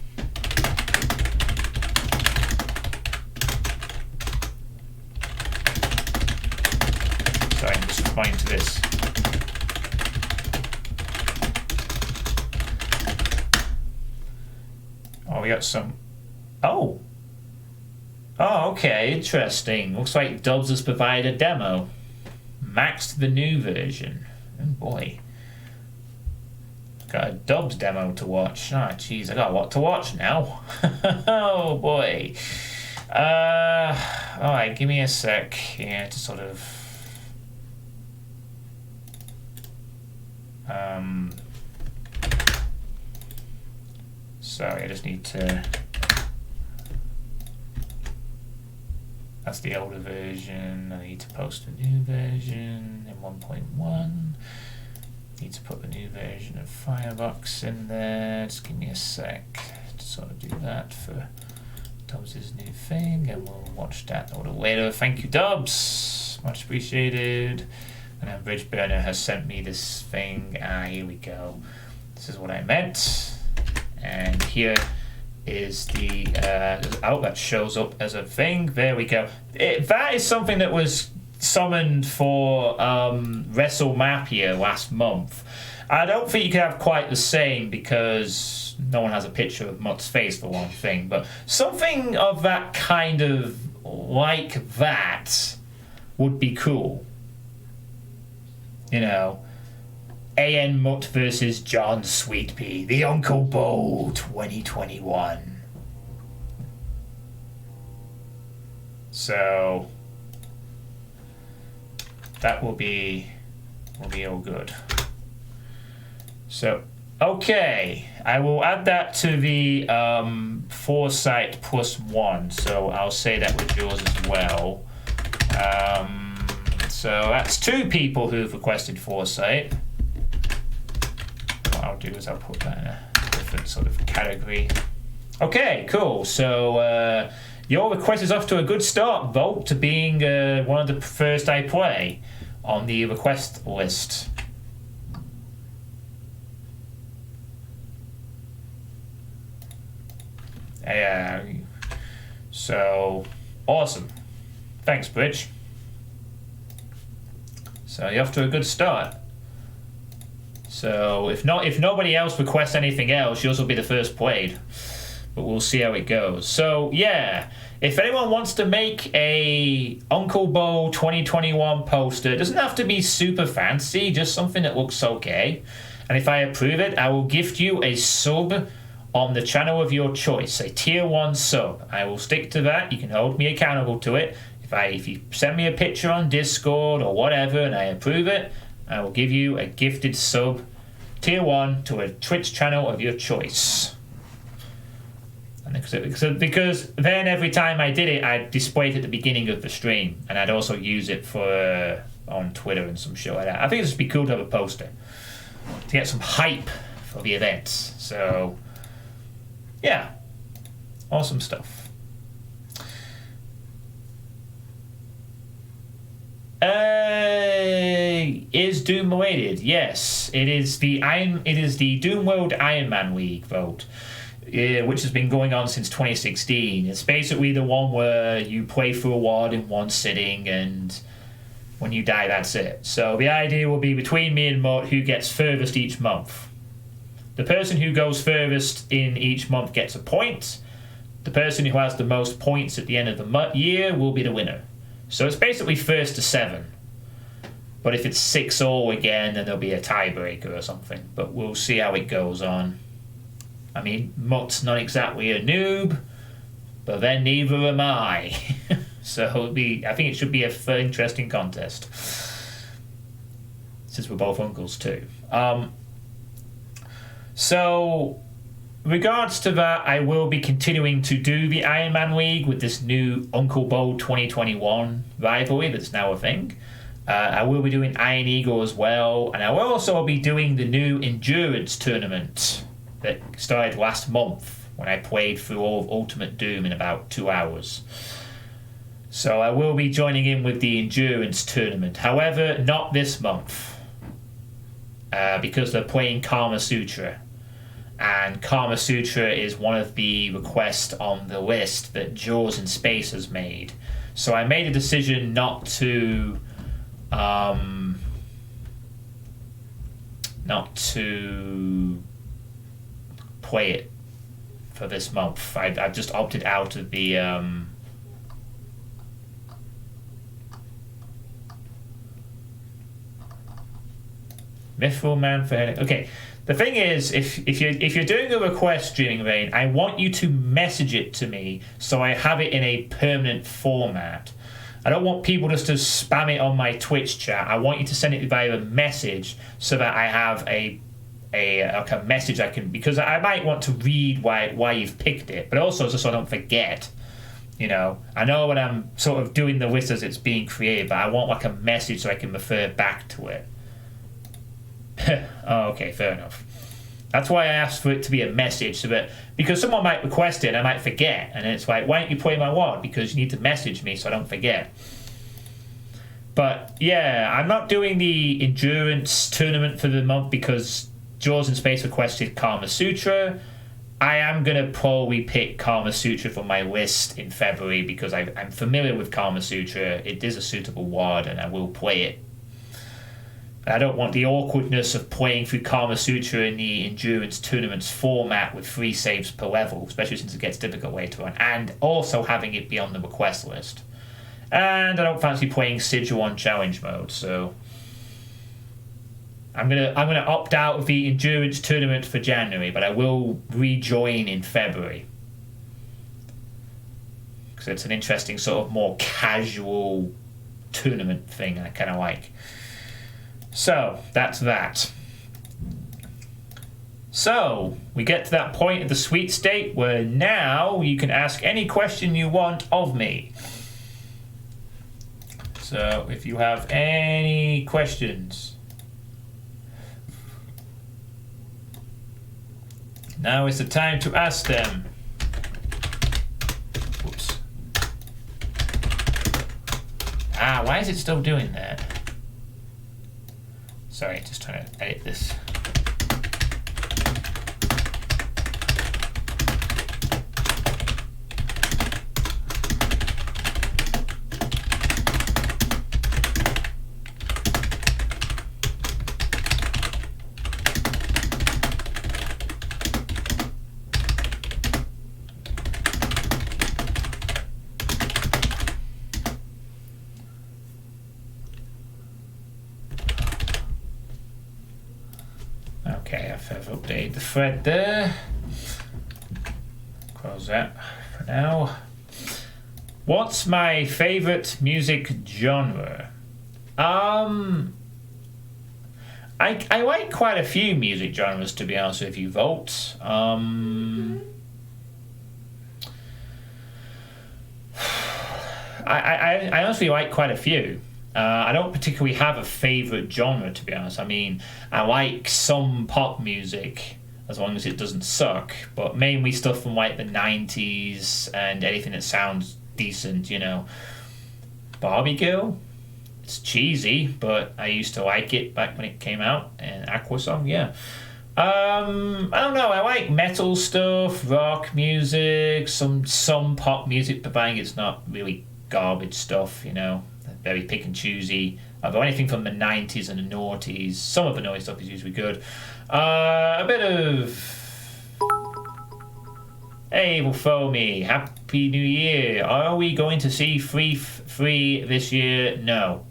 Sorry. mine to this. Oh, we got some. Oh, okay, interesting. Looks like Dubs has provided a demo. Maxed the new version. Oh boy. Got a Dubs demo to watch. Ah, jeez, I got a lot to watch now. Oh boy. Alright, give me a sec here to sort of sorry, I just need to. That's the older version. I need to post a new version in 1.1. Need to put the new version of Firebox in there. Just give me a sec to sort of do that for Dubs' new thing, and we'll watch that a little later. Thank you, Dubs. Much appreciated. And then Bridge Burner has sent me this thing. Here we go. This is what I meant. And here is the that shows up as a thing. There we go. That is something that was summoned for WrestleMania last month. I don't think you can have quite the same because no one has a picture of Mutt's face for one thing, but something of that kind of like that would be cool. You know, A.N. Mutt versus John Suitepee, the Uncle Bo 2021. So that will be all good. So okay, I will add that to the Foresight +1. So I'll say that with yours as well. So that's 2 people who've requested Foresight. What I'll do is I'll put that in a different sort of category. Okay, cool. So your request is off to a good start, Volt, to being one of the first I play on the request list. So awesome. Thanks, Bridge. So you're off to a good start. So if nobody else requests anything else, yours will be the first played. But we'll see how it goes. So yeah, if anyone wants to make a Uncle Bo 2021 poster, it doesn't have to be super fancy, just something that looks okay. And if I approve it, I will gift you a sub on the channel of your choice, a tier 1 sub. I will stick to that. You can hold me accountable to it. If you send me a picture on Discord or whatever and I approve it, I will give you a gifted sub, tier 1, to a Twitch channel of your choice. And because then every time I did it, I'd display it at the beginning of the stream, and I'd also use it for on Twitter and some shit like that. I think it'd just be cool to have a poster to get some hype for the events. So yeah, awesome stuff. Is Doom related? Yes, it is the Doom World Iron Man League vote, which has been going on since 2016. It's basically the one where you play through a ward in one sitting, and when you die, that's it. So the idea will be between me and Mutt who gets furthest each month. The person who goes furthest in each month gets a point. The person who has the most points at the end of the year will be the winner. So it's basically first to 7. But if it's 6-all again, then there'll be a tiebreaker or something. But we'll see how it goes on. I mean, Mutt's not exactly a noob, but then neither am I. So I think it should be a interesting contest. Since we're both uncles too. So, regards to that, I will be continuing to do the Iron Man League with this new Uncle Bo 2021 rivalry that's now a thing. I will be doing Iron Eagle as well, and I will also be doing the new Endurance tournament that started last month when I played through all of Ultimate Doom in about 2 hours. So I will be joining in with the Endurance tournament. However, not this month, because they're playing Kama Sutra. And Kama Sutra is one of the requests on the list that Jaws in Space has made. So I made a decision not to not to play it for this month. I've just opted out of the Mithril Man for headache. Okay, the thing is, if you're doing a request during rain, I want you to message it to me so I have it in a permanent format. I don't want people just to spam it on my Twitch chat. I want you to send it via a message so that I have a message I can, because I might want to read why you've picked it, but also just so I don't forget. You know, I know when I'm sort of doing the list as it's being created, but I want like a message so I can refer back to it. Oh, okay, fair enough. That's why I asked for it to be a message, so that because someone might request it and I might forget, and it's like, why don't you play my WOD? Because you need to message me so I don't forget. But yeah, I'm not doing the endurance tournament for the month because Jaws in Space requested Kama Sutra. I am going to probably pick Kama Sutra from my list in February because I'm familiar with Kama Sutra. It is a suitable WOD and I will play it. I don't want the awkwardness of playing through Kama Sutra in the endurance tournaments format with 3 saves per level, especially since it gets difficult later on, and also having it be on the request list. And I don't fancy playing Sigil on challenge mode, so I'm gonna opt out of the endurance tournament for January, but I will rejoin in February because it's an interesting sort of more casual tournament thing I kind of like. So that's that. So we get to that point of the sweet state where now you can ask any question you want of me. So if you have any questions, now is the time to ask them. Whoops. Why is it still doing that? Sorry, just trying to edit this. Okay, I've updated the thread there. Close that for now. What's my favourite music genre? I like quite a few music genres, to be honest with you, Volt. I honestly like quite a few. I don't particularly have a favourite genre, to be honest. I mean, I like some pop music, as long as it doesn't suck, but mainly stuff from like the 90s and anything that sounds decent, you know. Barbie Girl, it's cheesy, but I used to like it back when it came out, and Aqua Song, yeah. I don't know, I like metal stuff, rock music, some pop music, providing it's not really garbage stuff, you know. Very pick and choosy. Although anything from the 90s and the noughties, some of the noise stuff is usually good. A bit of... Hey, Wolfomi, Happy New Year. Are we going to see free this year? No.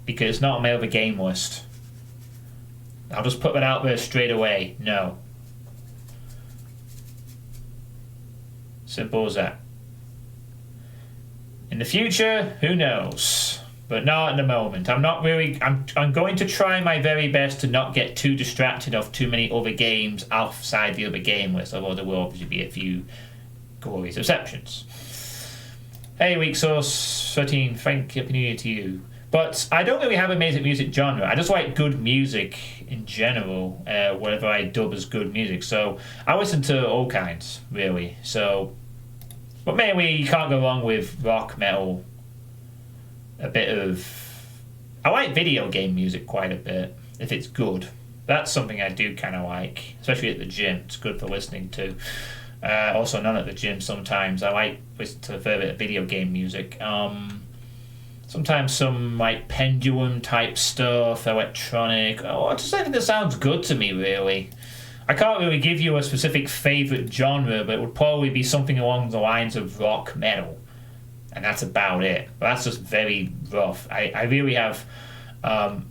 Because it's not on my other game list. I'll just put that out there straight away. No. Simple as that. In the future, who knows? But not at the moment. I'm going to try my very best to not get too distracted of too many other games outside the other game list, although there will obviously be a few glorious exceptions. Hey, Weak Source 13, thank you, Happy New Year to you. But I don't really have a music genre. I just like good music in general, whatever I dub as good music. So I listen to all kinds, really. So, but mainly you can't go wrong with rock, metal, a bit of... I like video game music quite a bit, if it's good. That's something I do kind of like, especially at the gym. It's good for listening to. Also, not at the gym sometimes. I like listening to a fair bit of video game music. Sometimes some like pendulum type stuff, electronic. Oh, just anything that sounds good to me, really. I can't really give you a specific favourite genre, but it would probably be something along the lines of rock metal. And that's about it. But that's just very rough. I really have a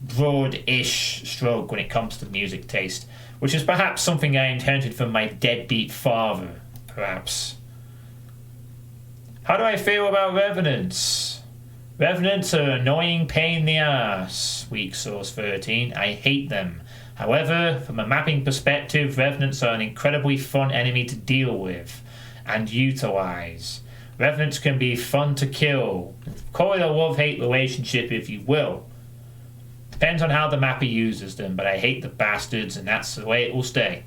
broad-ish stroke when it comes to music taste, which is perhaps something I inherited from my deadbeat father, perhaps. How do I feel about Revenants? Revenants are an annoying pain in the ass, Weak Source 13. I hate them. However, from a mapping perspective, Revenants are an incredibly fun enemy to deal with and utilize. Revenants can be fun to kill. Call it a love-hate relationship if you will. Depends on how the mapper uses them, but I hate the bastards and that's the way it will stay.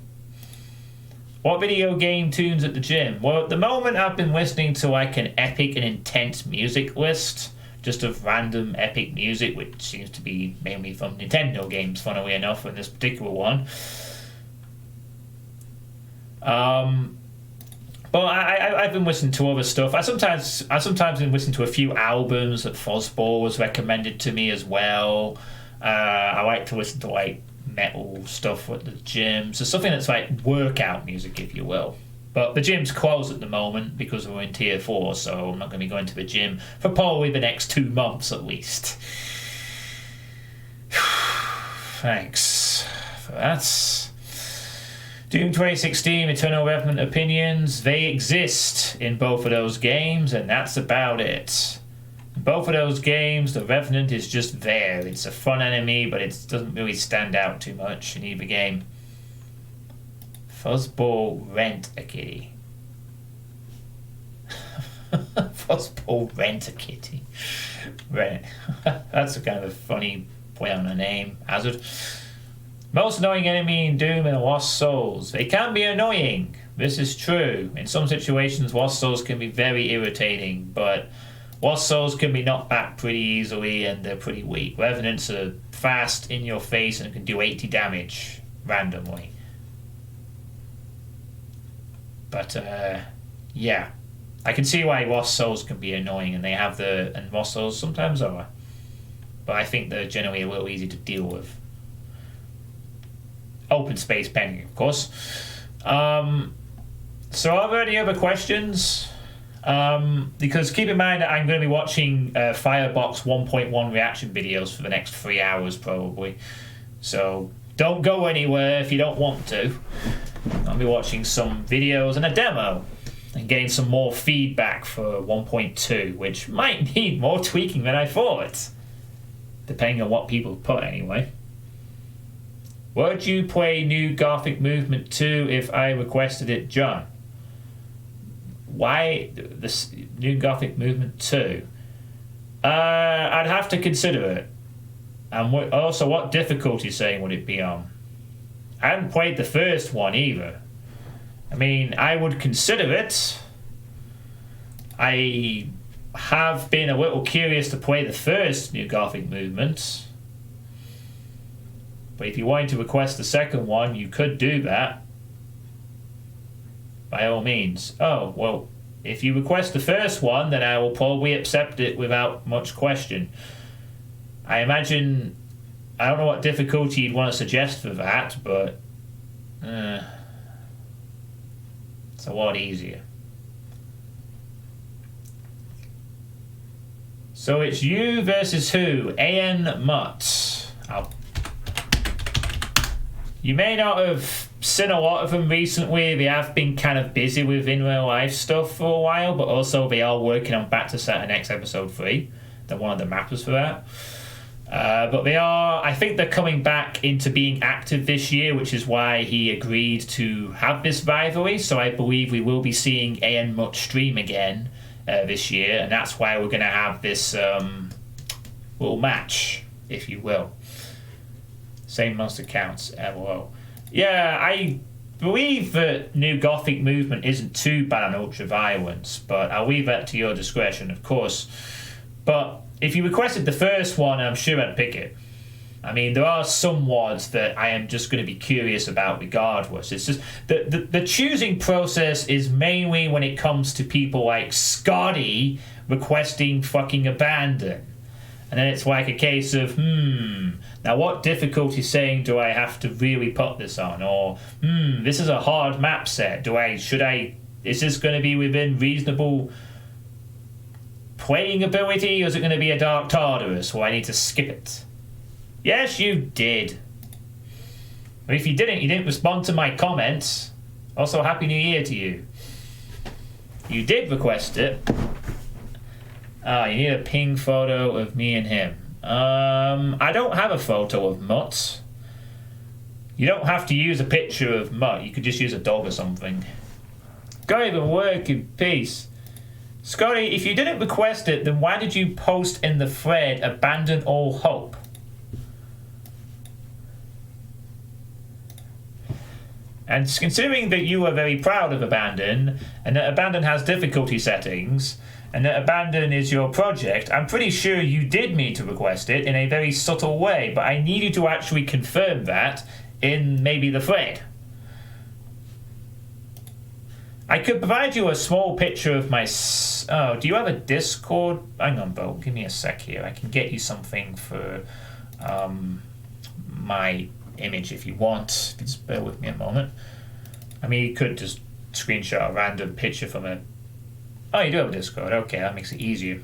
What video game tunes at the gym? Well, at the moment I've been listening to like an epic and intense music list, just of random epic music, which seems to be mainly from Nintendo games, funnily enough, in this particular one. But I've been listening to other stuff. I sometimes been listening to a few albums that Fuzzball was recommended to me as well. I like to listen to like metal stuff at the gym, so something that's like workout music, if you will. But the gym's closed at the moment because we're in tier 4, so I'm not going to be going to the gym for probably the next 2 months at least. Thanks for that. Doom 2016, Eternal Revenant opinions. They exist in both of those games, and that's about it. In both of those games, the Revenant is just there. It's a fun enemy, but it doesn't really stand out too much in either game. Fuzzball rent a kitty. Fuzzball rent a kitty. Right. That's a kind of a funny play on a name. Hazard. Most annoying enemy in Doom and Lost Souls. They can be annoying. This is true. In some situations, Lost Souls can be very irritating, but Lost Souls can be knocked back pretty easily and they're pretty weak. Revenants are fast, in your face, and can do 80 damage randomly. But, yeah. I can see why Lost Souls can be annoying, and and Lost Souls sometimes are. But I think they're generally a little easy to deal with. Open space pending, of course. So are there any other questions? Because keep in mind that I'm going to be watching Firebox 1.1 reaction videos for the next 3 hours probably. So don't go anywhere if you don't want to. I'll be watching some videos and a demo and getting some more feedback for 1.2, which might need more tweaking than I thought. Depending on what people put anyway. Would you play New Gothic Movement 2 if I requested it, John? Why this New Gothic Movement 2? I'd have to consider it. And also, what difficulty saying would it be on? I haven't played the first one either. I mean, I would consider it. I have been a little curious to play the first New Gothic Movement. But if you wanted to request the second one, you could do that. By all means. Oh, well, if you request the first one, then I will probably accept it without much question. I imagine... I don't know what difficulty you'd want to suggest for that, but... it's a lot easier. So it's you versus who? A.N. Mutt. You may not have seen a lot of them recently. They have been kind of busy with in real life stuff for a while, but also they are working on Back to Saturn X Episode 3. They're one of the mappers for that. But I think they're coming back into being active this year, which is why he agreed to have this rivalry. So I believe we will be seeing A.N. Mutt stream again this year, and that's why we're going to have this little match, if you will. Same monster counts, LOL. Yeah, I believe that New Gothic Movement isn't too bad on ultra-violence, but I'll leave that to your discretion, of course. But if you requested the first one, I'm sure I'd pick it. I mean, there are some words that I am just going to be curious about regardless. It's just the choosing process is mainly when it comes to people like Scotty requesting fucking abandon. And then it's like a case of, now what difficulty saying do I have to really put this on? Or, this is a hard map set. Is this going to be within reasonable playing ability, or is it going to be a Dark Tartarus where I need to skip it? Yes, you did. But if you didn't respond to my comments. Also, Happy New Year to you. You did request it. You need a ping photo of me and him. I don't have a photo of Mutt. You don't have to use a picture of Mutt. You could just use a dog or something. Go even work in peace. Scotty, if you didn't request it, then why did you post in the thread, abandon all hope? And considering that you are very proud of Abandon, and that Abandon has difficulty settings, and that Abandon is your project, I'm pretty sure you did mean to request it in a very subtle way, but I need you to actually confirm that in maybe the thread. I could provide you a small picture of my... Oh, do you have a Discord? Hang on, Bo. Give me a sec here. I can get you something for my image if you want. Just bear with me a moment. I mean, you could just screenshot a random picture from a... Oh, you do have a Discord. Okay, that makes it easier.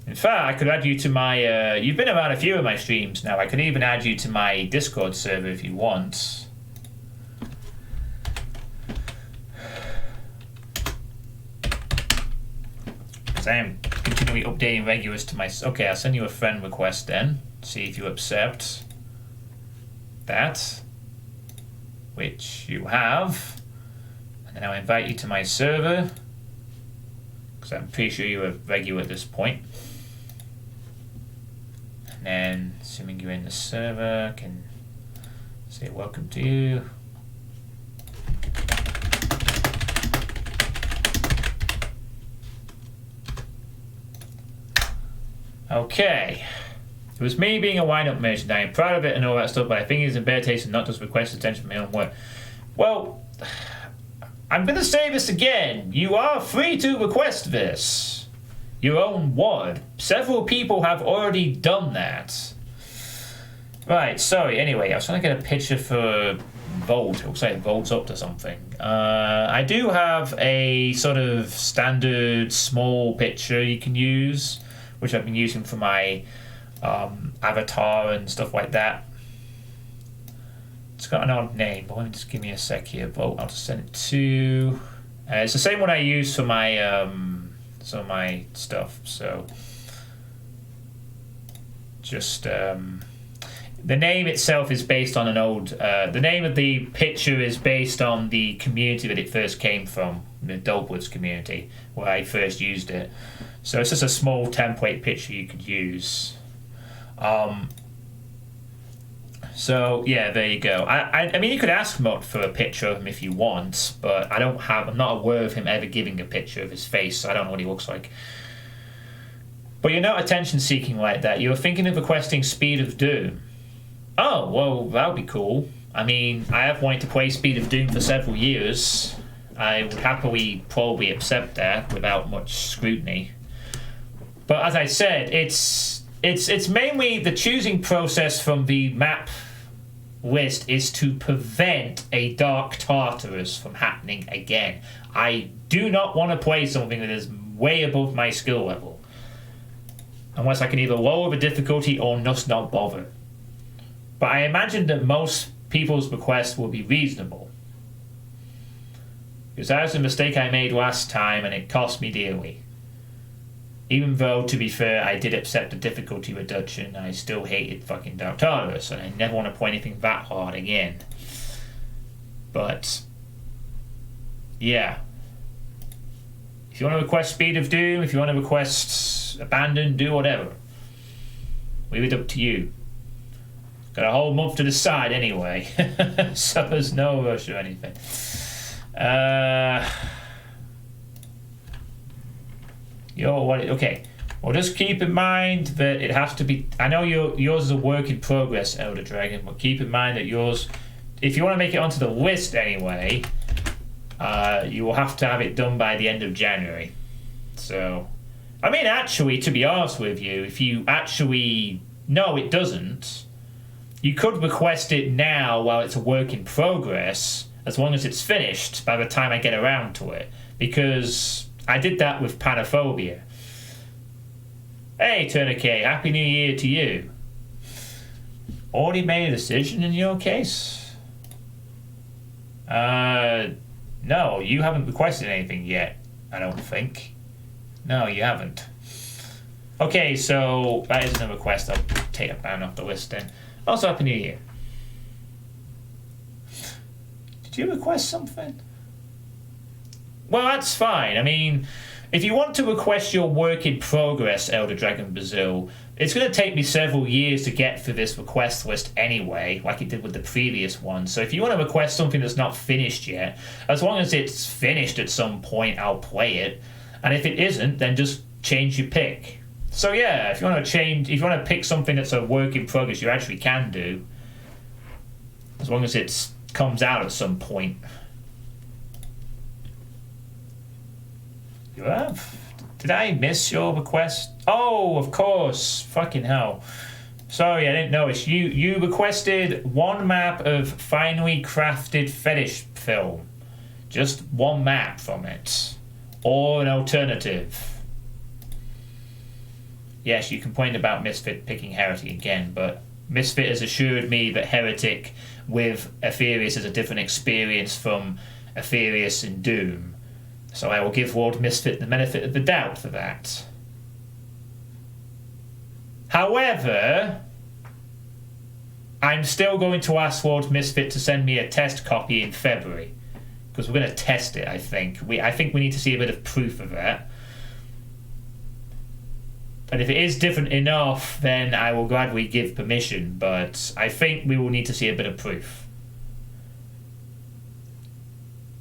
In fact, I could add you to my... you've been around a few of my streams now. I could even add you to my Discord server if you want. Because I am continually updating regulars to my... Okay, I'll send you a friend request then. See if you accept that. Which you have. And then I'll invite you to my server. Because I'm pretty sure you're a regular at this point. And then, assuming you're in the server, I can say welcome to you. Okay. It was me being a wind-up merchant. I am proud of it and all that stuff, but I think it's in better taste to not just request attention from my own work. Well, I'm going to say this again. You are free to request this. Your own word. Several people have already done that. Right, sorry. Anyway, I was trying to get a picture for Volt. It looks like Volt's up to something. I do have a sort of standard small picture you can use, which I've been using for my avatar and stuff like that. It's got an odd name, but let me just give me a sec here. But I'll just send it to... it's the same one I use for my some of my stuff. So just the name itself is based on an old... the name of the picture is based on the community that it first came from, the Dogwoods community, where I first used it. So it's just a small template picture you could use. So yeah, there you go. I mean, you could ask Mutt for a picture of him if you want, but I'm not aware of him ever giving a picture of his face, so I don't know what he looks like. But you're not attention seeking like that. You were thinking of requesting Speed of Doom. Oh, well, that would be cool. I mean, I have wanted to play Speed of Doom for several years. I would happily probably accept that without much scrutiny. But as I said, it's mainly the choosing process from the map list is to prevent a Dark Tartarus from happening again. I do not want to play something that is way above my skill level. Unless I can either lower the difficulty or just not bother. But I imagine that most people's requests will be reasonable. Because that was a mistake I made last time and it cost me dearly. Even though, to be fair, I did accept the difficulty reduction, I still hated fucking Dark Tartarus, and I never want to play anything that hard again. But, yeah. If you want to request Speed of Doom, if you want to request Abandon, do whatever. Leave it up to you. Got a whole month to decide anyway, so there's no rush or anything. Okay. Well, just keep in mind that it has to be... I know yours is a work in progress, Elder Dragon, but keep in mind that yours... If you want to make it onto the list anyway, you will have to have it done by the end of January. So... I mean, actually, to be honest with you, if you actually... No, it doesn't. You could request it now while it's a work in progress, as long as it's finished by the time I get around to it. Because I did that with Panophobia. Hey, Tourniquet, Happy New Year to you. Already made a decision in your case? No, you haven't requested anything yet, I don't think. No, you haven't. Okay, so that isn't a request. I'll take that down off the list then. Also, Happy New Year. Did you request something? Well, that's fine. I mean, if you want to request your work in progress, Elder Dragon Brazil, it's going to take me several years to get through this request list anyway, like it did with the previous one. So if you want to request something that's not finished yet, as long as it's finished at some point, I'll play it. And if it isn't, then just change your pick. So yeah, if you want to pick something that's a work in progress, you actually can do, as long as it comes out at some point. You have? Did I miss your request? Oh, of course. Fucking hell. Sorry, I didn't notice. You requested one map of finely crafted fetish film. Just one map from it. Or an alternative. Yes, you complained about Misfit picking Heretic again, but Misfit has assured me that Heretic with Aetherius is a different experience from Aetherius and Doom. So I will give Lord Misfit the benefit of the doubt for that. However, I'm still going to ask Lord Misfit to send me a test copy in February, because we're going to test it, I think. I think we need to see a bit of proof of that. And if it is different enough, then I will gladly give permission, but I think we will need to see a bit of proof.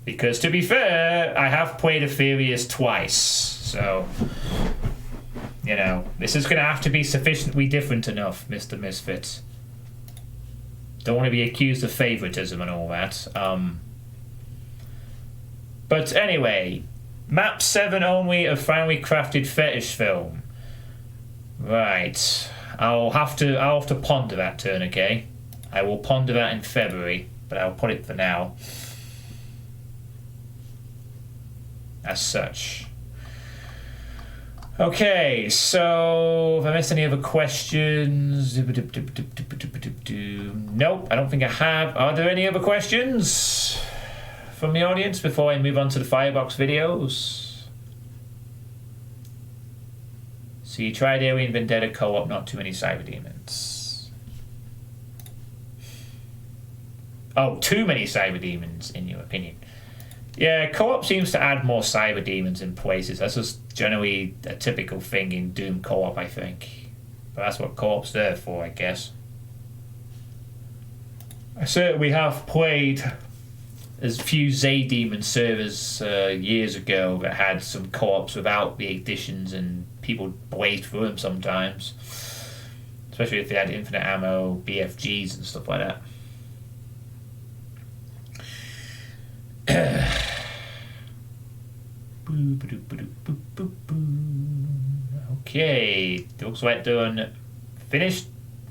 Because, to be fair, I have played Aetherius twice, so... You know, this is going to have to be sufficiently different enough, Mr. Misfit. Don't want to be accused of favoritism and all that. But anyway, map 7 only of finely crafted fetish film. Right, I'll have to ponder that, Tourniquet. I will ponder that in February, but I'll put it for now. As such. Okay, so if I missed any other questions... Nope, I don't think I have. Are there any other questions from the audience before I move on to the Firebox videos? So you tried Alien Vendetta co-op, not too many Cyber Demons. Oh, too many Cyber Demons, in your opinion. Yeah, co-op seems to add more Cyber Demons in places. That's just generally a typical thing in Doom co-op, I think. But that's what co-op's there for, I guess. I certainly have played as few Z-Demon servers years ago that had some co-ops without the additions, and people blazed through them sometimes. Especially if they had infinite ammo, BFGs and stuff like that. Okay, looks like done. Finished?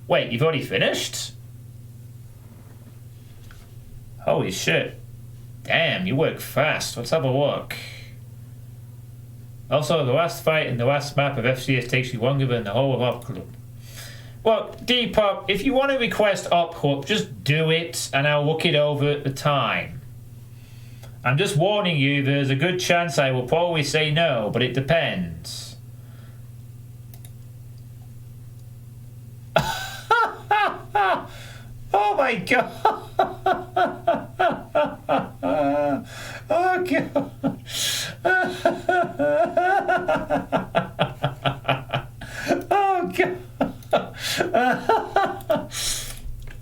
Wait, you've already finished? Holy shit. Damn, you work fast. Let's have a look. Also, the last fight in the last map of FCS takes you longer than the whole of Op Club. Well, Depop, if you want to request Op Club, just do it and I'll look it over at the time. I'm just warning you, there's a good chance I will probably say no, but it depends. Oh my god! Oh god! Oh god!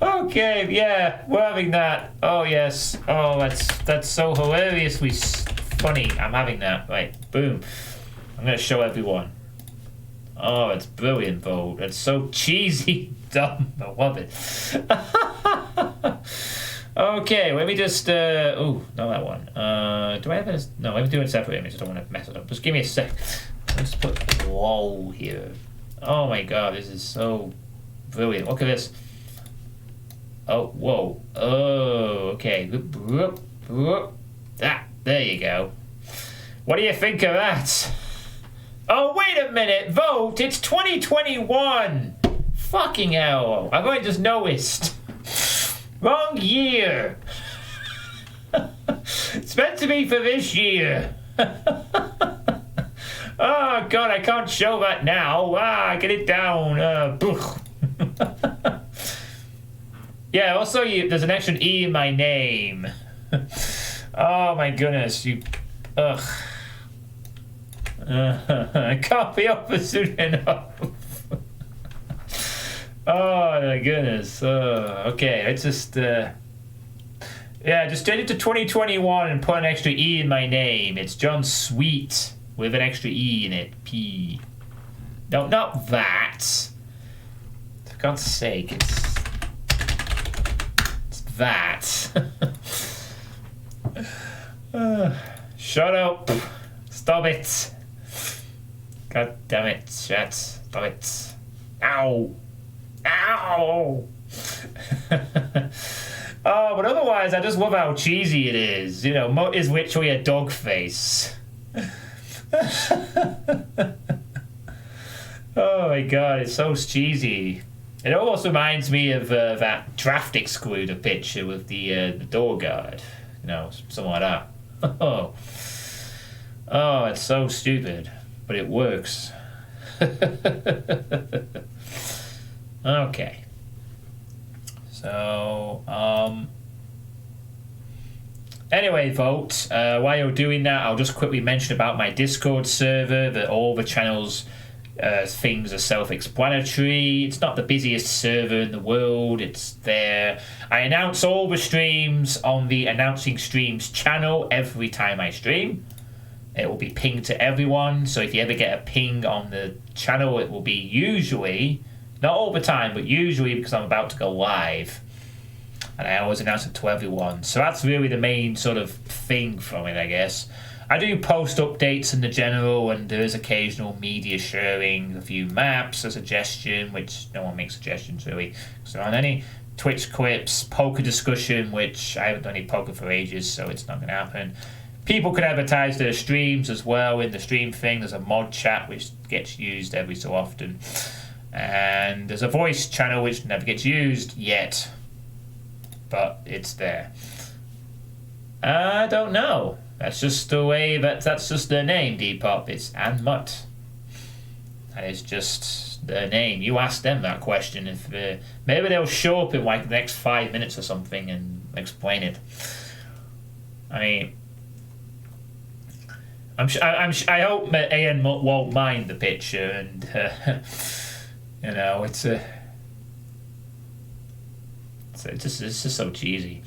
Okay, yeah, we're having that. Oh yes. Oh, that's so hilariously funny. I'm having that. Right, boom. I'm gonna show everyone. Oh, it's brilliant, Vote. It's so cheesy, dumb. I love it. Okay, let me just. Oh, not that one. Do I have a. No, let me do it separate image. I don't want to mess it up. Just give me a sec. Let's put whoa here. Oh my god, this is so brilliant. Look at this. Oh, whoa. Oh, okay. Ah, there you go. What do you think of that? Oh, wait a minute, Vote. It's 2021. Fucking hell. I've only just noticed. Wrong year. It's meant to be for this year. Oh, God, I can't show that now. Get it down. Yeah, also, there's an extra E in my name. Oh, my goodness. Ugh. I can't be up soon enough. Oh my goodness. Okay, let's just just change it to 2021 and put an extra E in my name. It's John Sweet with an extra E in it. P. No, not that. For God's sake, it's that. Shut up. Stop it. God damn it, chat. Stop it. Ow. Ow. Oh, but otherwise, I just love how cheesy it is. You know, Mutt is literally a dog face. Oh my god, it's so cheesy. It almost reminds me of that draft excluder picture with the door guard. You know, something like that. Oh, it's so stupid, but it works. Okay. So, anyway, folks, while you're doing that, I'll just quickly mention about my Discord server, that all the channels things are self-explanatory. It's not the busiest server in the world. It's there. I announce all the streams on the Announcing Streams channel every time I stream. It will be pinged to everyone. So if you ever get a ping on the channel, it will be usually, not all the time, but usually because I'm about to go live. And I always announce it to everyone. So that's really the main sort of thing from it, I guess. I do post updates in the general, and there is occasional media sharing, a few maps, a suggestion, which no one makes suggestions really. So on any Twitch clips, poker discussion, which I haven't done any poker for ages, so it's not going to happen. People can advertise their streams as well in the stream thing. There's a mod chat which gets used every so often. And there's a voice channel which never gets used yet. But it's there. I don't know. That's just the way that's just their name, Depop. It's Ann Mutt. That is just their name. You ask them that question. If maybe they'll show up in like the next 5 minutes or something and explain it. I mean, I hope Ann Mutt won't mind the picture, and you know, it's just so cheesy.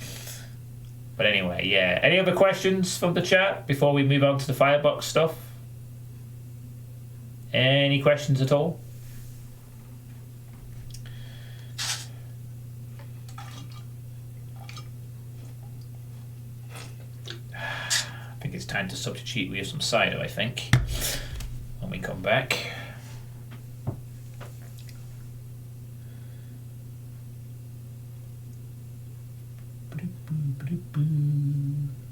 But anyway, yeah. Any other questions from the chat before we move on to the Firebox stuff? Any questions at all? I think it's time to substitute with some cider, I think, when we come back.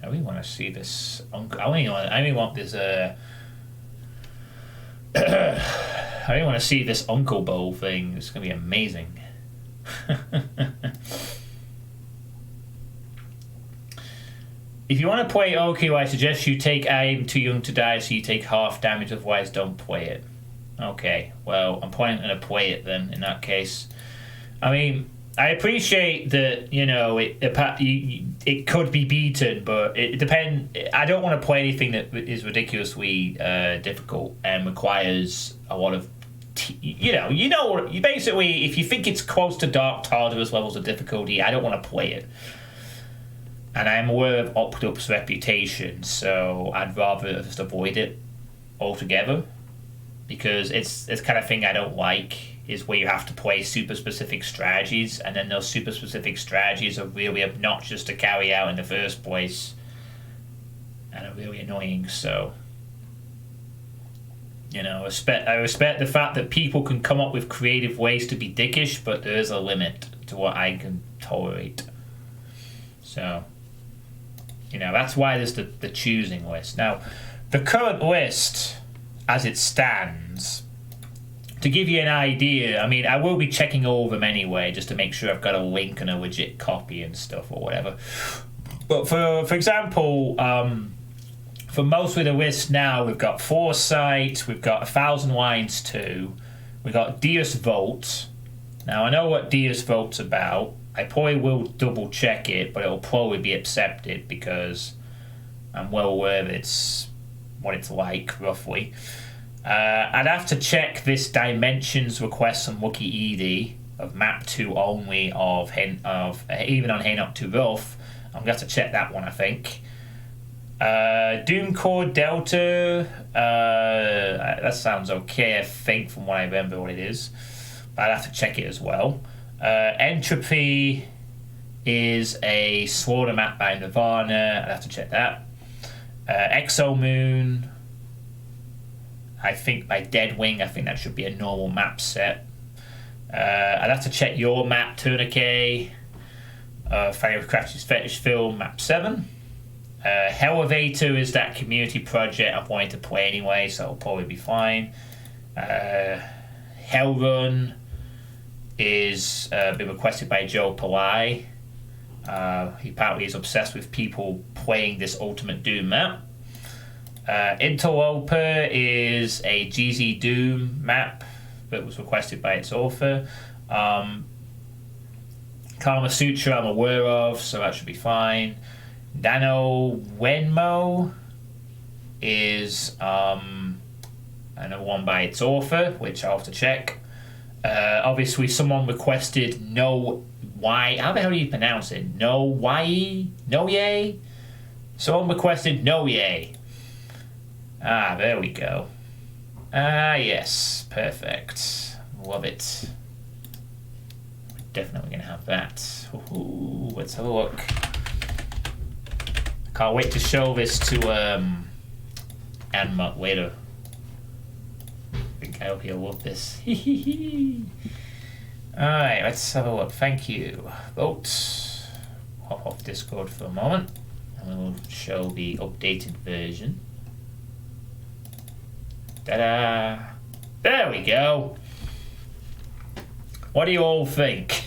I really want to see this. I really want this. I really want to see this Uncle Bowl thing. It's gonna be amazing. If you want to play Oki, I suggest you take I Am Too Young to Die, so you take half damage. Otherwise, don't play it. Okay. Well, I'm planning to play it then. In that case, I mean, I appreciate that, you know, it could be beaten, but it depends. I don't want to play anything that is ridiculously difficult and requires a lot of, you basically, if you think it's close to Dark Tartarus levels of difficulty, I don't want to play it. And I'm aware of Octop's reputation, so I'd rather just avoid it altogether. because it's the kind of thing I don't like, is where you have to play super specific strategies, and then those super specific strategies are really obnoxious to carry out in the first place and are really annoying. So, you know, I respect the fact that people can come up with creative ways to be dickish, but there is a limit to what I can tolerate. So, you know, that's why there's the choosing list. Now, the current list, as it stands, to give you an idea, I mean, I will be checking over them anyway, just to make sure I've got a link and a legit copy and stuff or whatever. But for example, for most of the list now, we've got Foresight, we've got 1,000 Lines 2, we've got Deus Vult. Now, I know what Deus Vult's about. I probably will double check it, but it'll probably be accepted because I'm well aware of what it's like, roughly. I'd have to check this Dimensions request from Wookie Edie of map 2 only of even on Hainock to Rolf. I'm going to have to check that one, I think. Doomcore Delta, that sounds okay, I think, from what I remember what it is. But I'd have to check it as well. Entropy is a Slaughter map by Nirvana. I'd have to check that. Exomoon, I think by Deadwing. I think that should be a normal map set. I'd have to check your map, Tourniquet. Final Crash's Fetish Film, map 7. Hellavator is that community project I've wanted to play anyway, so it'll probably be fine. Hellrun is been requested by Joe Palai. He apparently is obsessed with people playing this Ultimate Doom map. Interloper is a GZ Doom map that was requested by its author. Kama Sutra I'm aware of, so that should be fine. Nano Wenmo is another one by its author, which I'll have to check. Obviously, someone requested No Why. How the hell do you pronounce it? No Why? No Yay? Someone requested No Yay. Ah, there we go. Ah, yes. Perfect. Love it. We're definitely going to have that. Ooh, let's have a look. Can't wait to show this to Anmut later. I hope you'll love this. Alright, let's have a look. Thank you. Vote. Hop off Discord for a moment. And we'll show the updated version. Ta-da! There we go! What do you all think?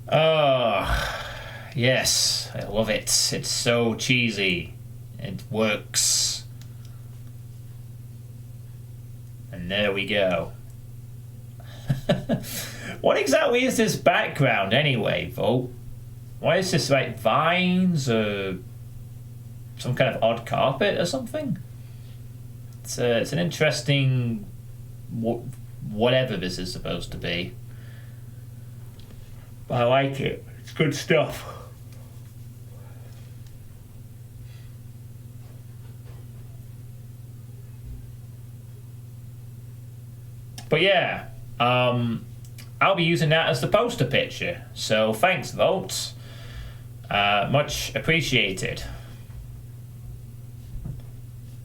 Oh, yes. I love it. It's so cheesy. It works. And there we go. What exactly is this background anyway, Vote? Why is this like vines or some kind of odd carpet or something? It's an interesting whatever this is supposed to be. But I like it. It's good stuff. But yeah, I'll be using that as the poster picture. So thanks, Vote. Much appreciated.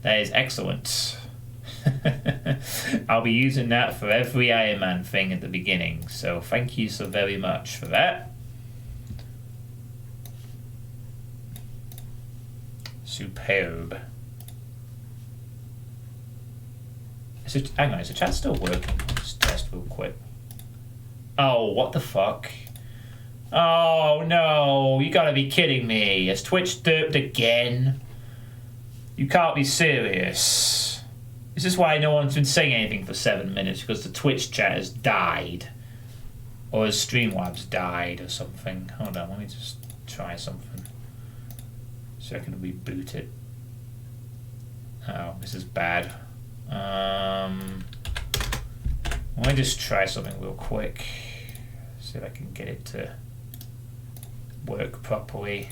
That is excellent. I'll be using that for every Iron Man thing at the beginning. So thank you so very much for that. Superb. Hang on, is the chat still working? Let's test real quick. Oh, what the fuck? Oh no, you gotta be kidding me. Has Twitch derped again? You can't be serious. Is this why no one's been saying anything for 7 minutes? Because the Twitch chat has died? Or has Streamlabs died or something? Hold on, let me just try something. So I can reboot it. Oh, this is bad. Let me just try something real quick. See if I can get it to work properly.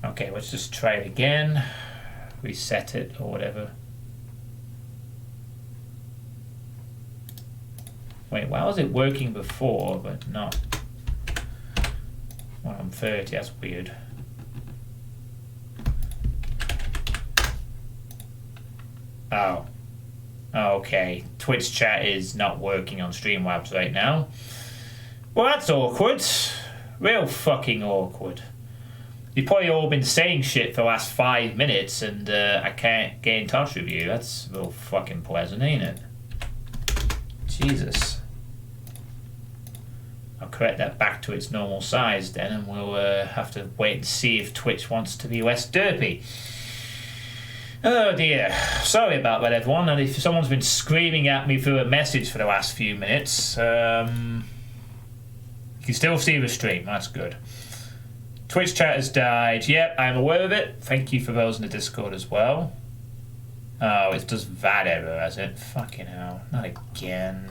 Okay, let's just try it again. reset it or whatever. Wait, why was it working before but not when I'm 30? That's weird. Oh. Okay. Twitch chat is not working on Streamlabs right now. Well, that's awkward. Real fucking awkward. You've probably all been saying shit for the last 5 minutes and I can't get in touch with you. That's real fucking pleasant, ain't it? Jesus. I'll correct that back to its normal size then, and we'll have to wait and see if Twitch wants to be less derpy. Oh dear. Sorry about that, everyone. And if someone's been screaming at me through a message for the last few minutes, you can still see the stream. That's good. Twitch chat has died. Yep, I'm aware of it. Thank you for those in the Discord as well. Oh, it does that error, has it? Fucking hell. Not again.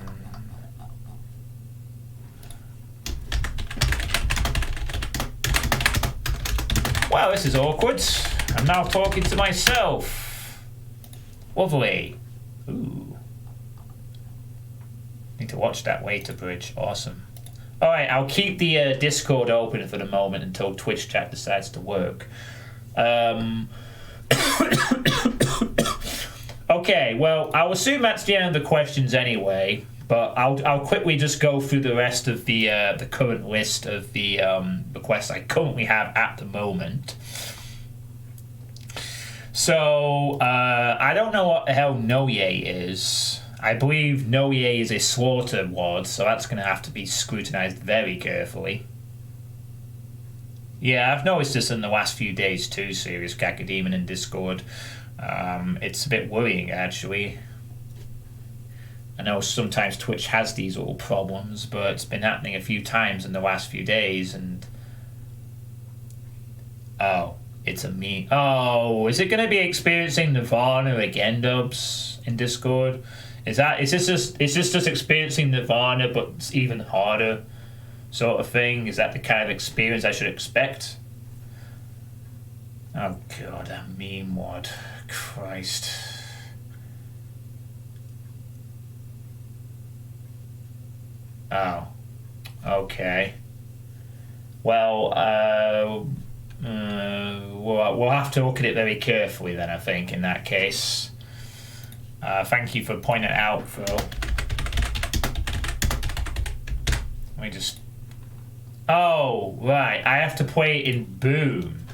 Wow, this is awkward. I'm now talking to myself. Lovely. Ooh. Need to watch that waiter bridge. Awesome. Alright, I'll keep the Discord open for the moment until Twitch chat decides to work. Okay, well, I'll assume that's the end of the questions anyway, but I'll quickly just go through the rest of the current list of the requests I currently have at the moment. So, I don't know what the hell Noye is. I believe Noye is a slaughter ward, so that's going to have to be scrutinized very carefully. Yeah, I've noticed this in the last few days too, Serious Cacodemon in Discord. It's a bit worrying, actually. I know sometimes Twitch has these little problems, but it's been happening a few times in the last few days, and... Oh, it's a meme. Oh, is it going to be experiencing Nirvana again, Dubs, in Discord? Is this just experiencing Nirvana, but it's even harder sort of thing? Is that the kind of experience I should expect? Oh god, that meme mod. Christ. Oh. Okay. Well, we'll have to look at it very carefully then, I think, in that case. Thank you for pointing it out, Phil. Let me just... Oh, right. I have to play it in Boom.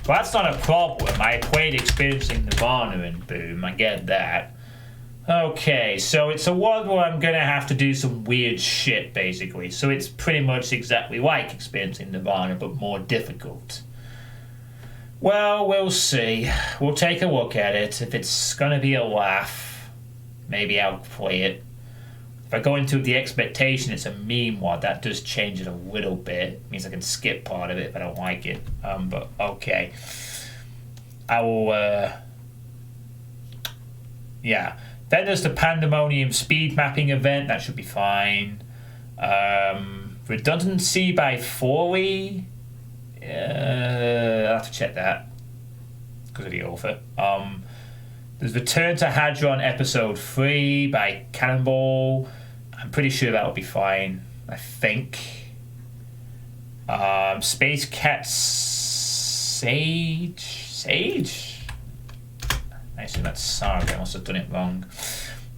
Well, that's not a problem. I played Experiencing Nirvana in Boom. I get that. Okay, so it's a one where I'm going to have to do some weird shit, basically. So it's pretty much exactly like Experiencing Nirvana, but more difficult. Well, we'll see. We'll take a look at it. If it's going to be a laugh, maybe I'll play it. If I go into the expectation it's a meme mod, that does change it a little bit. It means I can skip part of it if I don't like it. But okay. I will, yeah. Then there's the Pandemonium speed mapping event. That should be fine. Redundancy by Foley. I'll have to check that because of the author. There's Return to Hadron Episode 3 by Cannonball. I'm pretty sure that'll be fine. I think. Space Cat Sage? I assume that's Saga. I must have done it wrong.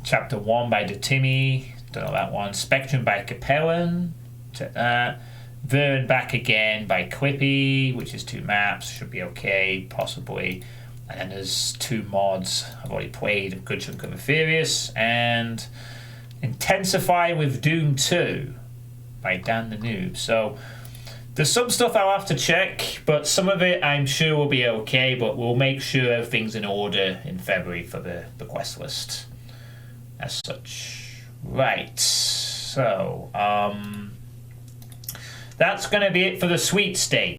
Chapter 1 by Dotimi. Don't know that one. Spectrum by Capellan. Check that. Vern Back Again by Quippy, which is 2 maps. Should be okay, possibly. And then there's 2 mods I've already played. A good chunk of Aetherius. And Intensify with Doom 2 by Dan the Noob. So there's some stuff I'll have to check, but some of it I'm sure will be okay, but we'll make sure everything's in order in February for the quest list as such. Right, so that's going to be it for the sweet state.